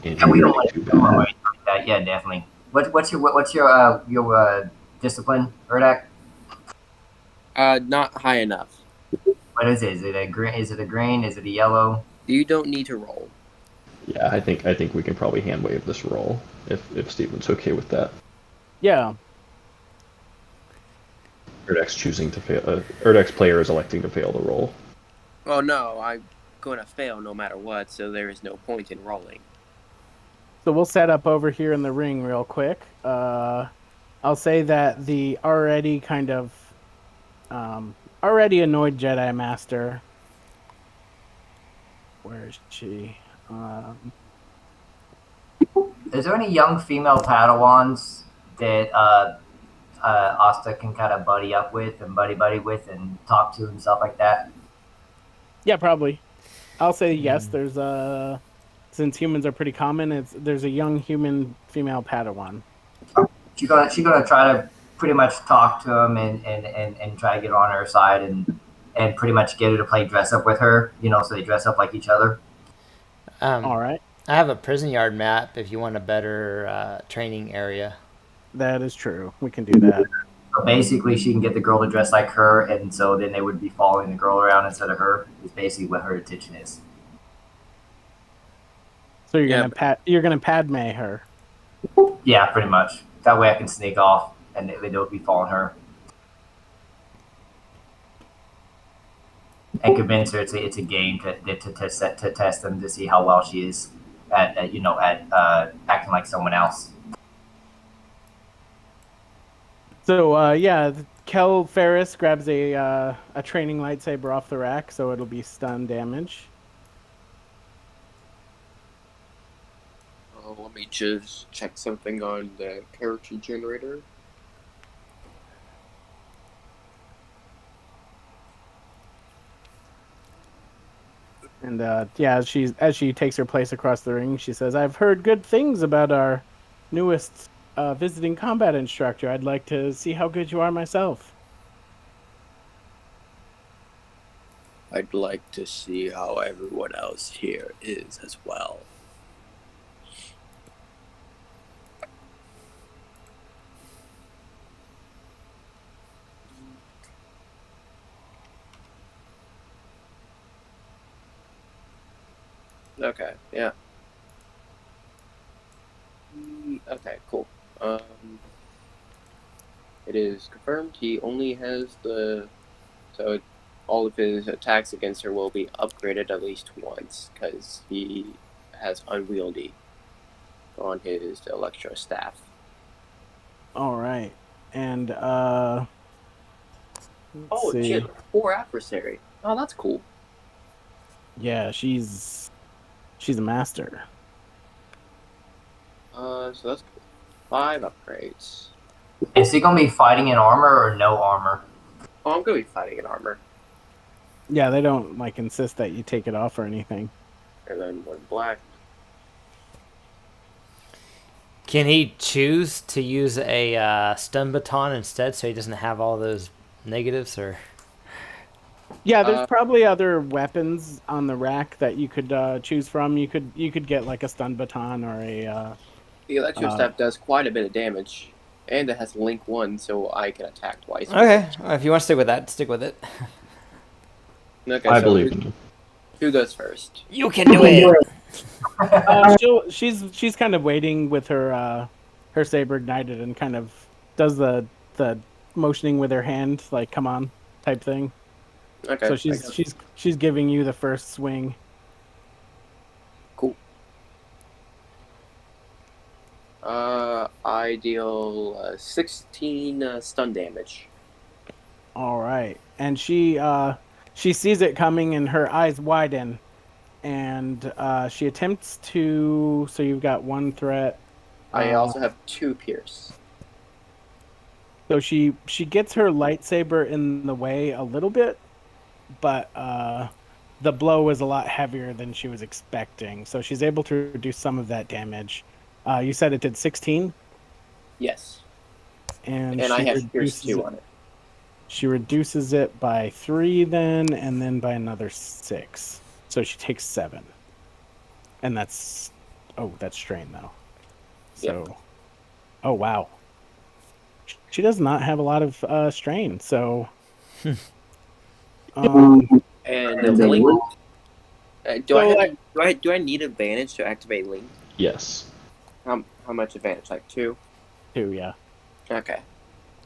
Speaker 4: Yeah, we don't
Speaker 5: too
Speaker 4: like
Speaker 5: bad.
Speaker 4: that. Yeah, definitely. What's your discipline, Urdak?
Speaker 3: Not high enough.
Speaker 4: What is it? Is it a green? Is it a green? Is it a yellow?
Speaker 3: You don't need to roll.
Speaker 5: Yeah, I think we can probably hand wave this roll if Steven's okay with that.
Speaker 2: Yeah,
Speaker 5: Urdak's choosing to fail. Urdak's player is electing to fail the roll.
Speaker 3: Oh no, I'm gonna fail no matter what, so there is no point in rolling.
Speaker 2: so we'll set up over here in the ring real quick. I'll say that the already kind of already annoyed Jedi Master. Where is she?
Speaker 4: Is there any young female Padawans that Asta can kind of buddy up with and buddy with and talk to and stuff like that?
Speaker 2: Yeah, probably. I'll say yes. There's since humans are pretty common, there's a young human female Padawan.
Speaker 4: She gonna try to pretty much talk to him and try to get on her side and pretty much get her to play dress up with her. So they dress up like each other.
Speaker 2: All right,
Speaker 1: I have a prison yard map if you want a better training area.
Speaker 2: that is true. We can do that.
Speaker 4: So basically, she can get the girl to dress like her, and so then they would be following the girl around instead of her. Is basically what her intention is.
Speaker 2: So you're gonna Padme her.
Speaker 4: Yeah, pretty much. That way I can sneak off, and they would be following her. and convince her it's a game to test them to see how well she is at acting like someone else.
Speaker 2: So yeah, Kel Ferris grabs a training lightsaber off the rack, so it'll be stun damage.
Speaker 3: Let me just check something on the character generator.
Speaker 2: And yeah, as she takes her place across the ring, she says, "I've heard good things about our newest visiting combat instructor. I'd like to see how good you are myself."
Speaker 7: I'd like to see how everyone else here is as well.
Speaker 3: Okay, yeah. Okay, cool. It is confirmed he only has all of his attacks against her will be upgraded at least once, because he has unwieldy on his electro staff.
Speaker 2: All right, and
Speaker 3: Oh,
Speaker 2: see.
Speaker 3: shit, 4 adversary. Oh, that's cool.
Speaker 2: Yeah, she's a master.
Speaker 3: So that's cool. 5 upgrades.
Speaker 4: Is he gonna be fighting in armor or no armor?
Speaker 3: Oh, I'm gonna be fighting in armor.
Speaker 2: Yeah, they don't like insist that you take it off or anything.
Speaker 3: And then 1 black.
Speaker 1: Can he choose to use a stun baton instead, so he doesn't have all those negatives? Or
Speaker 2: Yeah, there's probably other weapons on the rack that you could choose from. You could get like a stun baton or a.
Speaker 3: The electro staff does quite a bit of damage, and it has link 1, so I can attack twice.
Speaker 1: okay, if you want to stick with that, stick with it.
Speaker 3: Okay,
Speaker 5: I
Speaker 3: so
Speaker 5: believe in you.
Speaker 3: who goes first?
Speaker 1: You can do it.
Speaker 2: She's kind of waiting with her saber ignited and kind of does the motioning with her hand, like "come on" type thing.
Speaker 3: Okay.
Speaker 2: So she's giving you the first swing.
Speaker 3: Cool. I deal 16 stun damage.
Speaker 2: All right, and she sees it coming, and her eyes widen, and she attempts to. So you've got 1 threat.
Speaker 3: I also have 2 pierce.
Speaker 2: So she gets her lightsaber in the way a little bit, but the blow was a lot heavier than she was expecting. So she's able to reduce some of that damage. You said it did 16?
Speaker 3: Yes.
Speaker 2: And
Speaker 3: I have pierce 2 on it.
Speaker 2: She reduces it by 3 then, and then by another 6. So she takes 7. And that's strain though. So, yep. Oh wow. She does not have a lot of strain, so.
Speaker 3: And the link. Do I need advantage to activate link?
Speaker 5: Yes.
Speaker 3: How much advantage? Like 2?
Speaker 2: 2, yeah.
Speaker 3: Okay.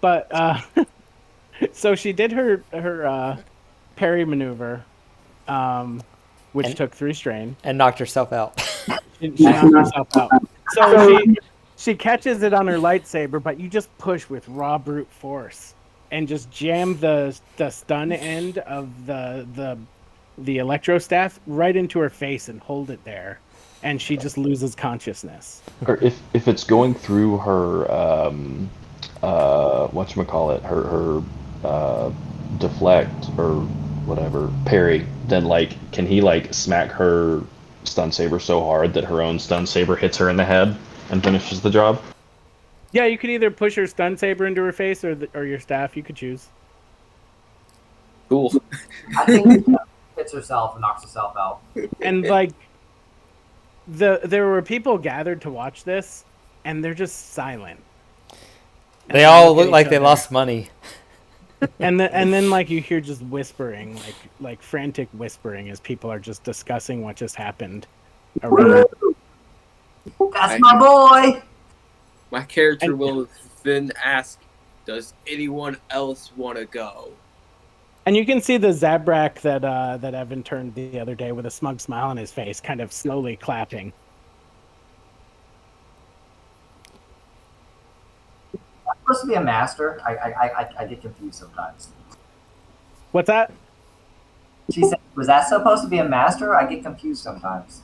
Speaker 2: But so she did her parry maneuver, which took 3 strain,
Speaker 1: and knocked herself out.
Speaker 2: She knocked herself out. So she catches it on her lightsaber, but you just push with raw brute force and just jam the stun end of the electro staff right into her face and hold it there, and she just loses consciousness.
Speaker 5: Or if it's going through her whatchamacallit, her deflect or whatever parry, then like can he like smack her stun saber so hard that her own stun saber hits her in the head and finishes the job?
Speaker 2: Yeah, you could either push her stun saber into her face or your staff. You could choose.
Speaker 3: Cool.
Speaker 4: I think she hits herself and knocks herself out.
Speaker 2: And like there were people gathered to watch this, and they're just silent.
Speaker 1: They all look like they lost money.
Speaker 2: And then like you hear just whispering, like frantic whispering as people are just discussing what just happened around.
Speaker 4: That's my boy.
Speaker 3: My character will then ask, "Does anyone else want to go?"
Speaker 2: And you can see the Zabrak that Evan turned the other day with a smug smile on his face, kind of slowly clapping.
Speaker 4: Supposed to be a master. I get confused sometimes.
Speaker 2: What's that?
Speaker 4: She said, "Was that supposed to be a master?" I get confused sometimes.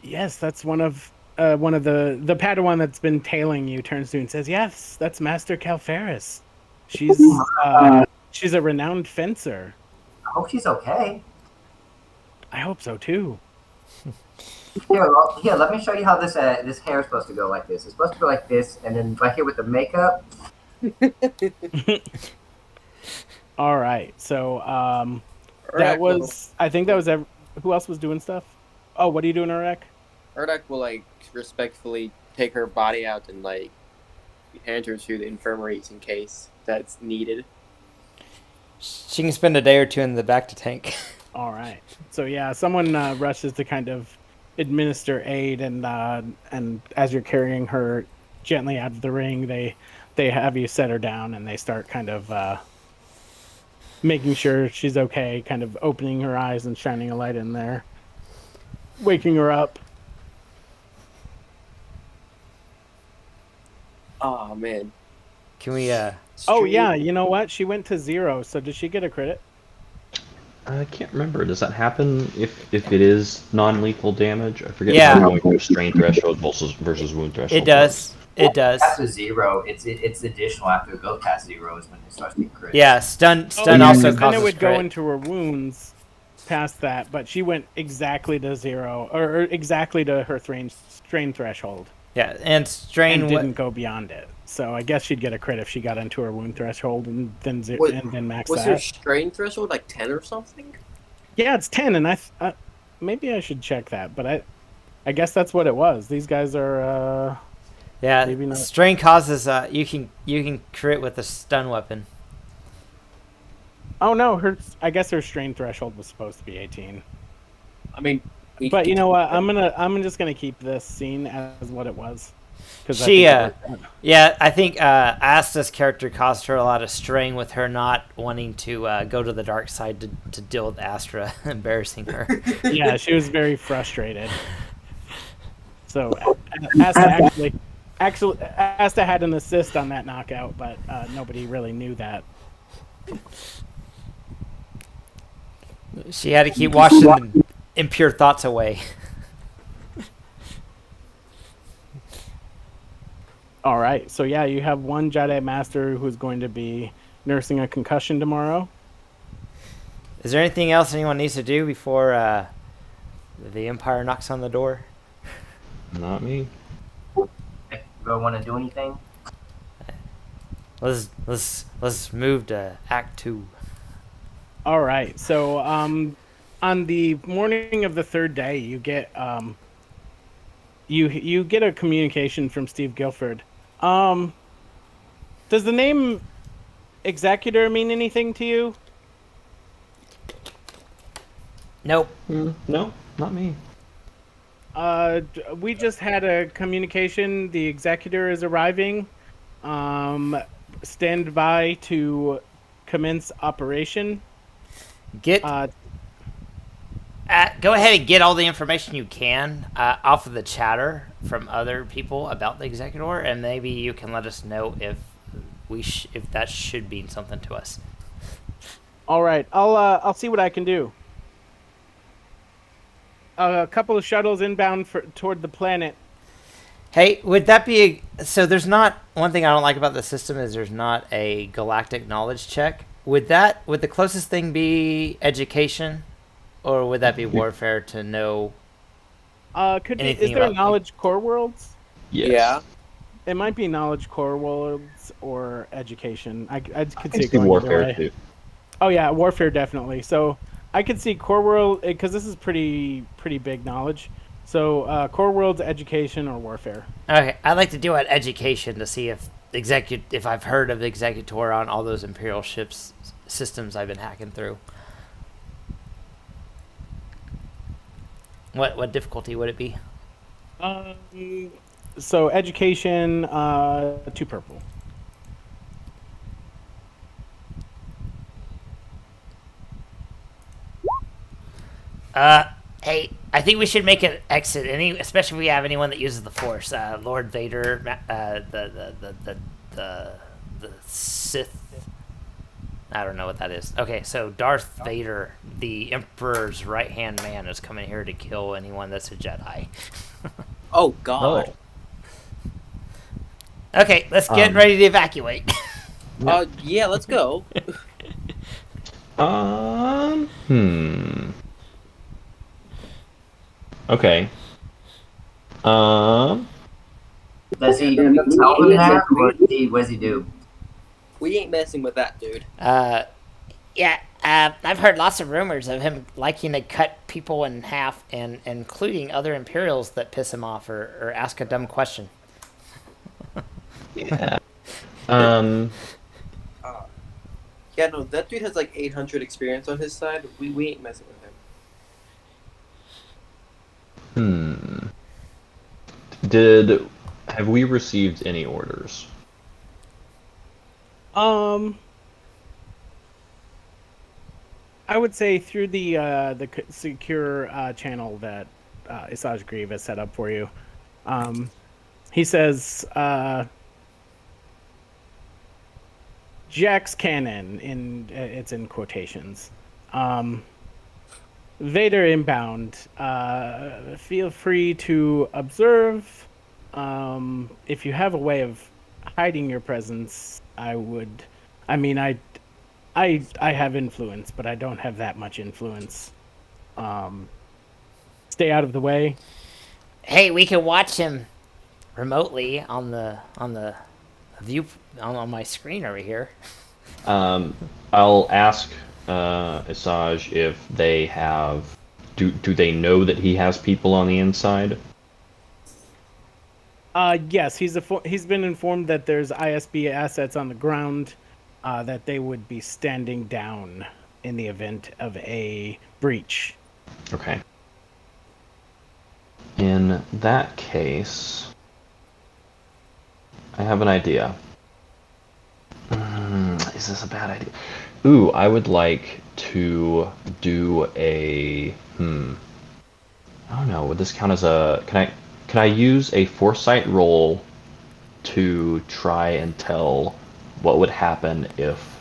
Speaker 2: Yes, that's one of the Padawan that's been tailing you turns to you and says, "Yes, that's Master Calfaris. She's a renowned fencer.
Speaker 4: I hope she's okay.
Speaker 2: I hope so too."
Speaker 4: Here, let me show you how this hair is supposed to go like this. It's supposed to go like this, and then right here with the makeup.
Speaker 2: All right, so
Speaker 6: Urdak
Speaker 2: I think that was who else was doing stuff? Oh, what are you doing, Urdak?
Speaker 6: Urdak will like respectfully take her body out and like hand her to the infirmaries in case that's needed.
Speaker 1: She can spend a day or two in the back to tank.
Speaker 2: All right, so yeah, someone rushes to kind of administer aid, and as you're carrying her gently out of the ring, they have you set her down, and they start kind of making sure she's okay, kind of opening her eyes and shining a light in there, waking her up.
Speaker 6: Oh man.
Speaker 1: Can we
Speaker 2: Oh yeah, you know what? She went to 0, so did she get a credit?
Speaker 5: I can't remember. Does that happen if it is non-lethal damage? I forget.
Speaker 1: Yeah.
Speaker 5: If we're going through strain threshold versus wound threshold.
Speaker 1: It does. It does.
Speaker 4: After 0, it's additional. After it goes past 0 is when it starts getting crit.
Speaker 1: Yeah, stun
Speaker 2: Yeah,
Speaker 1: also
Speaker 2: 'cause then
Speaker 1: causes
Speaker 2: it would go
Speaker 1: crit.
Speaker 2: into her wounds past that, but she went exactly to 0, or exactly to her strain threshold,
Speaker 1: Yeah, and strain
Speaker 2: and didn't go beyond it. So I guess she'd get a crit if she got into her wound threshold and then
Speaker 6: Wait,
Speaker 2: and then max
Speaker 6: Was
Speaker 2: that.
Speaker 6: her strain threshold like 10 or something?
Speaker 2: Yeah, it's 10, and I maybe I should check that, but I guess that's what it was. These guys are
Speaker 1: yeah,
Speaker 2: maybe not.
Speaker 1: strain causes you can crit with a stun weapon.
Speaker 2: Oh no, I guess her strain threshold was supposed to be 18.
Speaker 6: I mean,
Speaker 2: But you know what? I'm just gonna keep this scene as what it was.
Speaker 1: She yeah, I think Asta's character caused her a lot of strain with her not wanting to go to the dark side to deal with Astra embarrassing her.
Speaker 2: Yeah, she was very frustrated. So Asta Asta had an assist on that knockout, but nobody really knew that.
Speaker 1: She had to keep washing the impure thoughts away.
Speaker 2: All right, so yeah, you have one Jedi Master who's going to be nursing a concussion tomorrow.
Speaker 1: Is there anything else anyone needs to do before the Empire knocks on the door?
Speaker 5: Not me.
Speaker 4: You don't want to do anything?
Speaker 1: Let's move to Act 2.
Speaker 2: All right, so on the morning of the third day, you get you get a communication from Steve Guilford. Does the name Executor mean anything to you?
Speaker 1: Nope.
Speaker 5: No, not me.
Speaker 2: We just had a communication. The Executor is arriving. Stand by to commence operation.
Speaker 1: Go ahead and get all the information you can off of the chatter from other people about the Executor, and maybe you can let us know if if that should mean something to us.
Speaker 2: All right, I'll see what I can do. A couple of shuttles inbound toward the planet.
Speaker 1: Hey, would that be so? There's not one thing I don't like about the system is there's not a galactic knowledge check. Would the closest thing be education, or would that be warfare to know?
Speaker 2: Is
Speaker 1: anything
Speaker 2: there
Speaker 1: about,
Speaker 2: knowledge core worlds?
Speaker 5: Yes.
Speaker 6: Yeah.
Speaker 2: It might be knowledge core worlds or education. I could
Speaker 5: I
Speaker 2: see
Speaker 5: can
Speaker 2: it
Speaker 5: see
Speaker 2: going
Speaker 5: warfare
Speaker 2: either way.
Speaker 5: too.
Speaker 2: Oh yeah, warfare definitely. So I could see core world because this is pretty big knowledge. So core worlds, education, or warfare.
Speaker 1: Okay, I'd like to do an education to see if I've heard of the Executor on all those Imperial ships systems I've been hacking through. What difficulty would it be?
Speaker 2: So education, 2 purple.
Speaker 1: Hey, I think we should make an exit. Especially if we have anyone that uses the Force. Lord Vader, the Sith. I don't know what that is. Okay, so Darth Vader, the Emperor's right hand man, is coming here to kill anyone that's a Jedi.
Speaker 3: Oh God.
Speaker 5: Oh.
Speaker 1: Okay, let's get ready to evacuate.
Speaker 3: Yeah, let's go.
Speaker 5: Hmm. Okay. Um.
Speaker 4: Does he tell them that, or what does he do?
Speaker 3: We ain't messing with that dude.
Speaker 1: Yeah, I've heard lots of rumors of him liking to cut people in half, and including other Imperials that piss him off or ask a dumb question.
Speaker 5: Yeah.
Speaker 3: Yeah, no, that dude has like 800 experience on his side. We ain't messing with him.
Speaker 5: Have we received any orders?
Speaker 2: I would say through the secure channel that Assaji Greeive has set up for you. He says, Jack's cannon, it's in quotations. Vader inbound. Feel free to observe. If you have a way of hiding your presence, I would. I mean, I have influence, but I don't have that much influence. Stay out of the way.
Speaker 1: Hey, we can watch him remotely on the view on my screen over here.
Speaker 5: I'll ask Asajj if they have. Do they know that he has people on the inside?
Speaker 2: Yes, he's been informed that there's ISB assets on the ground, that they would be standing down in the event of a breach.
Speaker 5: Okay. In that case, I have an idea. Is this a bad idea? Ooh, I would like to do a I don't know. Would this count as a? Can I use a foresight roll to try and tell what would happen if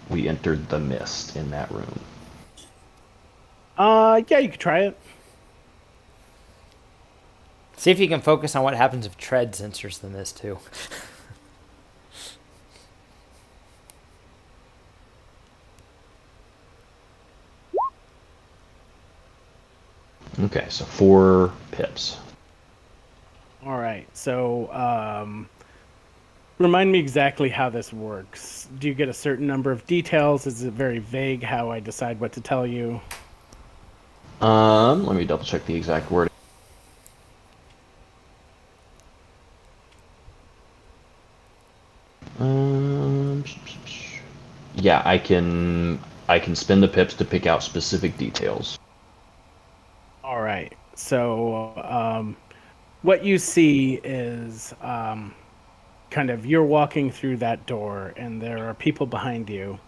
Speaker 5: we entered the mist in that room?
Speaker 2: Yeah, you could try it.
Speaker 1: See if you can focus on what happens if Tread censors the mist too.
Speaker 5: Okay, so 4 pips.
Speaker 2: All right. So, remind me exactly how this works. Do you get a certain number of details? Is it very vague how I decide what to tell you?
Speaker 5: Let me double check the exact word. Yeah, I can spend the pips to pick out specific details.
Speaker 2: All right. So, what you see is kind of you're walking through that door, and there are people behind you.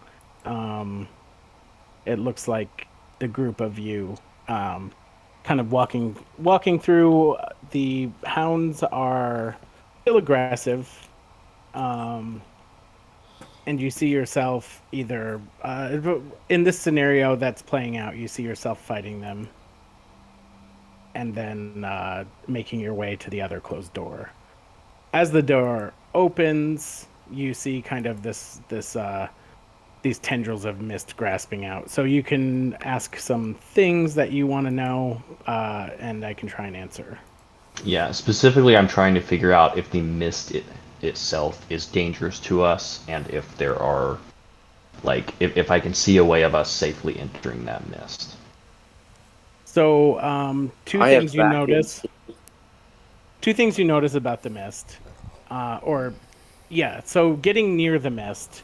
Speaker 2: It looks like the group of you, kind of walking through. The hounds are still aggressive, and you see yourself either in this scenario that's playing out. You see yourself fighting them, and then making your way to the other closed door. As the door opens, you see kind of these tendrils of mist grasping out. So you can ask some things that you want to know, and I can try and answer.
Speaker 5: Yeah, specifically I'm trying to figure out if the mist itself is dangerous to us, and if there are, like, if I can see a way of us safely entering that mist.
Speaker 2: So, two things you notice about the mist. So getting near the mist,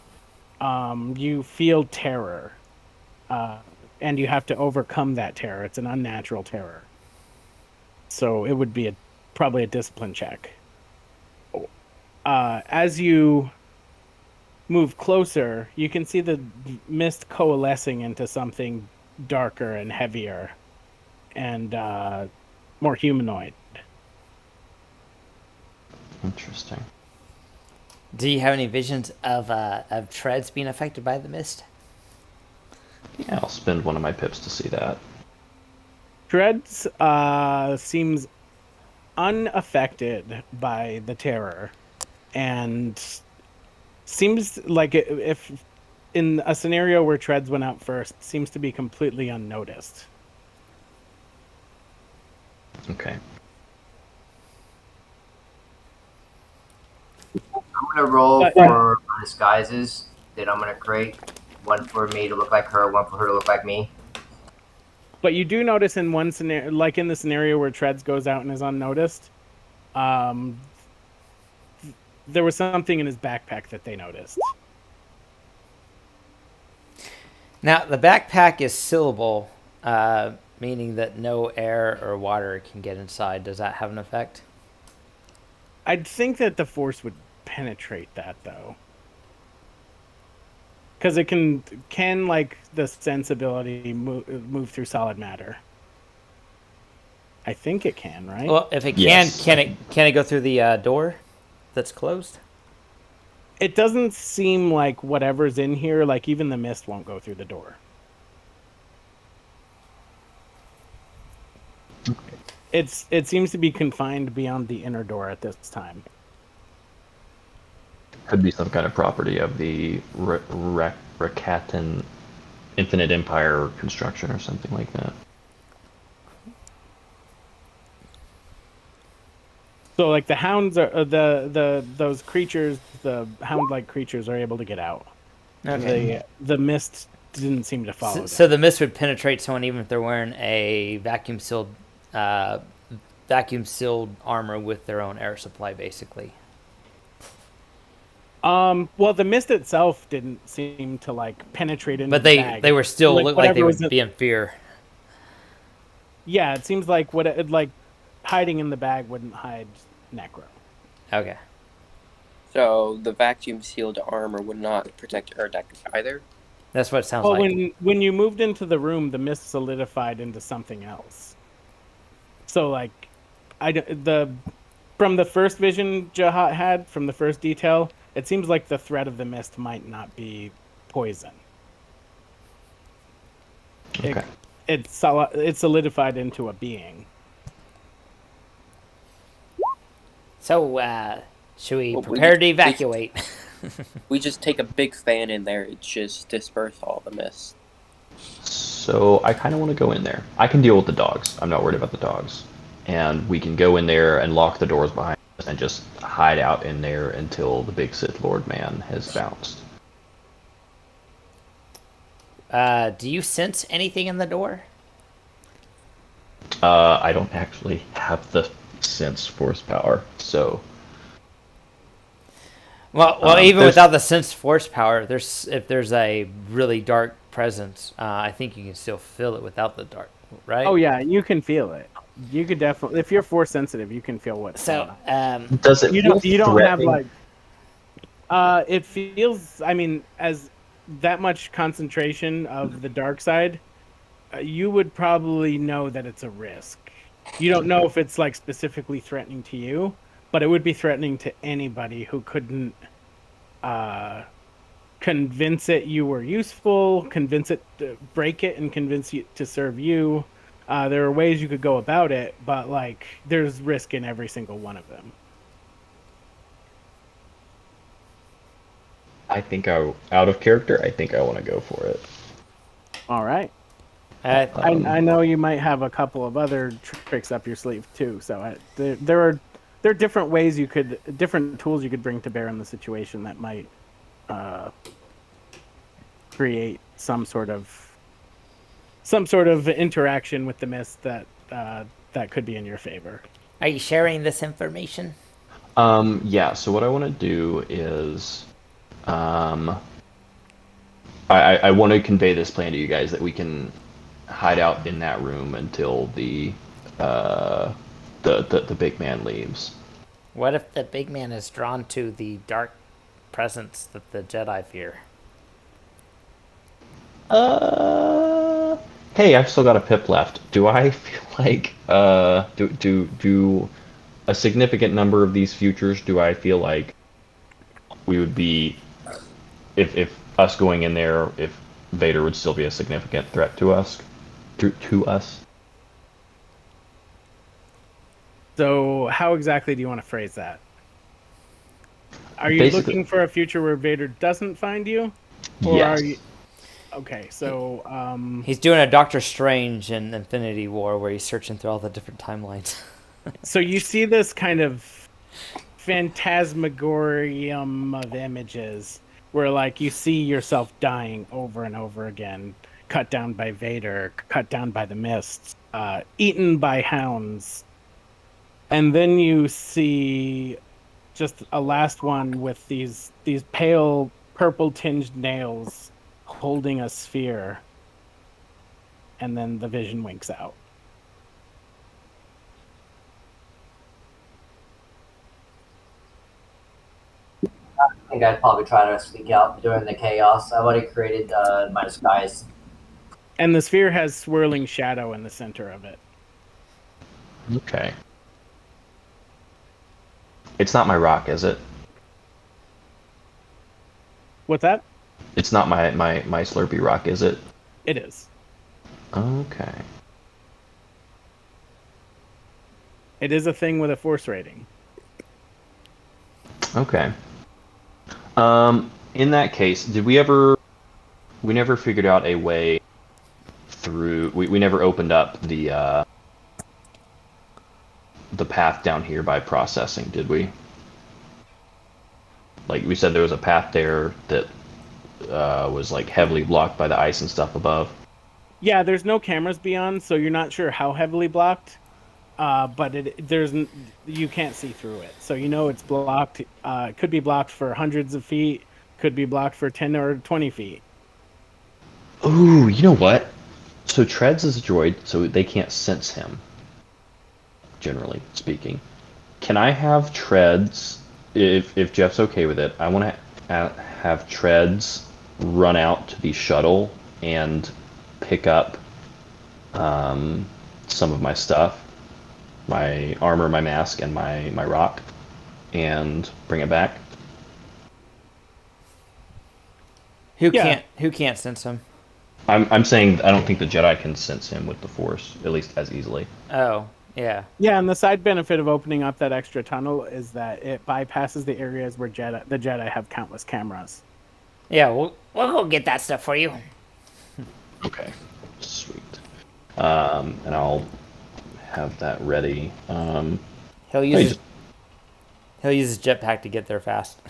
Speaker 2: you feel terror, and you have to overcome that terror. It's an unnatural terror. So it would be probably a discipline check. As you move closer, you can see the mist coalescing into something darker and heavier. and more humanoid.
Speaker 5: Interesting.
Speaker 1: Do you have any visions of treads being affected by the mist?
Speaker 5: Yeah, I'll spend one of my pips to see that.
Speaker 2: Dreads seems unaffected by the terror, and seems like if in a scenario where Treads went out first, seems to be completely unnoticed.
Speaker 5: Okay.
Speaker 4: I'm gonna roll
Speaker 2: But-
Speaker 4: for disguises that I'm gonna create. One for me to look like her, one for her to look like me.
Speaker 2: But you do notice in one scenario, like in the scenario where Treads goes out and is unnoticed, there was something in his backpack that they noticed.
Speaker 1: Now, the backpack is sealable, meaning that no air or water can get inside. Does that have an effect?
Speaker 2: I'd think that the Force would penetrate that, though. Because it can like the sensibility move through solid matter. I think it can, right?
Speaker 1: Well, if it
Speaker 5: Yes.
Speaker 1: can it go through the door that's closed?
Speaker 2: It doesn't seem like whatever's in here, like even the mist won't go through the door. It seems to be confined beyond the inner door at this time.
Speaker 5: Could be some kind of property of the Rakatan Infinite Empire construction or something like that.
Speaker 2: So like the hounds are those creatures, the hound-like creatures are able to get out.
Speaker 1: Okay.
Speaker 2: The mist didn't seem to follow.
Speaker 1: So the mist would penetrate someone even if they're wearing a vacuum sealed armor with their own air supply, basically.
Speaker 2: Well, the mist itself didn't seem to like penetrate into
Speaker 1: But
Speaker 2: the bag.
Speaker 1: they were still looked like they
Speaker 2: whatever
Speaker 1: would
Speaker 2: was
Speaker 1: be in fear.
Speaker 2: Yeah, it seems like like hiding in the bag wouldn't hide Necro.
Speaker 1: Okay.
Speaker 3: So the vacuum sealed armor would not protect Erdek either.
Speaker 1: That's what it sounds
Speaker 2: Well,
Speaker 1: like.
Speaker 2: when you moved into the room, the mist solidified into something else. So like, from the first vision Jahat had from the first detail, it seems like the threat of the mist might not be poison.
Speaker 5: Okay.
Speaker 2: It solidified into a being.
Speaker 1: So, should we
Speaker 3: Well,
Speaker 1: prepare to evacuate?
Speaker 3: We just take a big fan in there and just disperse all the mist.
Speaker 5: So I kind of want to go in there. I can deal with the dogs. I'm not worried about the dogs. And we can go in there and lock the doors behind us and just hide out in there until the big Sith Lord man has bounced.
Speaker 1: Do you sense anything in the door?
Speaker 5: I don't actually have the sense force power, so
Speaker 1: Well, even
Speaker 5: there's-
Speaker 1: without the sense force power, if there's a really dark presence, I think you can still feel it without the dark, right?
Speaker 2: Oh yeah, you can feel it. You could definitely, if you're force sensitive, you can feel what's going
Speaker 1: So,
Speaker 2: on.
Speaker 5: does it
Speaker 2: You
Speaker 5: feel
Speaker 2: don't have
Speaker 5: threatening?
Speaker 2: like it feels, I mean, as that much concentration of the dark side, you would probably know that it's a risk. You don't know if it's like specifically threatening to you, but it would be threatening to anybody who couldn't convince it you were useful, convince it to break it, and convince it to serve you. There are ways you could go about it, but like there's risk in every single one of them.
Speaker 5: I think out of character, I think I want to go for it.
Speaker 2: All right.
Speaker 1: I
Speaker 2: I know you might have a couple of other tricks up your sleeve too. So there are different ways different tools you could bring to bear in the situation that might create some sort of interaction with the mist that could be in your favor.
Speaker 1: Are you sharing this information?
Speaker 5: Yeah, so what I want to do is, I want to convey this plan to you guys that we can hide out in that room until the big man leaves.
Speaker 1: What if the big man is drawn to the dark presence that the Jedi fear?
Speaker 5: hey, I've still got a pip left. Do I feel like do a significant number of these futures? Do I feel like we would be if us going in there, if Vader would still be a significant threat to us, to us?
Speaker 2: So, how exactly do you want to phrase that? Are you
Speaker 5: Basically,
Speaker 2: looking for a future where Vader doesn't find you, or are you?
Speaker 5: yes.
Speaker 2: Okay, so
Speaker 1: He's doing a Doctor Strange in Infinity War where he's searching through all the different timelines.
Speaker 2: so you see this kind of phantasmagorium of images where, like, you see yourself dying over and over again, cut down by Vader, cut down by the mists, eaten by hounds, and then you see just a last one with these pale purple tinged nails holding a sphere, and then the vision winks out.
Speaker 4: I think I'd probably try to sneak out during the chaos. I've already created my disguise.
Speaker 2: And the sphere has swirling shadow in the center of it.
Speaker 5: Okay. It's not my rock, is it?
Speaker 2: What's that?
Speaker 5: It's not my Slurpee rock, is it?
Speaker 2: It is.
Speaker 5: Okay.
Speaker 2: It is a thing with a force rating.
Speaker 5: Okay. In that case, did we never figured out a way through, we never opened up the path down here by processing, did we? Like, we said there was a path there that was like heavily blocked by the ice and stuff above.
Speaker 2: Yeah, there's no cameras beyond, so you're not sure how heavily blocked. But you can't see through it, so you know it's blocked. It could be blocked for hundreds of feet, could be blocked for 10 or 20 feet.
Speaker 5: Ooh, you know what? So Treads is a droid, so they can't sense him, generally speaking. Can I have Treads, if Jeff's okay with it, I want to have Treads run out to the shuttle and pick up some of my stuff, my armor, my mask, and my rock, and bring it back.
Speaker 1: Who
Speaker 2: Yeah.
Speaker 1: can't sense him?
Speaker 5: I'm saying I don't think the Jedi can sense him with the Force, at least as easily.
Speaker 1: Oh, yeah.
Speaker 2: Yeah, and the side benefit of opening up that extra tunnel is that it bypasses the areas where the Jedi have countless cameras.
Speaker 1: Yeah, we'll go get that stuff for you.
Speaker 5: Okay, sweet. And I'll have that ready.
Speaker 1: He'll use his jetpack to get there fast.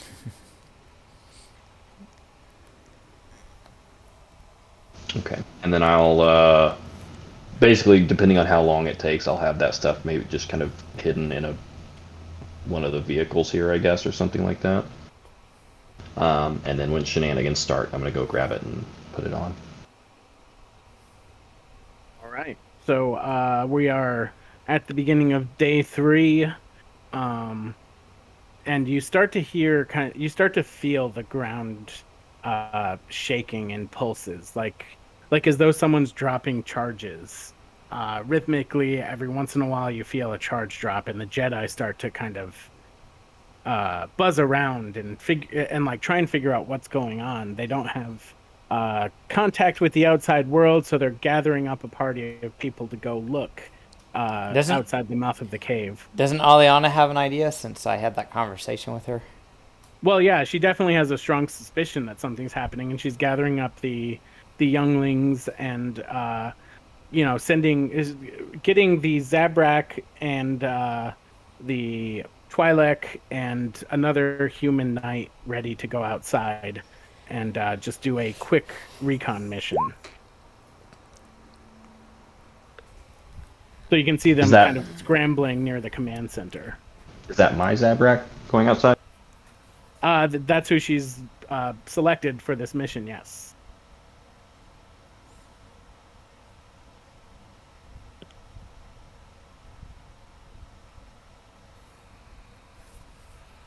Speaker 5: Okay, and then I'll basically, depending on how long it takes, I'll have that stuff maybe just kind of hidden in one of the vehicles here, I guess, or something like that. And then when shenanigans start, I'm gonna go grab it and put it on.
Speaker 2: All right. So we are at the beginning of day 3, and you start to hear you start to feel the ground shaking in pulses, like as though someone's dropping charges. Rhythmically, every once in a while, you feel a charge drop, and the Jedi start to kind of buzz around and try and figure out what's going on. They don't have contact with the outside world, so they're gathering up a party of people to go look outside the mouth of the cave.
Speaker 1: Doesn't Alianna have an idea, since I had that conversation with her?
Speaker 2: Well, yeah, she definitely has a strong suspicion that something's happening, and she's gathering up the younglings and getting the Zabrak and the Twi'lek and another human knight ready to go outside and just do a quick recon mission. So you can see them kind of scrambling near the command center.
Speaker 5: Is that my Zabrak going outside?
Speaker 2: That's who she's selected for this mission, yes.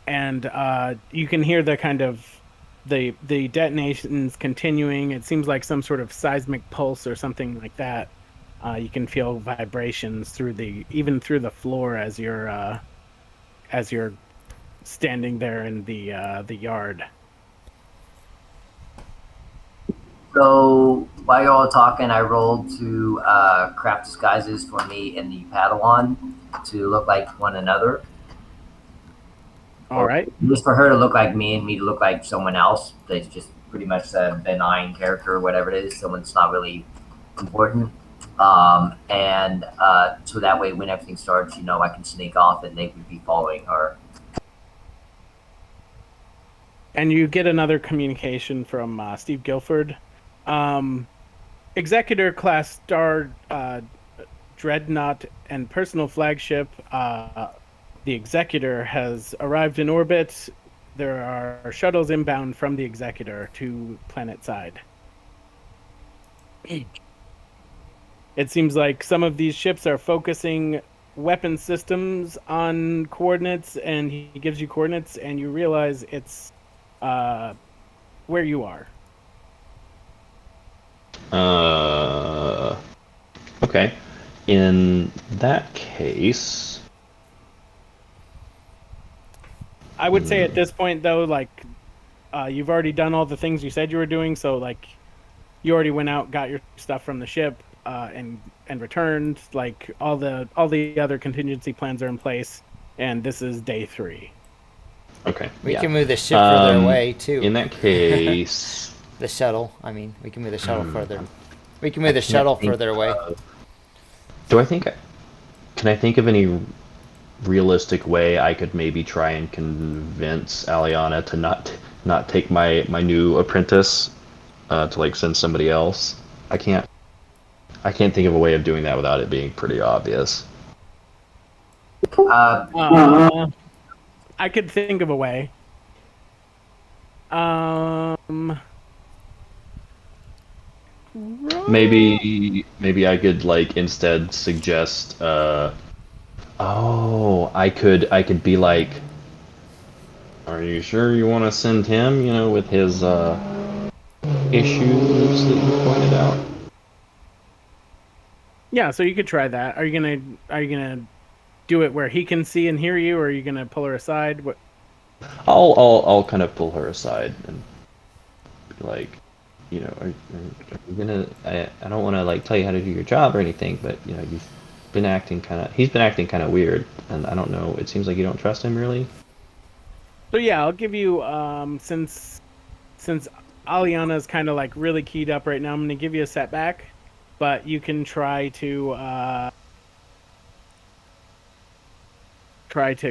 Speaker 2: And you can hear the kind of the detonation's continuing. It seems like some sort of seismic pulse or something like that. You can feel vibrations even through the floor as you're standing there in the yard.
Speaker 4: So while you're all talking, I rolled to craft disguises for me and the Padawan to look like one another.
Speaker 2: All right.
Speaker 4: Just for her to look like me and me to look like someone else. That's just pretty much a benign character or whatever it is. Someone's not really important. And so that way, when everything starts, I can sneak off and they would be following her.
Speaker 2: And you get another communication from Steve Guilford. Executor class star dreadnought and personal flagship, the Executor has arrived in orbit. There are shuttles inbound from the Executor to planet side. It seems like some of these ships are focusing weapon systems on coordinates, and he gives you coordinates, and you realize it's where you are.
Speaker 5: Okay. In that case,
Speaker 2: I would say at this point, though, you've already done all the things you said you were doing, so you already went out, got your stuff from the ship, and returned. All the other contingency plans are in place, and this is day 3.
Speaker 5: okay.
Speaker 1: We can move the ship further away too.
Speaker 5: In that case,
Speaker 1: the shuttle. I mean, we can move the shuttle further. We can move the shuttle further away.
Speaker 5: Can I think of any realistic way I could maybe try and convince Alianna to not take my new apprentice to send somebody else? I can't think of a way of doing that without it being pretty obvious.
Speaker 2: I could think of a way.
Speaker 5: Maybe I could instead suggest I could be like, are you sure you want to send him, with his issues that you pointed out?
Speaker 2: Yeah, so you could try that. Are you gonna do it where he can see and hear you, or are you gonna pull her aside? What?
Speaker 5: I'll kind of pull her aside and be like, are you gonna? I don't want to tell you how to do your job or anything, but he's been acting kind of weird, and I don't know. It seems like you don't trust him really.
Speaker 2: So yeah, I'll give you since Alianna's kind of really keyed up right now, I'm gonna give you a setback, but you can try to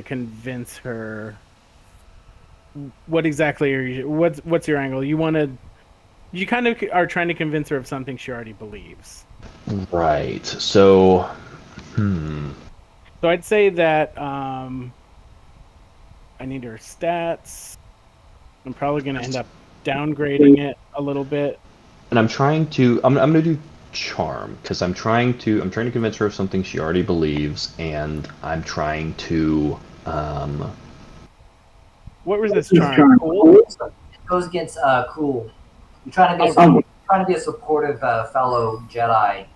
Speaker 2: convince her. What exactly are you? What's your angle? You kind of are trying to convince her of something she already believes.
Speaker 5: Right. So,
Speaker 2: So I'd say that I need her stats. I'm probably going to end up downgrading it a little bit.
Speaker 5: And I'm going to do charm because I'm trying to convince her of something she already believes, and I'm trying to
Speaker 2: What was this charm? Cool?
Speaker 4: It goes against cruel. You're trying to be a supportive fellow Jedi,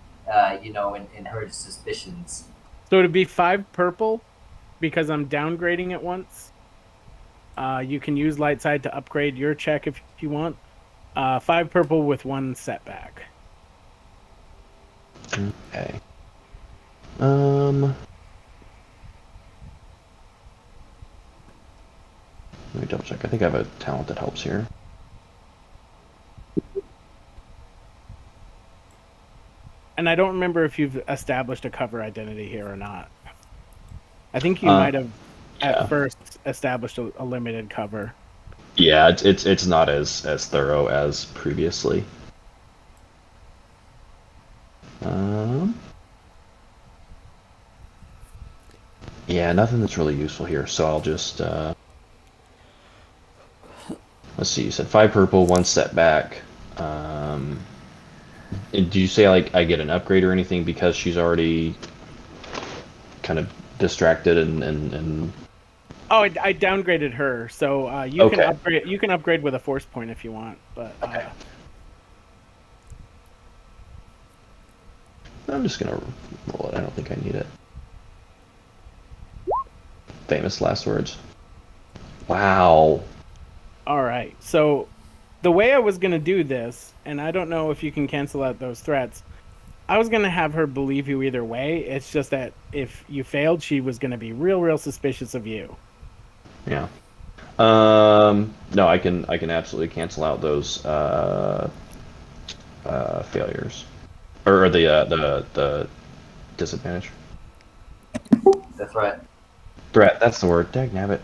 Speaker 4: in her suspicions.
Speaker 2: So to be 5 purple, because I'm downgrading it once. You can use light side to upgrade your check if you want. 5 purple with 1 setback.
Speaker 5: Okay. Let me double check. I think I have a talent that helps here.
Speaker 2: And I don't remember if you've established a cover identity here or not. I think you might have at first established a limited cover.
Speaker 5: Yeah, it's not as thorough as previously. Yeah, nothing that's really useful here, so I'll just let's see, you said 5 purple, 1 setback. Did you say I get an upgrade or anything because she's already kind of distracted and
Speaker 2: Oh, I downgraded her, so you
Speaker 5: Okay.
Speaker 2: can upgrade. You can upgrade with a force point if you want, but
Speaker 5: Okay. I'm just gonna roll it. I don't think I need it. Famous last words. Wow.
Speaker 2: all right. So the way I was gonna do this, and I don't know if you can cancel out those threats. I was gonna have her believe you either way. It's just that if you failed, she was gonna be real suspicious of you.
Speaker 5: Yeah. No, I can absolutely cancel out those failures, or the disadvantage.
Speaker 4: That's right.
Speaker 5: Threat. That's the word. Dagnabbit.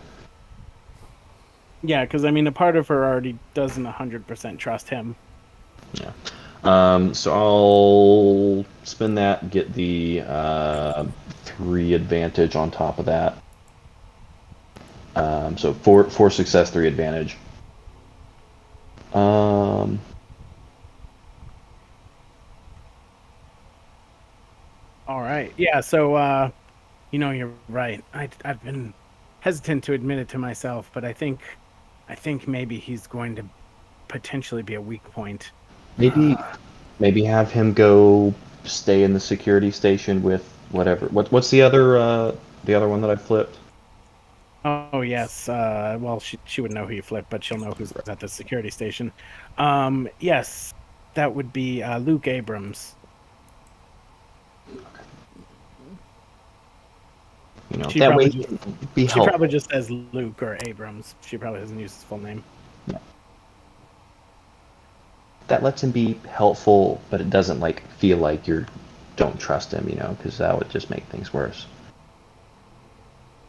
Speaker 2: Yeah, because I mean, a part of her already doesn't 100% trust him.
Speaker 5: Yeah. So I'll spin that, get the 3 advantage on top of that. So four success, 3 advantage.
Speaker 2: All right. Yeah. So you're right. I've been hesitant to admit it to myself, but I think maybe he's going to potentially be a weak point.
Speaker 5: Maybe have him go stay in the security station with whatever. What's the other one that I flipped?
Speaker 2: Oh yes. Well, she would know who you flipped, but she'll know who's at the security station. Yes, that would be Luke Abrams. She
Speaker 5: That
Speaker 2: probably
Speaker 5: way
Speaker 2: just-
Speaker 5: he can be
Speaker 2: She
Speaker 5: helpful.
Speaker 2: probably just says Luke or Abrams. She probably doesn't use his full name.
Speaker 5: That lets him be helpful, but it doesn't feel like you don't trust him, because that would just make things worse.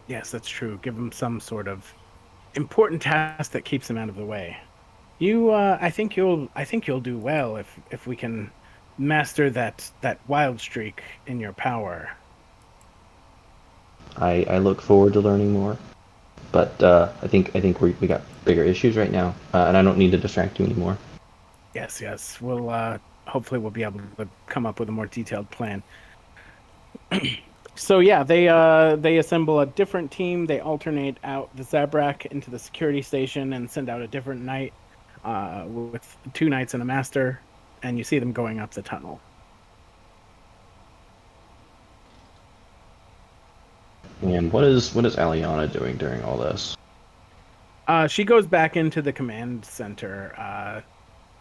Speaker 2: Yes, that's true. Give him some sort of important task that keeps him out of the way. I think you'll do well if we can master that wild streak in your power.
Speaker 5: I look forward to learning more, but I think we got bigger issues right now, and I don't need to distract you anymore.
Speaker 2: Yes. We'll hopefully we'll be able to come up with a more detailed plan. So yeah, they assemble a different team. They alternate out the Zabrak into the security station and send out a different knight with 2 knights and a master, and you see them going up the tunnel.
Speaker 5: And what is Alianna doing during all this?
Speaker 2: She goes back into the command center.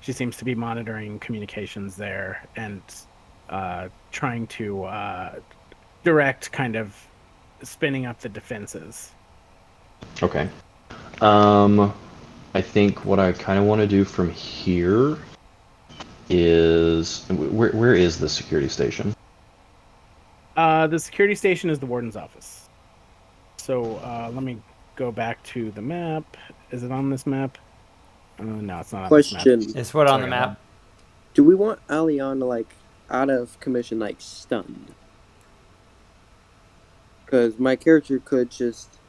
Speaker 2: She seems to be monitoring communications there and trying to direct, kind of spinning up the defenses.
Speaker 5: Okay. I think what I kind of want to do from here is where is the security station?
Speaker 2: The security station is the warden's office. So let me go back to the map. Is it on this map? No, it's not on this map.
Speaker 6: Question:
Speaker 1: It's what on the map?
Speaker 6: do we want Alianna out of commission, stunned? Because my character could just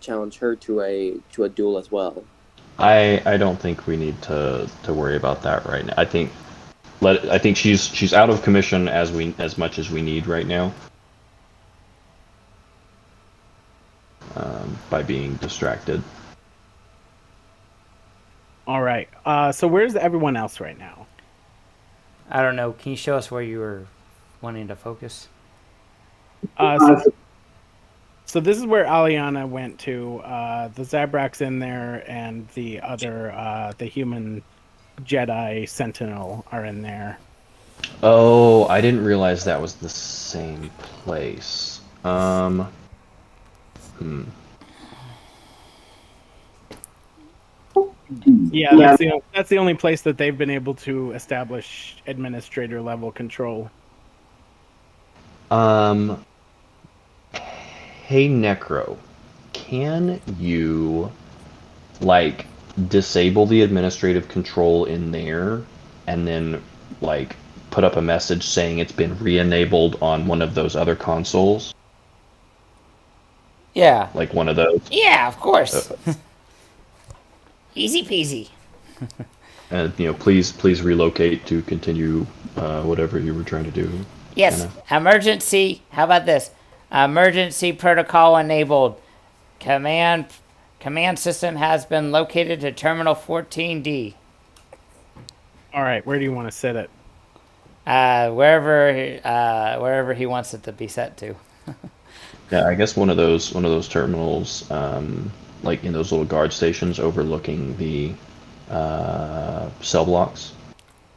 Speaker 6: challenge her to a duel as well.
Speaker 5: I don't think we need to worry about that right now. I think she's out of commission as much as we need right now. By being distracted.
Speaker 2: All right. So where's everyone else right now?
Speaker 1: I don't know. Can you show us where you were wanting to focus?
Speaker 2: So this is where Alianna went to. The Zabrak's in there, and the other, the human Jedi Sentinel are in there.
Speaker 5: Oh, I didn't realize that was the same place.
Speaker 2: Yeah, that's the only place that they've been able to establish administrator level control.
Speaker 5: Hey Necro, can you disable the administrative control in there and then put up a message saying it's been re-enabled on one of those other consoles?
Speaker 1: Yeah.
Speaker 5: One of those.
Speaker 1: Yeah, of course. Easy peasy.
Speaker 5: And please relocate to continue whatever you were trying to do.
Speaker 1: Yes. Emergency. How about this? Emergency protocol enabled. Command system has been located to Terminal 14D.
Speaker 2: All right, where do you want to set it?
Speaker 1: Wherever he wants it to be set to.
Speaker 5: Yeah, I guess one of those terminals, like in those little guard stations overlooking the cell blocks,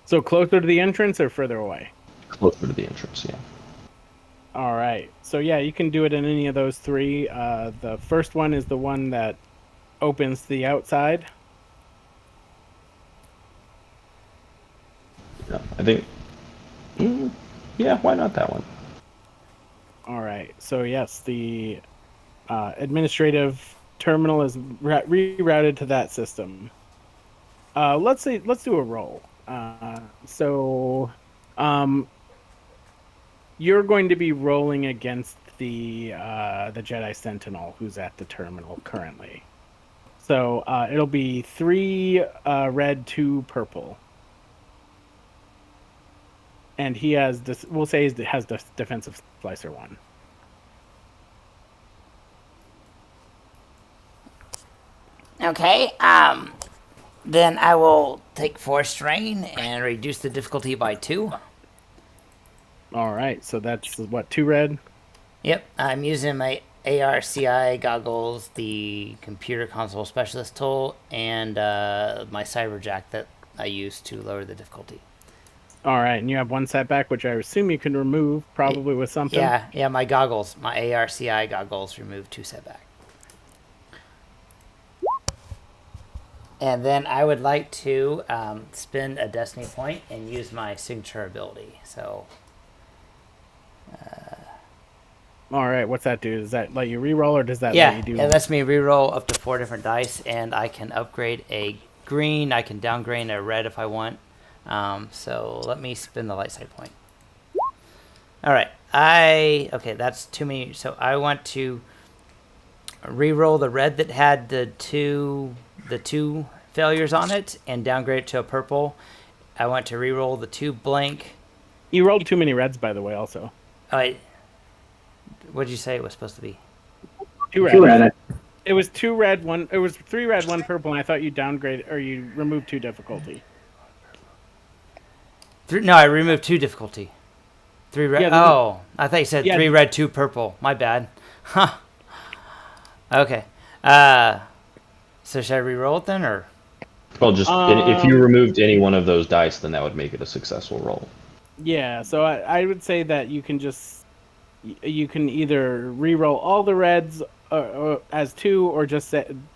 Speaker 2: So closer to the entrance or further away?
Speaker 5: closer to the entrance. Yeah.
Speaker 2: All right. So yeah, you can do it in any of those three. The first one is the one that opens the outside.
Speaker 5: Yeah, I think. Yeah, why not that one?
Speaker 2: All right. So yes, the administrative terminal is rerouted to that system. Let's do a roll. You're going to be rolling against the Jedi Sentinel who's at the terminal currently. So it'll be 3 red, 2 purple. And he has this. We'll say he has the defensive slicer 1.
Speaker 1: Okay. Then I will take Force Strain and reduce the difficulty by 2.
Speaker 2: All right. So that's what, 2 red.
Speaker 1: Yep. I'm using my ARCI goggles, the computer console specialist tool, and my cyberjack that I use to lower the difficulty.
Speaker 2: All right, and you have 1 setback, which I assume you can remove probably with something.
Speaker 1: Yeah, my goggles, my ARCI goggles remove 2 setback. And then I would like to spend a destiny point and use my signature ability. So.
Speaker 2: All right, what's that do? Does that let you reroll, or does that let you do?
Speaker 1: It lets me reroll up to 4 different dice, and I can upgrade a green. I can downgrade a red if I want. So let me spin the light side point. All right, okay, that's too many. So I want to reroll the red that had the two failures on it and downgrade it to a purple. I want to reroll the 2 blank.
Speaker 2: You rolled too many reds, by the way. Also,
Speaker 1: what did you say it was supposed to be?
Speaker 2: 2 red. It was 2 red, 1. It was 3 red, 1 purple, and I thought you downgrade or you removed 2 difficulty.
Speaker 1: No, I removed 2 difficulty. 3 red. Yeah, I thought you said 3 red, 2 purple. My bad. Huh. Okay. So should I re-roll it then, or?
Speaker 5: Well, just if you removed any one of those dice, then that would make it a successful roll.
Speaker 2: Yeah. So I would say that you can either re-roll all the reds as 2, or just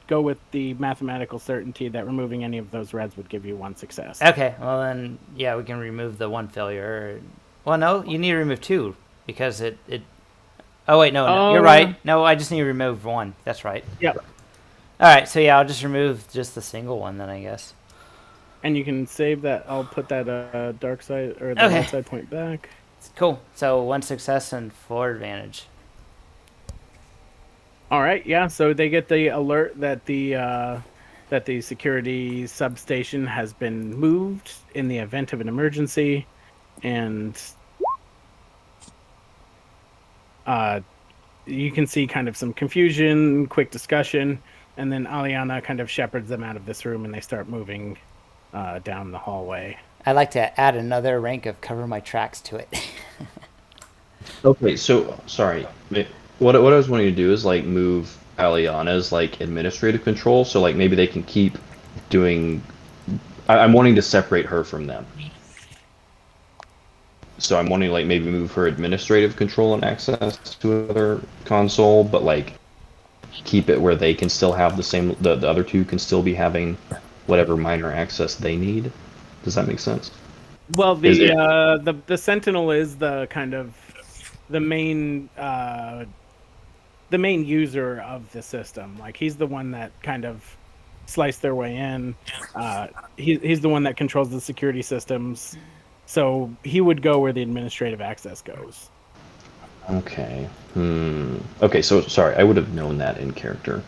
Speaker 2: go with the mathematical certainty that removing any of those reds would give you 1 success.
Speaker 1: Okay, well then, yeah, we can remove the 1 failure. Well, no, you need to remove 2, because it... Oh, wait, no, you're right. No, I just need to remove 1. That's right.
Speaker 2: Yep.
Speaker 1: Alright, so yeah, I'll just remove just the single one then, I guess.
Speaker 2: And you can save that. I'll put that dark side, or the light side point back.
Speaker 1: Cool. So 1 success and 4 advantage.
Speaker 2: All right, yeah. So they get the alert that the security substation has been moved in the event of an emergency, and you can see kind of some confusion, quick discussion, and then Alianna kind of shepherds them out of this room, and they start moving down the hallway.
Speaker 1: I'd like to add another rank of cover my tracks to it.
Speaker 5: Okay, so sorry. What I was wanting to do is like move Alianna's like administrative control, so like maybe they can keep doing. I'm wanting to separate her from them. So I'm wanting to like maybe move her administrative control and access to another console, but like keep it where they can still have the same. The other 2 can still be having whatever minor access they need. Does that make sense?
Speaker 2: Well, the Sentinel is the kind of the main user of the system. Like, he's the one that kind of sliced their way in. He's the one that controls the security systems. So he would go where the administrative access goes.
Speaker 5: Okay. Okay, so sorry, I would have known that in character.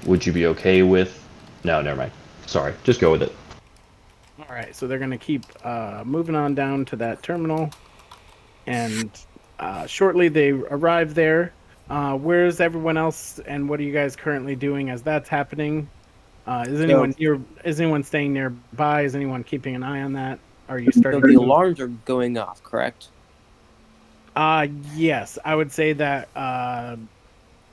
Speaker 5: Would you be okay with... No, never mind. Sorry, just go with it.
Speaker 2: All right, so they're going to keep moving on down to that terminal, and shortly they arrive there. Where's everyone else, and what are you guys currently doing as that's happening? Is anyone here? Is anyone staying nearby? Is anyone keeping an eye on that? Are you
Speaker 6: So
Speaker 2: starting?
Speaker 6: the
Speaker 2: to move?
Speaker 6: alarms are going off, correct?
Speaker 2: Yes, I would say that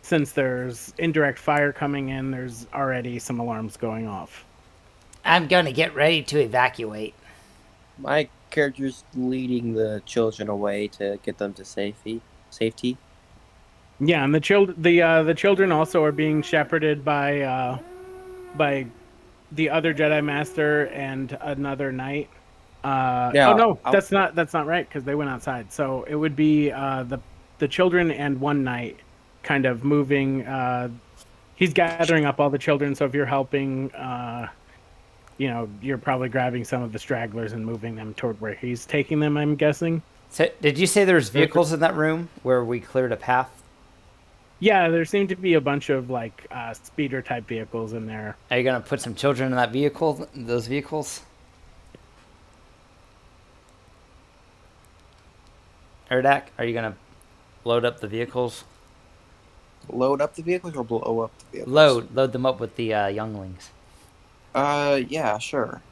Speaker 2: since there's indirect fire coming in, there's already some alarms going off.
Speaker 1: I'm gonna get ready to evacuate.
Speaker 6: My character's leading the children away to get them to safety.
Speaker 2: Yeah, and the children also are being shepherded by the other Jedi Master and another knight.
Speaker 6: Yeah,
Speaker 2: oh no, that's not right because they went outside. So it would be the children and one knight kind of moving. He's gathering up all the children. So if you're helping, you're probably grabbing some of the stragglers and moving them toward where he's taking them. I'm guessing.
Speaker 1: So, did you say there's vehicles in that room where we cleared a path?
Speaker 2: Yeah, there seem to be a bunch of like speeder type vehicles in there.
Speaker 1: Are you gonna put some children in that vehicle? Those vehicles? Erdak, are you gonna load up the vehicles?
Speaker 6: Load up the vehicles or blow up the vehicles?
Speaker 1: Load them up with the younglings.
Speaker 6: Yeah, sure.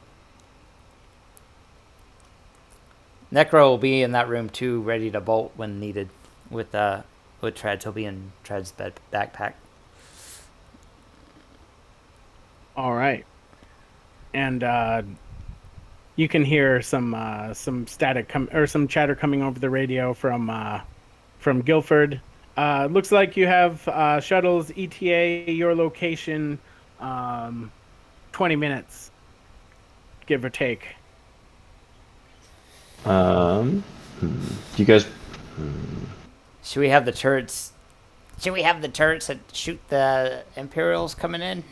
Speaker 1: Necro will be in that room too, ready to bolt when needed. With Treads, he'll be in Treads' backpack.
Speaker 2: All right, and you can hear some static or some chatter coming over the radio from Guilford. Looks like you have shuttles ETA your location 20 minutes, give or take.
Speaker 5: You guys.
Speaker 1: Should we have the turrets? Should we have the turrets that shoot the Imperials coming in?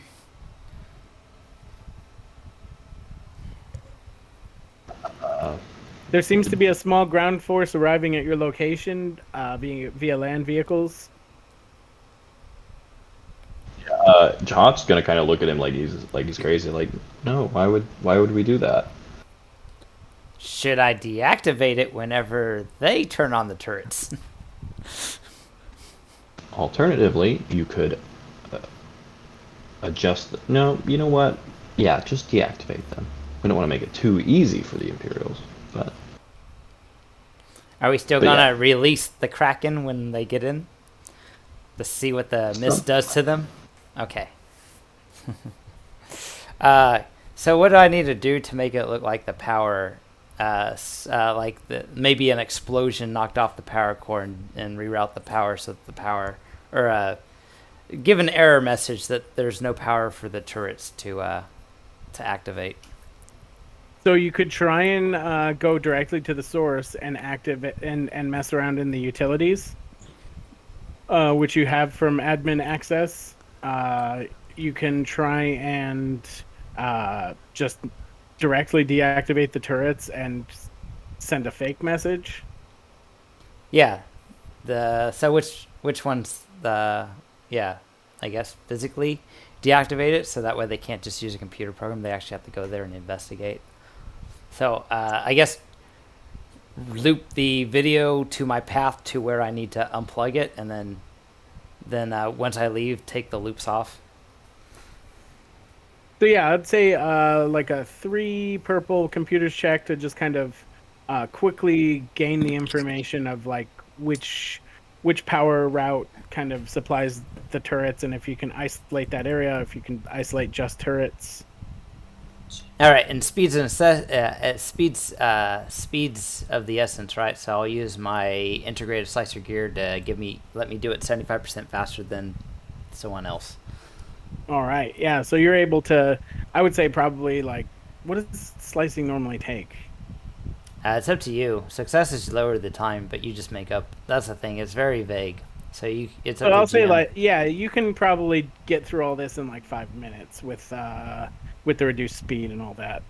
Speaker 2: There seems to be a small ground force arriving at your location, being via land vehicles.
Speaker 5: Jot's gonna kind of look at him like he's crazy. Like, no, why would we do that?
Speaker 1: Should I deactivate it whenever they turn on the turrets?
Speaker 5: Alternatively, you could adjust. No, you know what? Yeah, just deactivate them. We don't want to make it too easy for the Imperials, but.
Speaker 1: Are we still gonna release the Kraken when they get in? To see what the mist does to them? Okay. So what do I need to do to make it look like the power, maybe an explosion knocked off the power core and reroute the power so that the power, or give an error message that there's no power for the turrets to activate.
Speaker 2: So you could try and go directly to the source and activate and mess around in the utilities, which you have from admin access. You can try and just directly deactivate the turrets and send a fake message.
Speaker 1: Yeah. So which one's the I guess physically deactivate it so that way they can't just use a computer program. They actually have to go there and investigate. So I guess loop the video to my path to where I need to unplug it, and then once I leave, take the loops off.
Speaker 2: So yeah, I'd say like a 3 purple computers check to just kind of quickly gain the information of like which power route kind of supplies the turrets, and if you can isolate that area, if you can isolate just turrets.
Speaker 1: All right, and speeds of the essence, right? So I'll use my integrated slicer gear to let me do it 75% faster than someone else.
Speaker 2: All right, yeah. So you're able to, I would say probably like, what does slicing normally take?
Speaker 1: It's up to you. Success is lower the time, but you just make up. That's the thing. It's very vague. So it's up to
Speaker 2: I'll say
Speaker 1: GM.
Speaker 2: like, yeah, you can probably get through all this in like 5 minutes with the reduced speed and all that.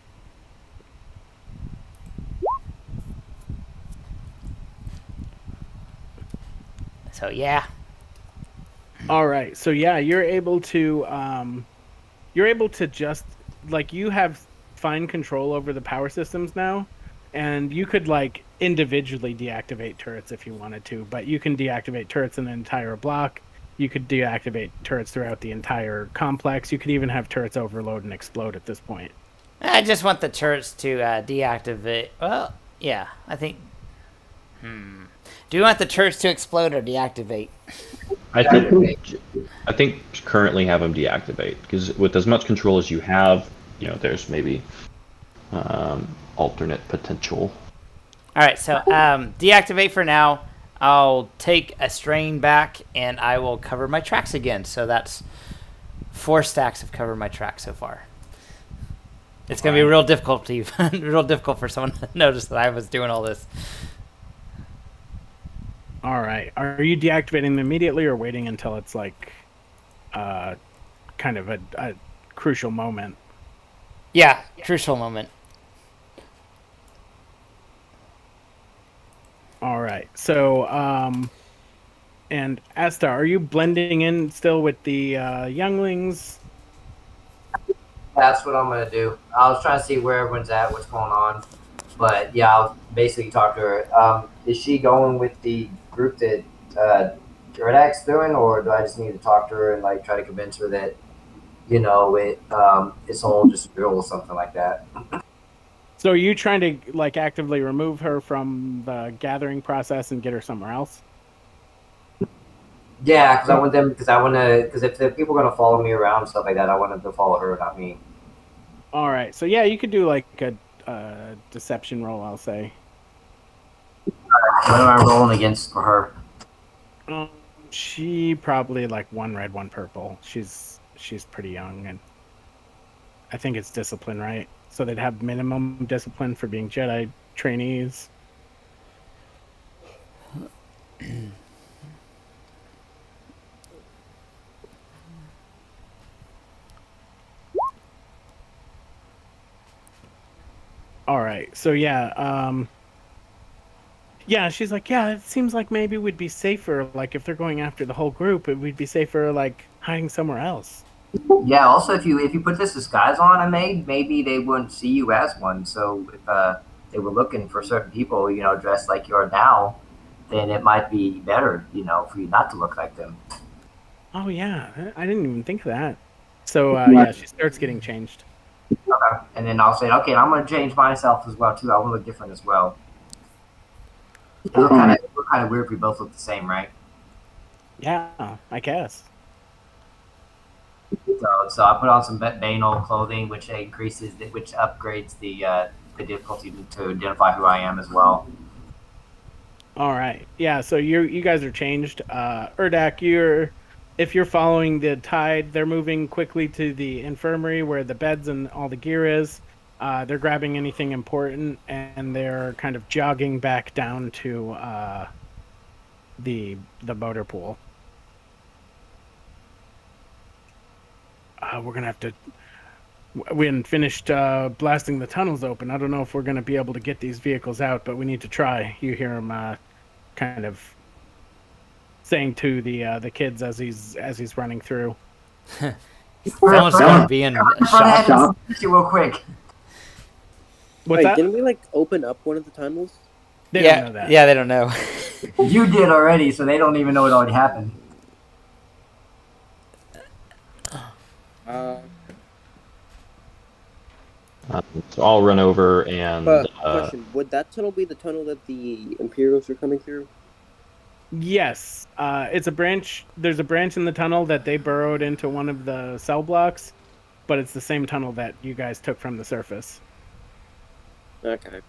Speaker 1: So yeah.
Speaker 2: All right, so yeah, you're able to just like you have fine control over the power systems now, and you could like individually deactivate turrets if you wanted to, but you can deactivate turrets in an entire block. You could deactivate turrets throughout the entire complex. You could even have turrets overload and explode at this point.
Speaker 1: I just want the turrets to deactivate. Well, yeah, I think. Do you want the turrets to explode or deactivate?
Speaker 5: I think currently have them deactivate, because with as much control as you have, there's maybe alternate potential.
Speaker 1: All right, so deactivate for now. I'll take a strain back, and I will cover my tracks again. So that's 4 stacks of cover my tracks so far. It's gonna be real difficult for someone to notice that I was doing all this.
Speaker 2: All right. Are you deactivating them immediately or waiting until it's like kind of a crucial moment?
Speaker 1: Yeah, crucial moment.
Speaker 2: All right. So, and Asta, are you blending in still with the younglings?
Speaker 4: That's what I'm gonna do. I was trying to see where everyone's at, what's going on, but yeah, I'll basically talk to her. Is she going with the group that Jerdak's doing, or do I just need to talk to her and like try to convince her that it's all just real or something like that?
Speaker 2: So are you trying to like actively remove her from the gathering process and get her somewhere else?
Speaker 4: Yeah, because if the people are gonna follow me around and stuff like that, I want them to follow her, not me.
Speaker 2: All right. So yeah, you could do like a deception roll, I'll say.
Speaker 4: What am I rolling against for her?
Speaker 2: She probably like 1 red, 1 purple. She's pretty young, and I think it's discipline, right? So they'd have minimum discipline for being Jedi trainees. All right. So yeah, yeah, she's like, yeah, it seems like maybe we'd be safer, like if they're going after the whole group, we'd be safer like hiding somewhere else.
Speaker 4: Yeah. Also, if you put this disguise on, maybe they wouldn't see you as one. So if they were looking for certain people, dressed like you are now, then it might be better, for you not to look like them.
Speaker 2: Oh yeah, I didn't even think of that. So yeah, she starts getting changed.
Speaker 4: Okay. And then I'll say, okay, I'm gonna change myself as well too. I want to look different as well. It look kind of weird if we both look the same, right?
Speaker 2: Yeah, I guess.
Speaker 4: So I put on some banal clothing, which upgrades the difficulty to identify who I am as well.
Speaker 2: All right. Yeah, so you guys are changed. Urdak, if you're following the tide, they're moving quickly to the infirmary where the beds and all the gear is. They're grabbing anything important, and they're kind of jogging back down to the motor pool. We're gonna have to. We hadn't finished blasting the tunnels open. I don't know if we're gonna be able to get these vehicles out, but we need to try. You hear him kind of saying to the kids as he's running through.
Speaker 1: Someone's going to be in shock.
Speaker 4: Real quick.
Speaker 2: What's
Speaker 6: Wait,
Speaker 2: that?
Speaker 6: didn't we like open up one of the tunnels?
Speaker 2: They don't know that.
Speaker 1: Yeah, they don't know.
Speaker 4: You did already, so they don't even know it already happened.
Speaker 5: So I'll run over and.
Speaker 6: Question: would that tunnel be the tunnel that the Imperials are coming through?
Speaker 2: Yes, it's a branch. There's a branch in the tunnel that they burrowed into one of the cell blocks, but it's the same tunnel that you guys took from the surface.
Speaker 6: Okay.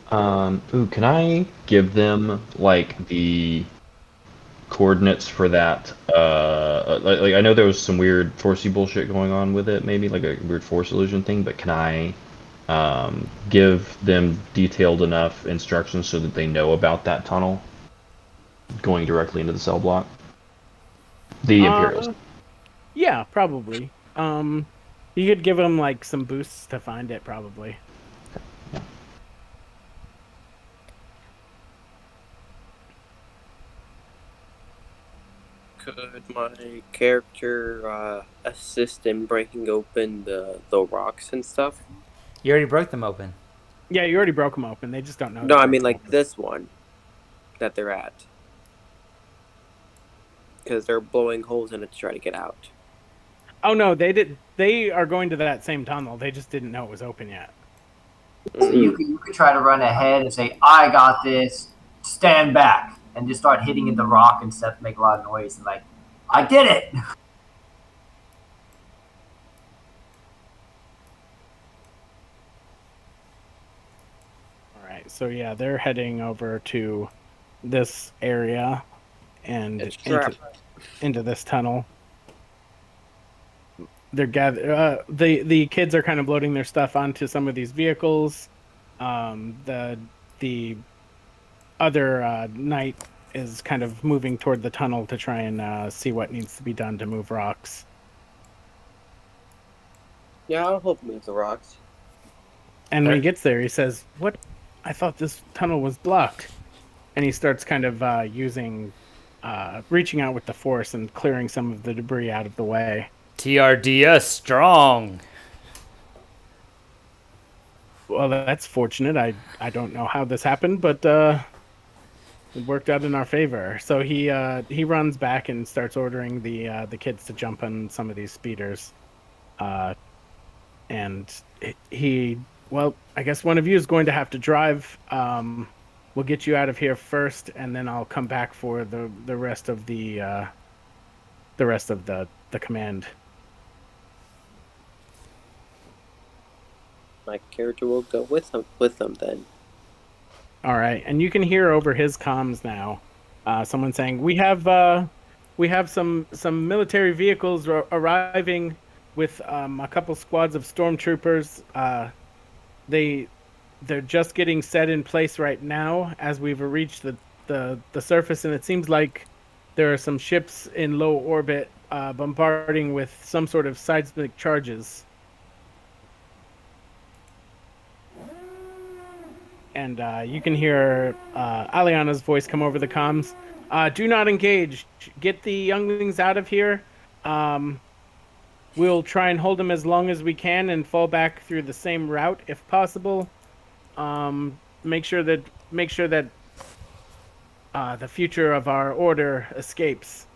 Speaker 5: Can I give them like the coordinates for that? Like I know there was some weird Forcey bullshit going on with it, maybe like a weird Force illusion thing. But can I give them detailed enough instructions so that they know about that tunnel going directly into the cell block? The Imperials.
Speaker 2: Yeah, probably. You could give them like some boosts to find it, probably.
Speaker 5: Yeah.
Speaker 6: Could my character assist in breaking open the rocks and stuff?
Speaker 1: You already broke them open.
Speaker 2: Yeah, you already broke them open. They just don't know.
Speaker 6: No,
Speaker 2: they
Speaker 6: I
Speaker 2: broke
Speaker 6: mean
Speaker 2: them
Speaker 6: like
Speaker 2: open.
Speaker 6: this one that they're at, because they're blowing holes in it to try to get out.
Speaker 2: Oh no, they did. They are going to that same tunnel. They just didn't know it was open yet.
Speaker 4: So you could try to run ahead and say, "I got this. Stand back," and just start hitting the rock and stuff, make a lot of noise, and like, "I did it."
Speaker 2: All right. So yeah, they're heading over to this area and
Speaker 6: It's trapped.
Speaker 2: into this tunnel. They're the kids are kind of loading their stuff onto some of these vehicles. The other knight is kind of moving toward the tunnel to try and see what needs to be done to move rocks.
Speaker 6: Yeah, I'll help move the rocks.
Speaker 2: And when he gets there, he says, "What? I thought this tunnel was blocked." And he starts kind of reaching out with the force and clearing some of the debris out of the way.
Speaker 1: TRDS strong.
Speaker 2: Well, that's fortunate. I don't know how this happened, but it worked out in our favor. So he runs back and starts ordering the kids to jump on some of these speeders. And well, I guess one of you is going to have to drive. We'll get you out of here first, and then I'll come back for the rest of the command.
Speaker 6: My character will go with them then.
Speaker 2: All right, and you can hear over his comms now, someone saying, "We have some military vehicles arriving with a couple squads of stormtroopers. They're just getting set in place right now as we've reached the surface, and it seems like there are some ships in low orbit bombarding with some sort of seismic charges." And you can hear Alianna's voice come over the comms. "Do not engage. Get the younglings out of here. We'll try and hold them as long as we can and fall back through the same route if possible. Make sure that the future of our order escapes."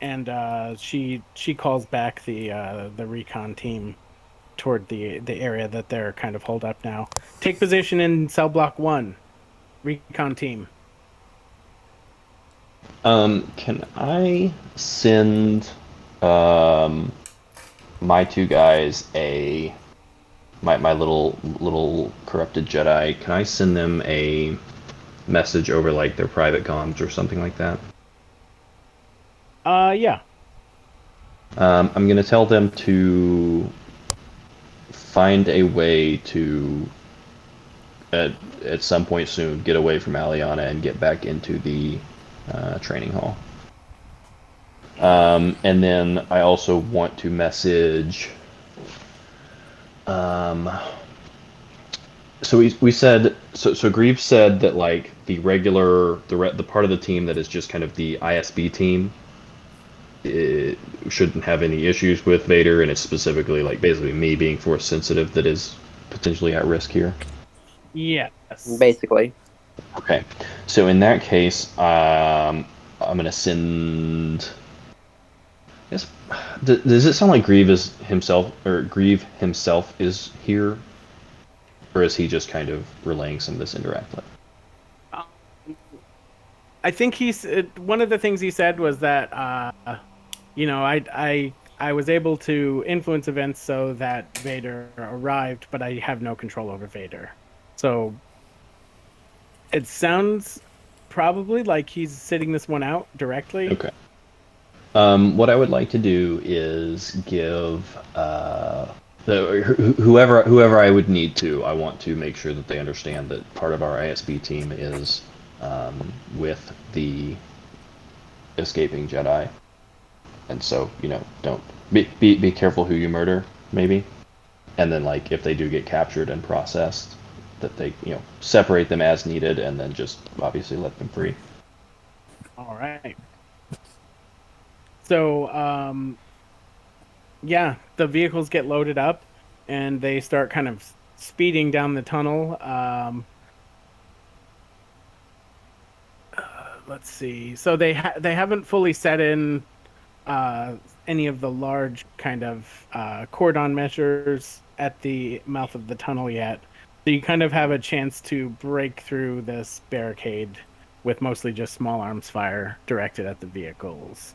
Speaker 2: And she calls back the recon team toward the area that they're kind of holed up now. "Take position in cell block 1, recon team."
Speaker 5: Can I send my two guys my little corrupted Jedi? Can I send them a message over like their private comms or something like that?
Speaker 2: Yeah.
Speaker 5: I'm gonna tell them to find a way to at some point soon get away from Alianna and get back into the training hall. And then I also want to message. So we said so Greeive said that like the part of the team that is just kind of the ISB team, it shouldn't have any issues with Vader, and it's specifically like basically me being force sensitive that is potentially at risk here.
Speaker 2: Yes.
Speaker 6: Basically.
Speaker 5: Okay, so in that case, I'm gonna send. Yes. Does it sound like Greeive himself is here, or is he just kind of relaying some of this indirectly?
Speaker 2: I think one of the things he said was that I was able to influence events so that Vader arrived, but I have no control over Vader. So it sounds probably like he's sitting this one out directly.
Speaker 5: Okay. What I would like to do is give whoever I would need to. I want to make sure that they understand that part of our ISB team is with the escaping Jedi, and so don't be careful who you murder, maybe, and then like if they do get captured and processed, that they separate them as needed, and then just obviously let them free.
Speaker 2: All right. So, yeah, the vehicles get loaded up, and they start kind of speeding down the tunnel. Let's see. So they haven't fully set in any of the large kind of cordon measures at the mouth of the tunnel yet. So you kind of have a chance to break through this barricade with mostly just small arms fire directed at the vehicles.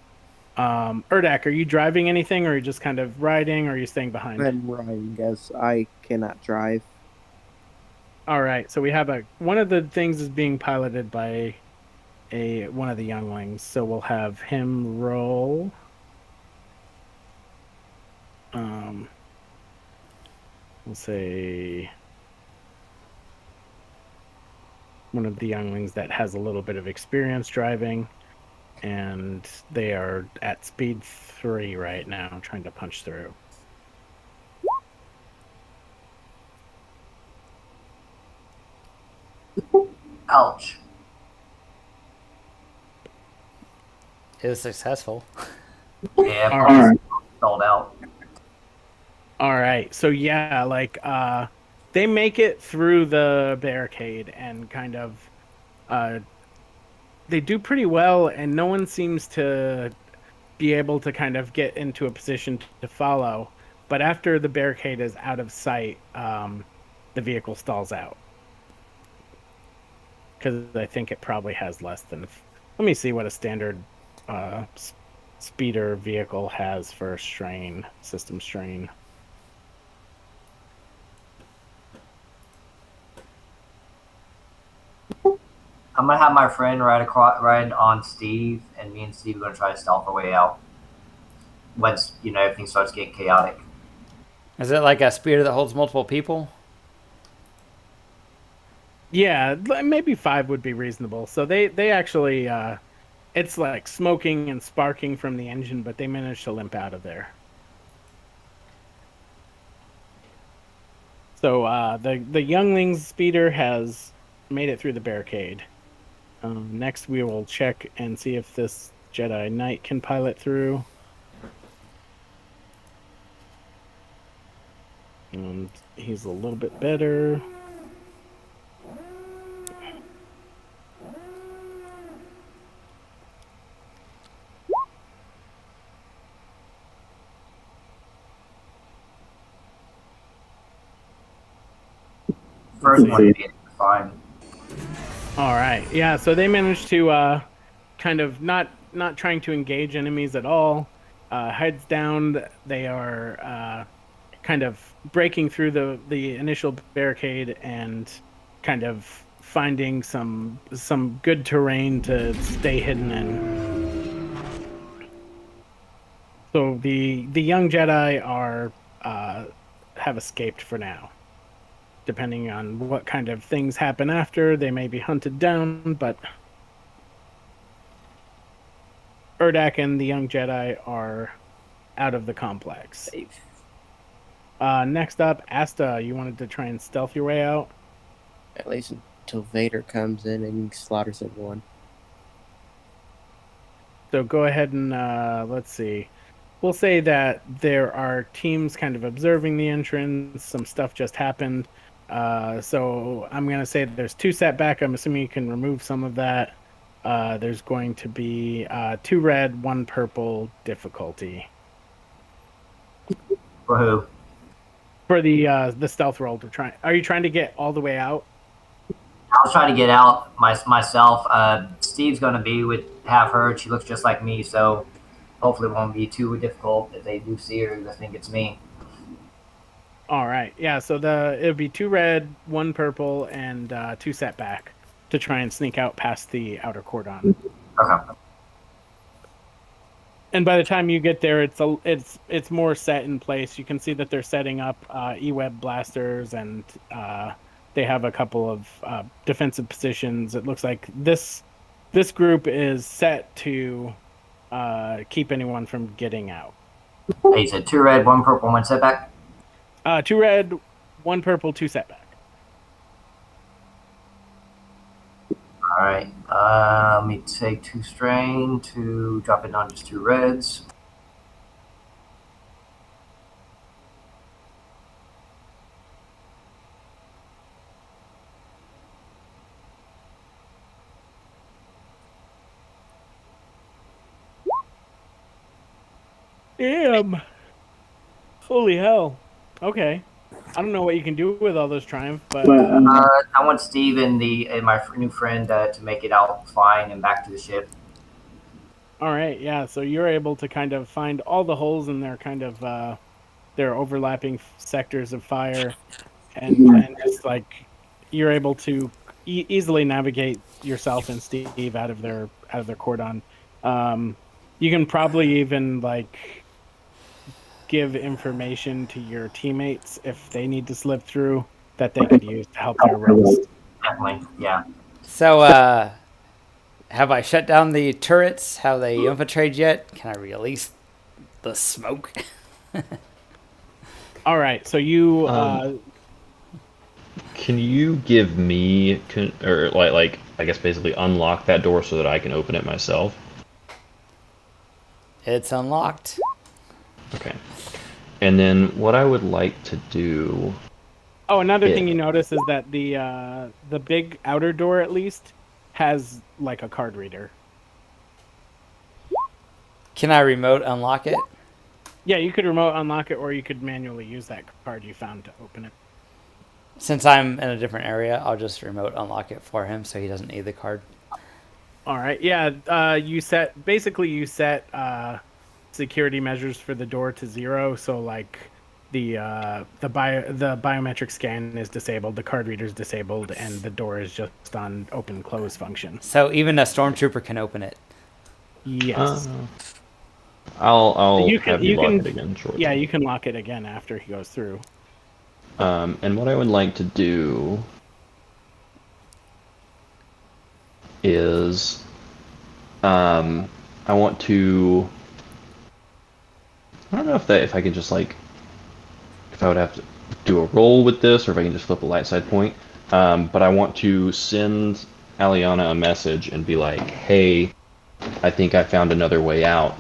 Speaker 2: Urdak, are you driving anything, or are you just kind of riding, or are you staying behind?
Speaker 8: I'm riding, as I cannot drive.
Speaker 2: All right, so we have one of the things is being piloted by one of the younglings, so we'll have him roll. We'll say one of the younglings that has a little bit of experience driving, and they are at speed 3 right now, trying to punch through.
Speaker 4: Ouch.
Speaker 1: It was successful.
Speaker 4: Yeah,
Speaker 2: All right.
Speaker 4: sold out.
Speaker 2: All right, so yeah, like they make it through the barricade and kind of they do pretty well, and no one seems to be able to kind of get into a position to follow. But after the barricade is out of sight, the vehicle stalls out. Because I think it probably has less than... Let me see what a standard speeder vehicle has for strain, system strain.
Speaker 4: I'm gonna have my friend ride on Steve, and me and Steve are gonna try to stealth our way out once everything starts getting chaotic.
Speaker 1: Is it like a speeder that holds multiple people?
Speaker 2: Yeah, maybe 5 would be reasonable. So they actually it's like smoking and sparking from the engine, but they managed to limp out of there. So the youngling's speeder has made it through the barricade. Next, we will check and see if this Jedi Knight can pilot through. And he's a little bit better.
Speaker 4: First one being fine.
Speaker 2: All right, yeah. So they managed to kind of not trying to engage enemies at all. Heads down, they are kind of breaking through the initial barricade and kind of finding some good terrain to stay hidden in. So the young Jedi are have escaped for now. Depending on what kind of things happen after, they may be hunted down, but Urdak and the young Jedi are out of the complex.
Speaker 3: Safe.
Speaker 2: Next up, Asta, you wanted to try and stealth your way out?
Speaker 8: At least until Vader comes in and slaughters everyone.
Speaker 2: So go ahead and let's see. We'll say that there are teams kind of observing the entrance. Some stuff just happened. So I'm going to say that there's 2 setback. I'm assuming you can remove some of that. There's going to be 2 red, 1 purple difficulty.
Speaker 4: For who?
Speaker 2: For the stealth roll to try. Are you trying to get all the way out?
Speaker 4: I was trying to get out myself. Steve's gonna be with have her. She looks just like me, so hopefully it won't be too difficult if they do see her. They think it's me.
Speaker 2: All right. Yeah. So it'll be 2 red, 1 purple, and 2 setback to try and sneak out past the outer cordon.
Speaker 4: Okay.
Speaker 2: And by the time you get there, it's more set in place. You can see that they're setting up E-web blasters, and they have a couple of defensive positions. It looks like this group is set to keep anyone from getting out.
Speaker 4: Hey, you said 2 red, 1 purple, 1 setback?
Speaker 2: 2 red, 1 purple, 2 setback.
Speaker 4: All All right. Let me take 2 strain to drop it down just 2 reds.
Speaker 2: Damn. Holy hell. Okay. I don't know what you can do with all those triumph, but
Speaker 4: I want Steve and my new friend to make it out fine and back to the ship.
Speaker 2: all right, yeah. So you're able to kind of find all the holes in their kind of their overlapping sectors of fire, and just like you're able to easily navigate yourself and Steve out of their cordon. You can probably even like give information to your teammates if they need to slip through that they could use to help their rest.
Speaker 4: Definitely, yeah.
Speaker 1: So, have I shut down the turrets? Have they infiltrated yet? Can I release the smoke?
Speaker 2: All right, so you
Speaker 5: Can you give me, or like I guess basically unlock that door so that I can open it myself?
Speaker 1: It's unlocked.
Speaker 5: Okay. And then what I would like to do.
Speaker 2: Oh, another
Speaker 5: Yeah.
Speaker 2: thing you notice is that the big outer door at least has like a card reader.
Speaker 1: Can I remote unlock it?
Speaker 2: Yeah, you could remote unlock it, or you could manually use that card you found to open it.
Speaker 1: Since I'm in a different area, I'll just remote unlock it for him so he doesn't need the card.
Speaker 2: All right, yeah. You set security measures for the door to 0, so like the biometric scan is disabled, the card reader is disabled, and the door is just on open close function.
Speaker 1: So even a stormtrooper can open it.
Speaker 2: Yes.
Speaker 5: I'll
Speaker 2: You
Speaker 5: have you lock it again shortly.
Speaker 2: Yeah, you can lock it again after he goes through.
Speaker 5: And what I would like to do is, I want to. I don't know if I can just like, if I would have to do a roll with this, or if I can just flip a light side point. But I want to send Alianna a message and be like, "Hey, I think I found another way out,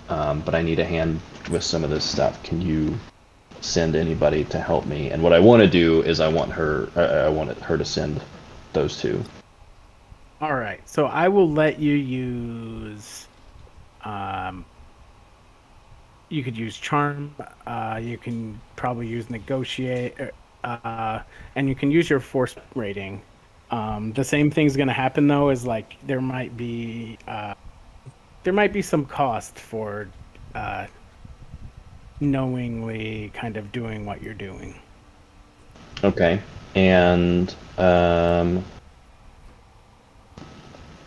Speaker 5: but I need a hand with some of this stuff. Can you send anybody to help me?" And what I want to do is I want her to send those two.
Speaker 2: All right, so I will let you use. You could use charm. You can probably use negotiate, and you can use your force rating. The same thing's going to happen though, is like there might be some cost for knowingly kind of doing what you're doing.
Speaker 5: Okay, and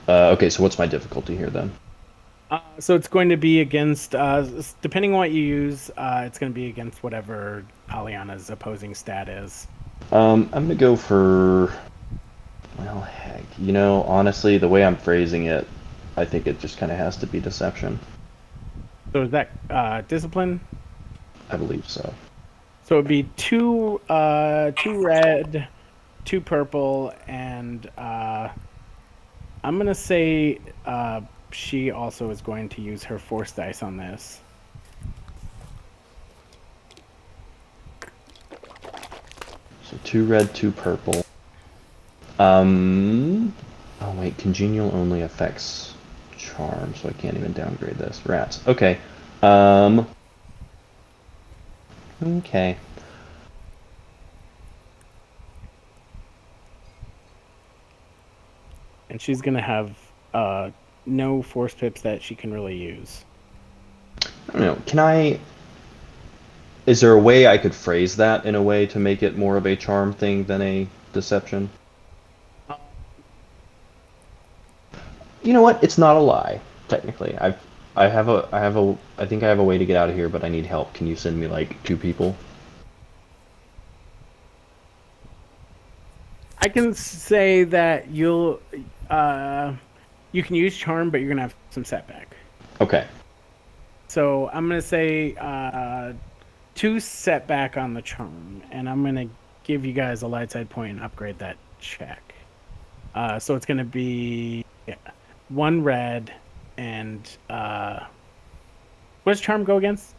Speaker 5: okay. So what's my difficulty here then?
Speaker 2: So it's going to be against, depending on what you use, it's going to be against whatever Alianna's opposing stat is.
Speaker 5: I'm gonna go for. Well, heck, honestly, the way I'm phrasing it, I think it just kind of has to be deception.
Speaker 2: So is that discipline?
Speaker 5: I believe so.
Speaker 2: So it'd be 2 red, 2 purple, and I'm gonna say she also is going to use her force dice on this.
Speaker 5: So 2 red, 2 purple. Oh wait, congenial only affects charm, so I can't even downgrade this. Rats. Okay. Okay.
Speaker 2: And she's gonna have no force pips that she can really use.
Speaker 5: I don't know. Is there a way I could phrase that in a way to make it more of a charm thing than a deception? You know what? It's not a lie, technically. I think I have a way to get out of here, but I need help. Can you send me like 2 people?
Speaker 2: I can say that you can use charm, but you're gonna have some setback.
Speaker 5: Okay.
Speaker 2: So I'm gonna say 2 setback on the charm, and I'm gonna give you guys a light side point and upgrade that check. So it's going to be 1 red and what does charm go against?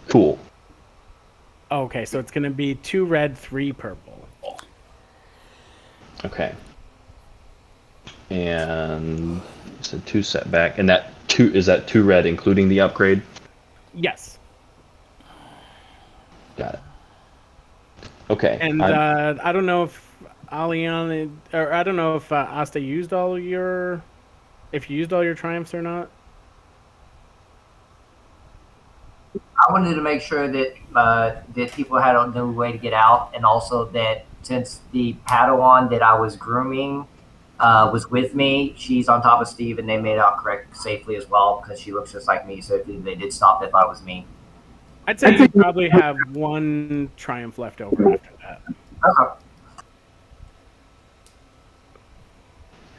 Speaker 5: Cool.
Speaker 2: Okay, so it's going to be 2 red, 3 purple.
Speaker 5: Okay. And you said 2 setback, and that 2 is that 2 red including the upgrade?
Speaker 2: Yes.
Speaker 5: Got it. Okay.
Speaker 2: And I don't know if Alianna, or I don't know if Asta used all your, if you used all your triumphs or not.
Speaker 4: I wanted to make sure that that people had a new way to get out, and also that since the Padawan that I was grooming was with me, she's on top of Steve, and they made out correct safely as well because she looks just like me. So if they did stop, they thought it was me.
Speaker 2: I'd say you probably have 1 triumph left over after that.
Speaker 4: Okay.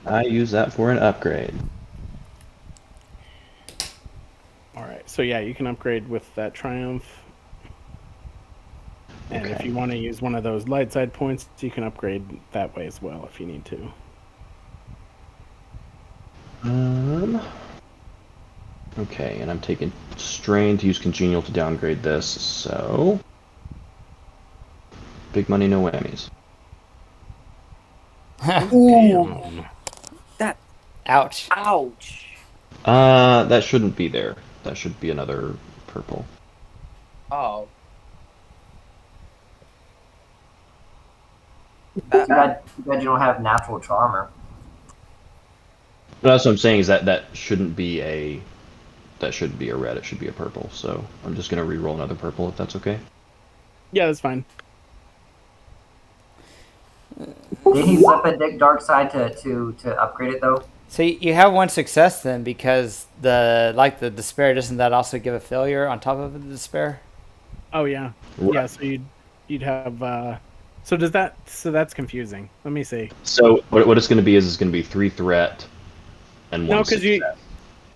Speaker 5: I use that for an upgrade.
Speaker 2: All right, so yeah, you can upgrade with that triumph. And if
Speaker 5: Okay.
Speaker 2: you want to use one of those light side points, you can upgrade that way as well if you need to.
Speaker 5: Okay, and I'm taking strain to use congenial to downgrade this, so big money, no whammies.
Speaker 2: Damn.
Speaker 6: That.
Speaker 1: Ouch.
Speaker 6: Ouch.
Speaker 5: That shouldn't be there. That should be another purple.
Speaker 6: Oh.
Speaker 4: Too bad you don't have natural charmer.
Speaker 5: That's what I'm saying is that shouldn't be a red. It should be a purple. So I'm just gonna re-roll another purple if that's okay.
Speaker 2: Yeah, that's fine.
Speaker 4: Did he flip a dark side to upgrade it though?
Speaker 1: So you have 1 success then, because the despair, doesn't that also give a failure on top of the despair?
Speaker 2: Oh yeah,
Speaker 5: Right.
Speaker 2: yeah. So you'd have. So does that? So that's confusing. Let me see.
Speaker 5: So what it's gonna be is it's gonna be 3 threat and 1
Speaker 2: No, because
Speaker 5: success.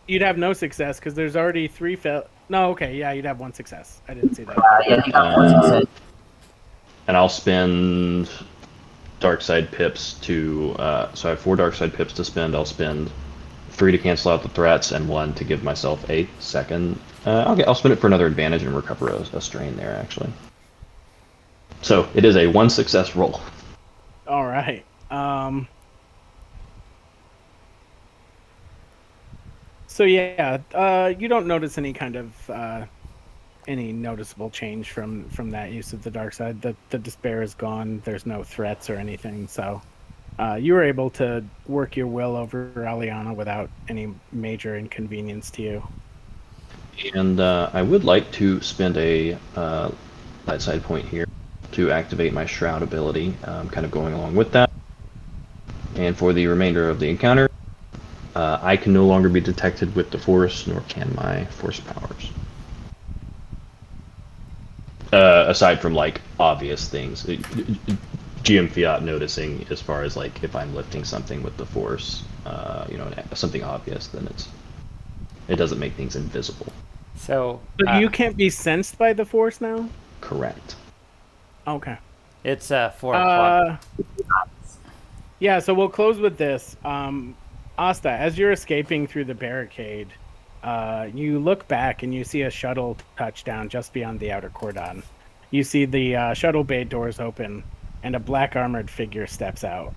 Speaker 2: you'd have no success because there's already 3 fail. No, okay, yeah, you'd have 1 success. I didn't see that.
Speaker 4: Yeah, you got 1 success.
Speaker 5: And I'll spend dark side pips to so I have 4 dark side pips to spend. I'll spend 3 to cancel out the threats and 1 to give myself a second. I'll spend it for another advantage and recover a strain there actually. So it is a 1 success roll.
Speaker 2: All right. So yeah, you don't notice any kind of any noticeable change from that use of the dark side. The despair is gone. There's no threats or anything. So you were able to work your will over Alianna without any major inconvenience to you.
Speaker 5: And I would like to spend a light side point here to activate my Shroud ability, kind of going along with that. And for the remainder of the encounter, I can no longer be detected with the Force, nor can my Force powers. Aside from, like, obvious things. GM Fiat noticing as far as, like, if I'm lifting something with the Force, something obvious, then it doesn't make things invisible.
Speaker 1: So
Speaker 2: you can't be sensed by the Force now?
Speaker 5: Correct.
Speaker 2: Okay.
Speaker 1: it's 4 o'clock.
Speaker 2: Yeah, so we'll close with this. Asta, as you're escaping through the barricade, you look back and you see a shuttle touchdown just beyond the outer cordon. You see the shuttle bay doors open, and a black armored figure steps out.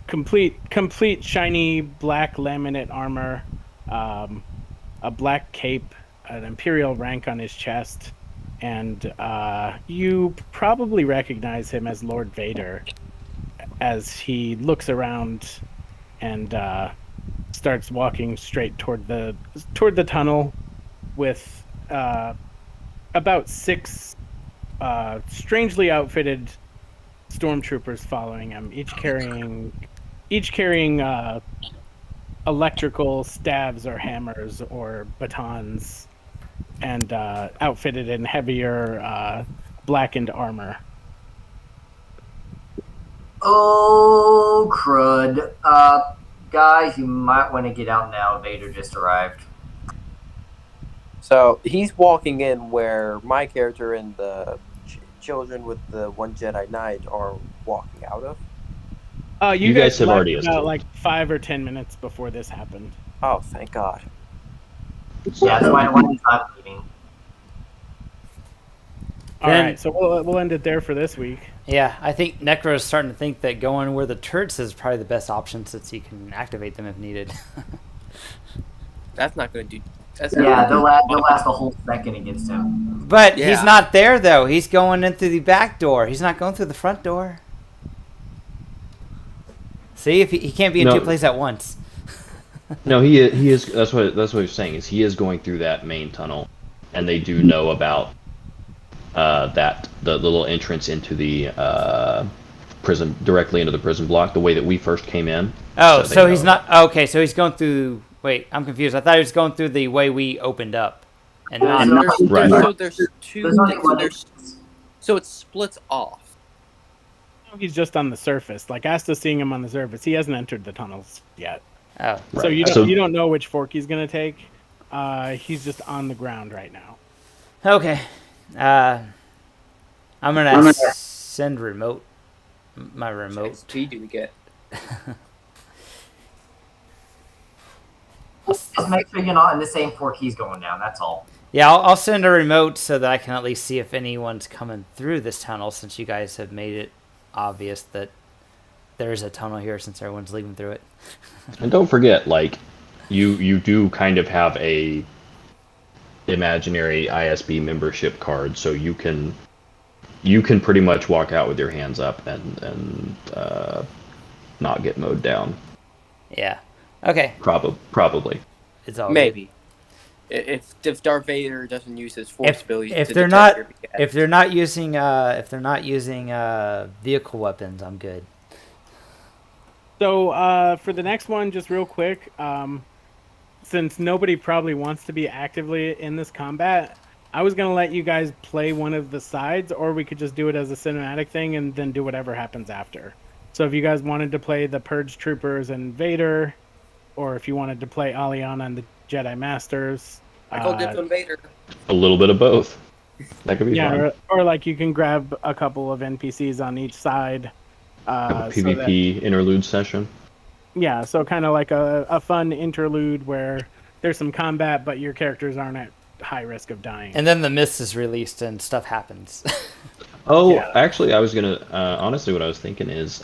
Speaker 2: Complete shiny black laminate armor, a black cape, an Imperial rank on his chest, and you probably recognize him as Lord Vader as he looks around and starts walking straight toward the tunnel with about 6 strangely outfitted stormtroopers following him, each carrying electrical stabs or hammers or batons, and outfitted in heavier blackened armor.
Speaker 4: Oh, crud. Guys, you might want to get out now. Vader just arrived.
Speaker 6: So he's walking in where my character in the children with the one Jedi Knight are walking out of?
Speaker 2: You
Speaker 5: guys
Speaker 2: guys
Speaker 5: have
Speaker 2: left
Speaker 5: already
Speaker 2: about
Speaker 5: escaped.
Speaker 2: like 5 or 10 minutes before this happened.
Speaker 6: Oh, thank God.
Speaker 5: So,
Speaker 4: Yeah, that's why I wanted to stop leaving.
Speaker 2: All
Speaker 1: Then-
Speaker 2: right, so we'll end it there for this week.
Speaker 1: Yeah, I think Necro is starting to think that going where the turrets is probably the best option since you can activate them if needed.
Speaker 3: That's not going to do. That's
Speaker 4: Yeah, they'll last a whole second against him.
Speaker 1: But he's
Speaker 3: Yeah.
Speaker 1: not there though. He's going in through the back door. He's not going through the front door. See, if he can't be in
Speaker 5: No.
Speaker 1: two places at once.
Speaker 5: no, he is. That's what he's saying is he is going through that main tunnel, and they do know about the little entrance into the prison, directly into the prison block, the way that we first came in.
Speaker 1: Oh,
Speaker 5: they
Speaker 1: so he's
Speaker 5: know.
Speaker 1: not okay. So he's going through. Wait, I'm confused. I thought he was going through the way we opened up, and not.
Speaker 4: No.
Speaker 5: Right.
Speaker 3: So there's two
Speaker 4: There's only
Speaker 3: things.
Speaker 4: one.
Speaker 3: So it splits off.
Speaker 2: He's just on the surface. Like Asta's seeing him on the surface. He hasn't entered the tunnels yet.
Speaker 1: Oh,
Speaker 2: So
Speaker 5: Right.
Speaker 2: you don't know which fork he's gonna take. He's just on the ground right now.
Speaker 1: okay. I'm gonna send remote. My
Speaker 3: What
Speaker 1: remote.
Speaker 3: XP do we get?
Speaker 4: Just make sure you're not in the same fork he's going down. That's all.
Speaker 1: Yeah, I'll send a remote so that I can at least see if anyone's coming through this tunnel, since you guys have made it obvious that there is a tunnel here since everyone's leaving through it.
Speaker 5: And don't forget, like, you do kind of have a imaginary ISB membership card, so you can pretty much walk out with your hands up and not get mowed down.
Speaker 1: Yeah. Okay.
Speaker 5: Probably.
Speaker 1: It's all
Speaker 3: Maybe. If Darth Vader doesn't use his force ability
Speaker 1: if
Speaker 3: to
Speaker 1: they're
Speaker 3: detect
Speaker 1: not
Speaker 3: your BS.
Speaker 1: if they're not using vehicle weapons, I'm good.
Speaker 2: So for the next one, just real quick, since nobody probably wants to be actively in this combat, I was gonna let you guys play one of the sides, or we could just do it as a cinematic thing and then do whatever happens after. So if you guys wanted to play the Purge Troopers and Vader, or if you wanted to play Alianna and the Jedi Masters,
Speaker 3: I call dibs on Vader.
Speaker 5: A little bit of both. That could be
Speaker 2: yeah,
Speaker 5: fun.
Speaker 2: or like you can grab a couple of NPCs on each side.
Speaker 5: Have a
Speaker 2: so that-
Speaker 5: PvP interlude session.
Speaker 2: Yeah, so kind of like a fun interlude where there's some combat, but your characters aren't at high risk of dying.
Speaker 1: And then the mist is released and stuff happens.
Speaker 5: Oh,
Speaker 2: Yeah.
Speaker 5: actually, I was gonna. Honestly, what I was thinking is,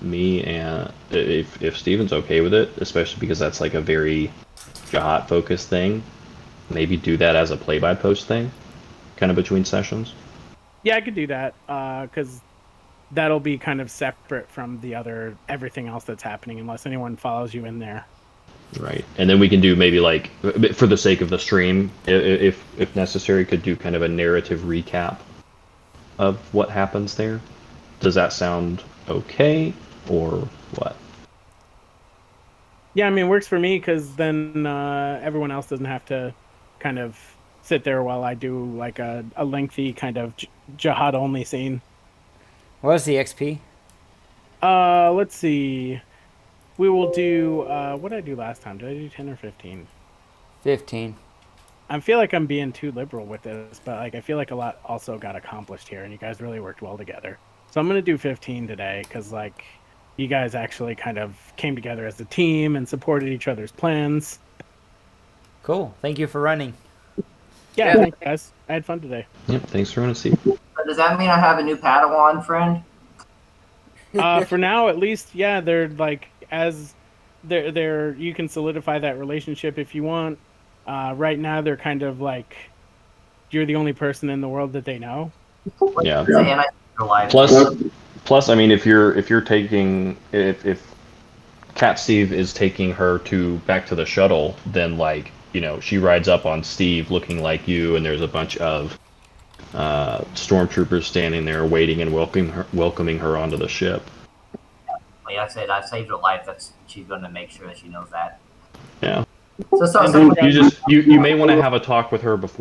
Speaker 5: me and if Steven's okay with it, especially because that's like a very Jahat focused thing, maybe do that as a play-by-post thing, kind of between sessions.
Speaker 2: Yeah, I could do that because that'll be kind of separate from the other everything else that's happening, unless anyone follows you in there.
Speaker 5: Right, and then we can do maybe like, for the sake of the stream, if necessary, could do kind of a narrative recap of what happens there. Does that sound okay, or what?
Speaker 2: Yeah, I mean, it works for me because then everyone else doesn't have to kind of sit there while I do like a lengthy kind of jihad only scene.
Speaker 1: What was the XP?
Speaker 2: Let's see. We will do what did I do last time? Did I do 10 or 15?
Speaker 1: 15.
Speaker 2: I feel like I'm being too liberal with this, but like I feel like a lot also got accomplished here, and you guys really worked well together. So I'm gonna do 15 today because like you guys actually kind of came together as a team and supported each other's plans.
Speaker 1: Cool. Thank you for running.
Speaker 2: Yeah,
Speaker 3: Yeah.
Speaker 2: thanks guys. I had fun today.
Speaker 5: Yep. Thanks for running, Steve.
Speaker 4: So does that mean I have a new Padawan friend?
Speaker 2: For now, at least, yeah, they're like as they're you can solidify that relationship if you want. Right now, they're kind of like you're the only person in the world that they know.
Speaker 5: Yeah.
Speaker 4: And I life.
Speaker 5: Plus, I mean, if you're taking if Cat Steve is taking her back to the shuttle, then like, you know, she rides up on Steve looking like you, and there's a bunch of stormtroopers standing there waiting and welcoming her onto the ship.
Speaker 4: Like I said, I saved her life. She's going to make sure that she knows that.
Speaker 5: Yeah.
Speaker 4: So
Speaker 5: You may want to have a talk with her before